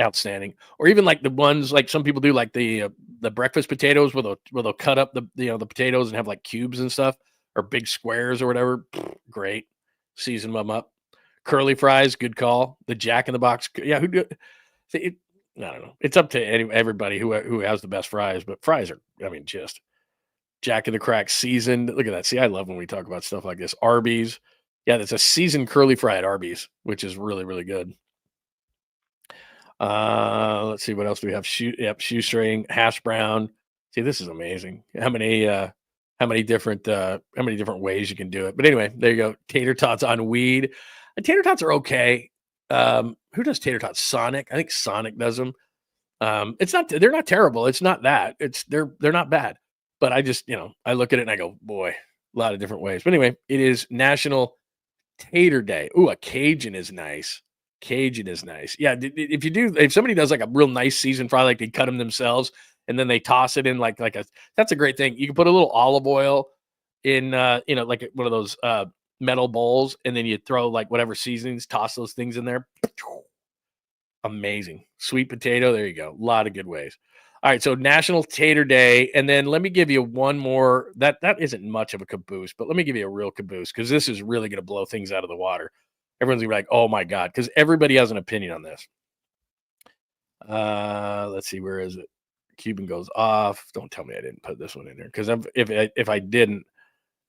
Outstanding. Or even like the ones like some people do, like the breakfast potatoes where they'll cut up the potatoes and have like cubes and stuff, or big squares or whatever. Great. Season them up. Curly fries, good call. The Jack in the Box. Yeah, I don't know. It's up to everybody who has the best fries, but fries are, just Jack in the Crack seasoned. Look at that. See, I love when we talk about stuff like this. Arby's. Yeah, that's a seasoned curly fry at Arby's, which is really, really good. Let's see, what else do we have? Shoestring, hash brown. See, this is amazing. How many different ways you can do it. But anyway, there you go. Tater tots on weed. And tater tots are okay. Who does tater tots? Sonic. I think Sonic does them. They're not terrible. It's not that. They're not bad. But I just, I look at it and I go, boy, a lot of different ways. But anyway, it is National Tater Day. Ooh, a Cajun is nice. Cajun is nice. Yeah, if somebody does like a real nice seasoned fry, like they cut them themselves and then they toss it in that's a great thing. You can put a little olive oil in, like one of those metal bowls, and then you throw like whatever seasonings, toss those things in there. Amazing. Sweet potato. There you go. A lot of good ways. All right. So National Tater Day. And then let me give you one more. That isn't much of a caboose, but let me give you a real caboose, because this is really going to blow things out of the water. Everyone's going to be like, oh my God, because everybody has an opinion on this. Let's see. Where is it? Cuban goes off. Don't tell me I didn't put this one in there, because if I didn't,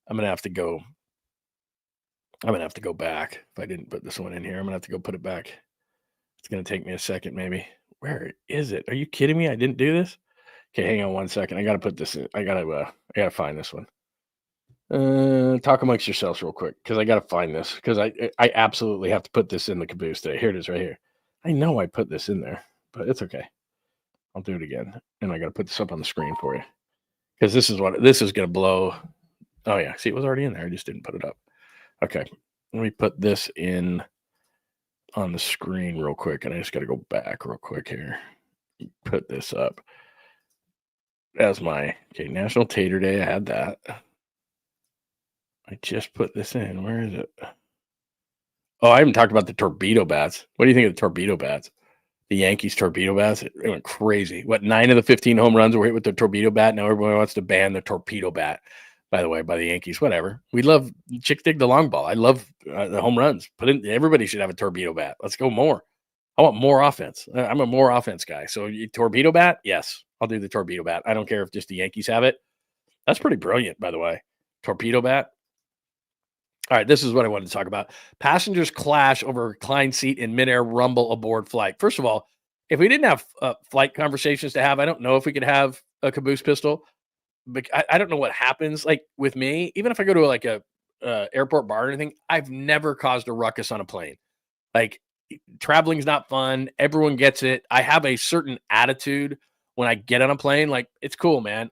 I'm going to have to go. I'm going to have to go back. If I didn't put this one in here, I'm going to have to go put it back. It's going to take me a second, maybe. Where is it? Are you kidding me? I didn't do this? Okay, hang on one second. I got to put this in. I got to find this one. Talk amongst yourselves real quick, because I got to find this, because I absolutely have to put this in the caboose today. Here it is right here. I know I put this in there, but it's okay. I'll do it again. And I got to put this up on the screen for you, because this is going to blow. Oh, yeah. See, it was already in there. I just didn't put it up. Okay. Let me put this in on the screen real quick, and I just got to go back real quick here. Put this up as National Tater Day. I had that. I just put this in. Where is it? Oh, I haven't talked about the torpedo bats. What do you think of the torpedo bats? The Yankees torpedo bats, it went crazy. 9 of the 15 home runs were hit with the torpedo bat. Now everybody wants to ban the torpedo bat, by the way, by the Yankees. Whatever. We love chick dig the long ball. I love the home runs. Everybody should have a torpedo bat. Let's go more. I want more offense. I'm a more offense guy. So torpedo bat, yes, I'll do the torpedo bat. I don't care if just the Yankees have it. That's pretty brilliant, by the way. Torpedo bat. All right, this is what I wanted to talk about. Passengers clash over a reclined seat in midair rumble aboard flight. First of all, if we didn't have flight conversations to have, I don't know if we could have a caboose pistol. But I don't know what happens. Like with me, even if I go to like a airport bar or anything, I've never caused a ruckus on a plane. Like traveling's not fun. Everyone gets it. I have a certain attitude when I get on a plane. Like, it's cool, man.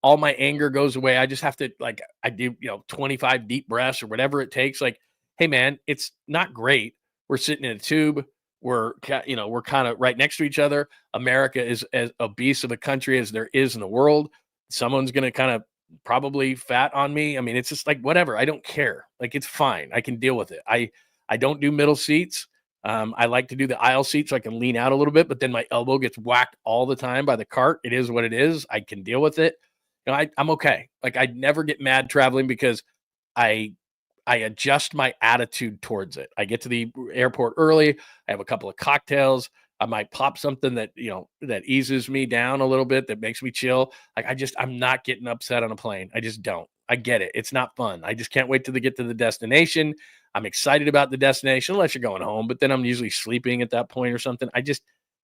All my anger goes away. I just have to, like, I do, 25 deep breaths or whatever it takes. Like, hey, man, it's not great. We're sitting in a tube. We're kind of right next to each other. America is as obese of a country as there is in the world. Someone's going to kind of probably fat on me. I mean, it's just like, whatever. I don't care. Like, it's fine. I can deal with it. I don't do middle seats. I like to do the aisle seat so I can lean out a little bit, but then my elbow gets whacked all the time by the cart. It is what it is. I can deal with it. I'm okay. Like, I never get mad traveling, because I adjust my attitude towards it. I get to the airport early. I have a couple of cocktails. I might pop something that, that eases me down a little bit, that makes me chill. Like, I'm not getting upset on a plane. I just don't. I get it. It's not fun. I just can't wait till they get to the destination. I'm excited about the destination, unless you're going home, but then I'm usually sleeping at that point or something. I just,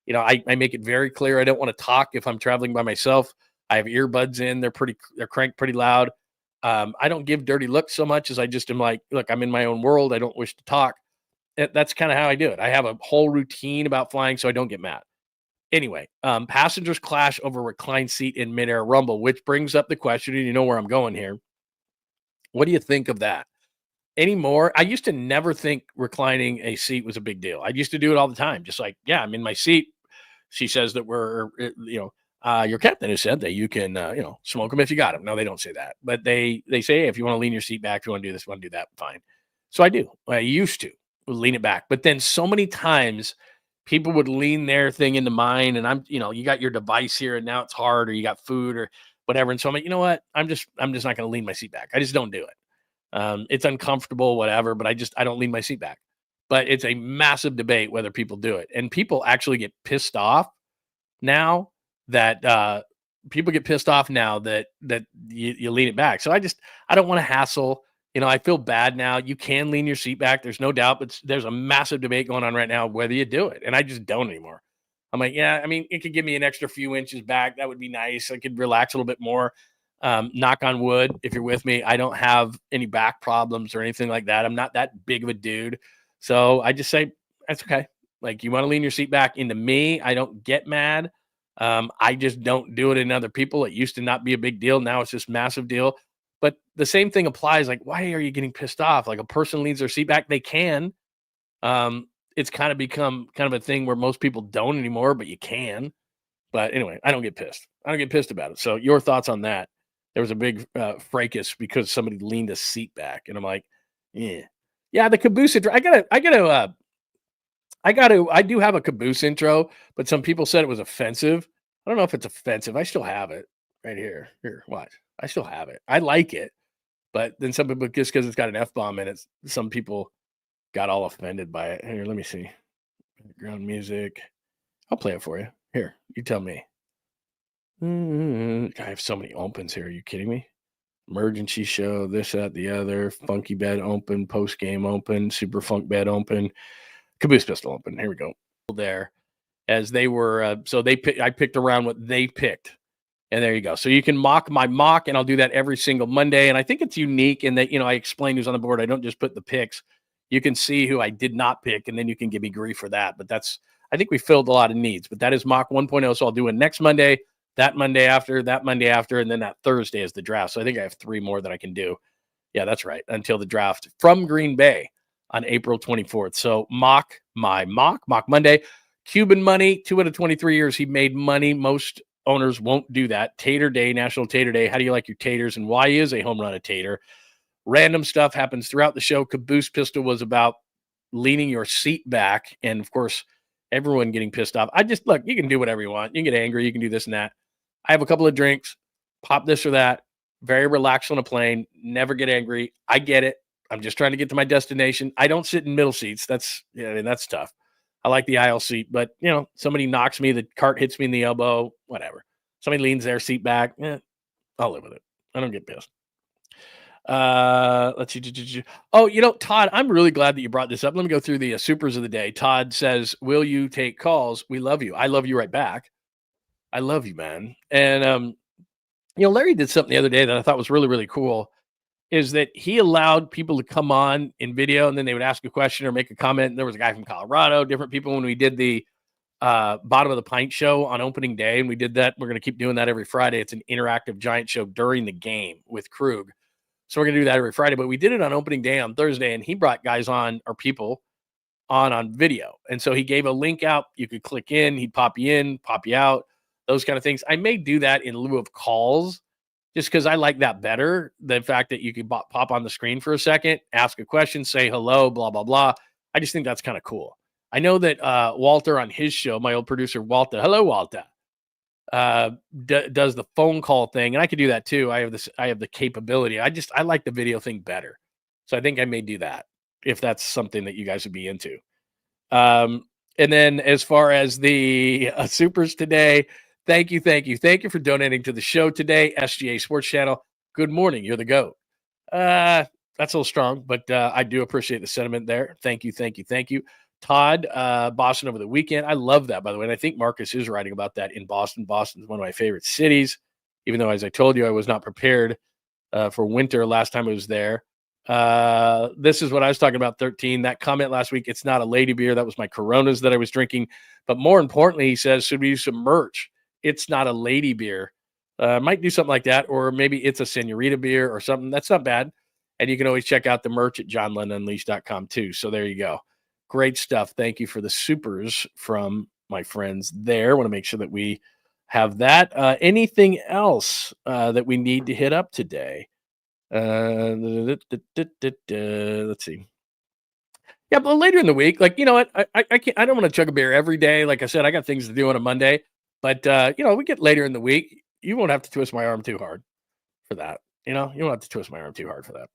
I make it very clear. I don't want to talk if I'm traveling by myself. I have earbuds in. They're cranked pretty loud. I don't give dirty looks so much as I just am like, look, I'm in my own world. I don't wish to talk. That's kind of how I do it. I have a whole routine about flying so I don't get mad. Anyway, passengers clash over reclined seat in midair rumble, which brings up the question, and you know where I'm going here. What do you think of that? anymore, I used to never think reclining a seat was a big deal. I used to do it all the time. Just like, yeah, I'm in my seat. She says that your captain has said that you can, smoke them if you got them. No, they don't say that, but they say, hey, if you want to lean your seat back, if you want to do this, want to do that, fine. So I do. I used to lean it back, but then so many times people would lean their thing into mine, and I'm, you got your device here, and now it's hard, or you got food or whatever, and so I'm like, you know what? I'm just not going to lean my seat back. I just don't do it. It's uncomfortable, whatever, but I don't lean my seat back. But it's a massive debate whether people do it, and people actually get pissed off now that people get pissed off now that you lean it back. So I don't want to hassle. I feel bad now. You can lean your seat back. There's no doubt, but there's a massive debate going on right now whether you do it. And I just don't anymore. I'm like, yeah, I mean, it could give me an extra few inches back. That would be nice. I could relax a little bit more. Knock on wood, if you're with me, I don't have any back problems or anything like that. I'm not that big of a dude. So I just say, that's okay. Like, you want to lean your seat back into me, I don't get mad. I just don't do it in other people. It used to not be a big deal. Now it's this massive deal. But the same thing applies. Like, why are you getting pissed off? Like, a person leans their seat back, they can. It's kind of become kind of a thing where most people don't anymore, but you can. But anyway, I don't get pissed. I don't get pissed about it. So your thoughts on that? There was a big fracas because somebody leaned a seat back, and I'm like, yeah, the caboose intro. I do have a caboose intro, but some people said it was offensive. I don't know if it's offensive. I still have it right here. Here, watch. I still have it. I like it, but then some people, just because it's got an F-bomb in it, some people got all offended by it. Here, let me see. Background music. I'll play it for you. Here, you tell me. I have so many opens here. Are you kidding me? Emergency show, this, that, the other. Funky bed open, post-game open, super funk bed open, caboose pistol open. Here we go. There, as they were, I picked around what they picked. And there you go. So you can mock my mock, and I'll do that every single Monday. And I think it's unique in that, I explain who's on the board. I don't just put the picks. You can see who I did not pick, and then you can give me grief for that. But I think we filled a lot of needs. But that is mock 1.0. So I'll do it next Monday, that Monday after, and then that Thursday is the draft. So I think I have 3 more that I can do. Yeah, that's right. Until the draft from Green Bay on April 24th. So mock Monday. Cuban money, 2 out of 23 years he made money. Most owners won't do that. Tater Day, National Tater Day. How do you like your taters, and why is a home run a tater? Random stuff happens throughout the show. Caboose pistol was about leaning your seat back, and of course, everyone getting pissed off. Look, you can do whatever you want. You can get angry. You can do this and that. I have a couple of drinks, pop this or that. Very relaxed on a plane. Never get angry. I get it. I'm just trying to get to my destination. I don't sit in middle seats. That's tough. I like the aisle seat, but somebody knocks me, the cart hits me in the elbow, whatever. Somebody leans their seat back. I'll live with it. I don't get pissed. Let's see. Oh, Todd, I'm really glad that you brought this up. Let me go through the supers of the day. Todd says, will you take calls? We love you. I love you right back. I love you, man. And, Larry did something the other day that I thought was really, really cool, is that he allowed people to come on in video, and then they would ask a question or make a comment. And there was a guy from Colorado, different people when we did the Bottom of the Pint show on opening day, and we did that. We're going to keep doing that every Friday. It's an interactive giant show during the game with Krug. So we're going to do that every Friday, but we did it on opening day on Thursday, and he brought guys on, or people on video. And so he gave a link out. You could click in, he'd pop you in, pop you out, those kind of things. I may do that in lieu of calls, just because I like that better. The fact that you could pop on the screen for a second, ask a question, say hello, blah, blah, blah. I just think that's kind of cool. I know that Walter on his show, my old producer, Walter, hello, Walter, does the phone call thing. And I could do that too. I have the capability. I like the video thing better. So I think I may do that if that's something that you guys would be into. And then as far as the supers today, Thank you for donating to the show today. SGA Sports Channel. Good morning. You're the GOAT. That's a little strong, but I do appreciate the sentiment there. Thank you. Todd, Boston over the weekend. I love that, by the way. And I think Marcus is writing about that in Boston. Boston is one of my favorite cities, even though, as I told you, I was not prepared for winter last time I was there. This is what I was talking about, 13. That comment last week, it's not a lady beer. That was my Coronas that I was drinking. But more importantly, he says, should we use some merch? It's not a lady beer. Might do something like that, or maybe it's a senorita beer or something. That's not bad. And you can always check out the merch at johnlundunleashed.com too. So there you go. Great stuff. Thank you for the supers from my friends there. I want to make sure that we have that. Anything else that we need to hit up today? Let's see. Yeah, but later in the week, like, you know what? I can't. I don't want to chug a beer every day. Like I said, I got things to do on a Monday. But you know, we get later in the week. You won't have to twist my arm too hard for that. You know, you won't have to twist my arm too hard for that.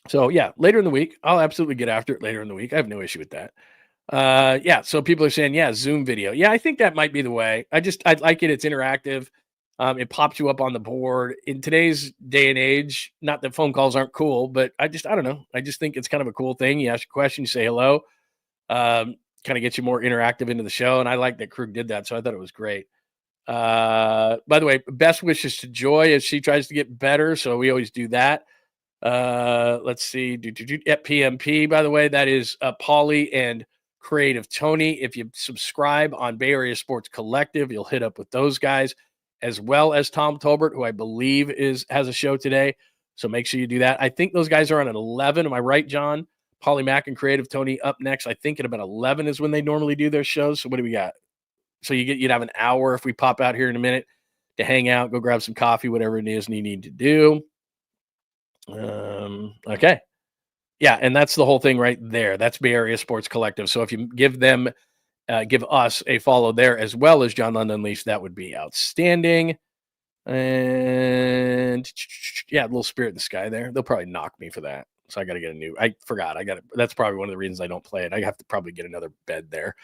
So yeah, later in the week, I'll absolutely get after it later in the week. I have no issue with that. Yeah. So people are saying, yeah, Zoom video. Yeah, I think that might be the way. I like it. It's interactive. It pops you up on the board in today's day and age. Not that phone calls aren't cool, but I don't know. I just think it's kind of a cool thing. You ask a question, you say hello, kind of gets you more interactive into the show. And I like that Krug did that. So I thought it was great. By the way, best wishes to Joy as she tries to get better. So we always do that. Let's see. At PMP, by the way, that is Paulie and Creative Tony. If you subscribe on Bay Area Sports Collective, you'll hit up with those guys, as well as Tom Tolbert, who I believe has a show today. So make sure you do that. I think those guys are on at 11. Am I right, John? Paulie Mack and Creative Tony up next. I think at about 11 is when they normally do their shows. So what do we got? So you'd have an hour if we pop out here in a minute to hang out, go grab some coffee, whatever it is you need to do. Okay. Yeah, and that's the whole thing right there. That's Bay Area Sports Collective. So if you give us a follow there as well as John Lund Unleashed, that would be outstanding. And yeah, a little Spirit in the Sky there. They'll probably knock me for that. So I got to get I forgot. That's probably one of the reasons I don't play it. I have to probably get another bed there.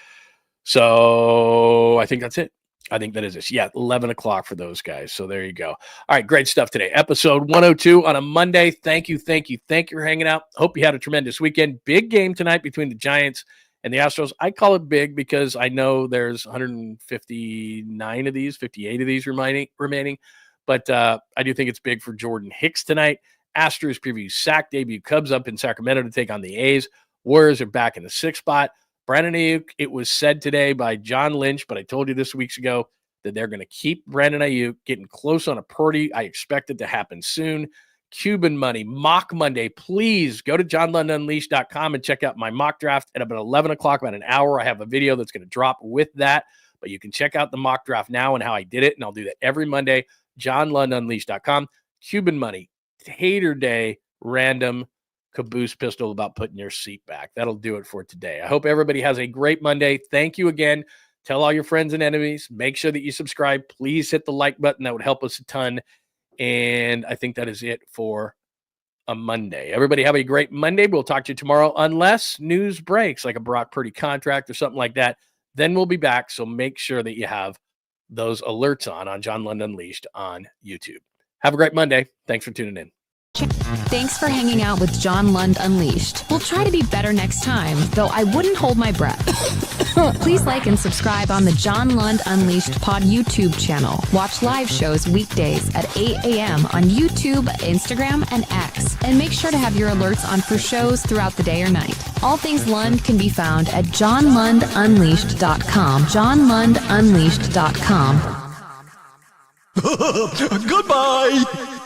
So I think that's it. I think that is it. Yeah, 11 o'clock for those guys. So there you go. All right, great stuff today. Episode 102 on a Monday. Thank you for hanging out. Hope you had a tremendous weekend. Big game tonight between the Giants and the Astros. I call it big because I know there's 159 of these, 58 of these remaining. But I do think it's big for Jordan Hicks tonight. Astros preview sack debut. Cubs up in Sacramento to take on the A's. Warriors are back in the 6th spot. Brandon Aiyuk, it was said today by John Lynch, but I told you this weeks ago that they're going to keep Brandon Aiyuk getting close on a Purdy. I expect it to happen soon. Cuban money, mock Monday. Please go to johnlundunleashed.com and check out my mock draft at about 11 o'clock, about an hour. I have a video that's going to drop with that, but you can check out the mock draft now and how I did it, and I'll do that every Monday. johnlundunleashed.com. Cuban money, Tater Day, random caboose pistol about putting your seat back. That'll do it for today. I hope everybody has a great Monday. Thank you again. Tell all your friends and enemies. Make sure that you subscribe. Please hit the like button. That would help us a ton. And I think that is it for a Monday. Everybody have a great Monday. We'll talk to you tomorrow unless news breaks, like a Brock Purdy contract or something like that. Then we'll be back. So make sure that you have those alerts on John Lund Unleashed on YouTube. Have a great Monday. Thanks for tuning in. Thanks for hanging out with John Lund Unleashed. We'll try to be better next time, though I wouldn't hold my breath. Please like and subscribe on the John Lund Unleashed Pod YouTube channel. Watch live shows weekdays at 8 a.m. on YouTube, Instagram, and X. And make sure to have your alerts on for shows throughout the day or night. All things Lund can be found at johnlundunleashed.com. johnlundunleashed.com. Goodbye!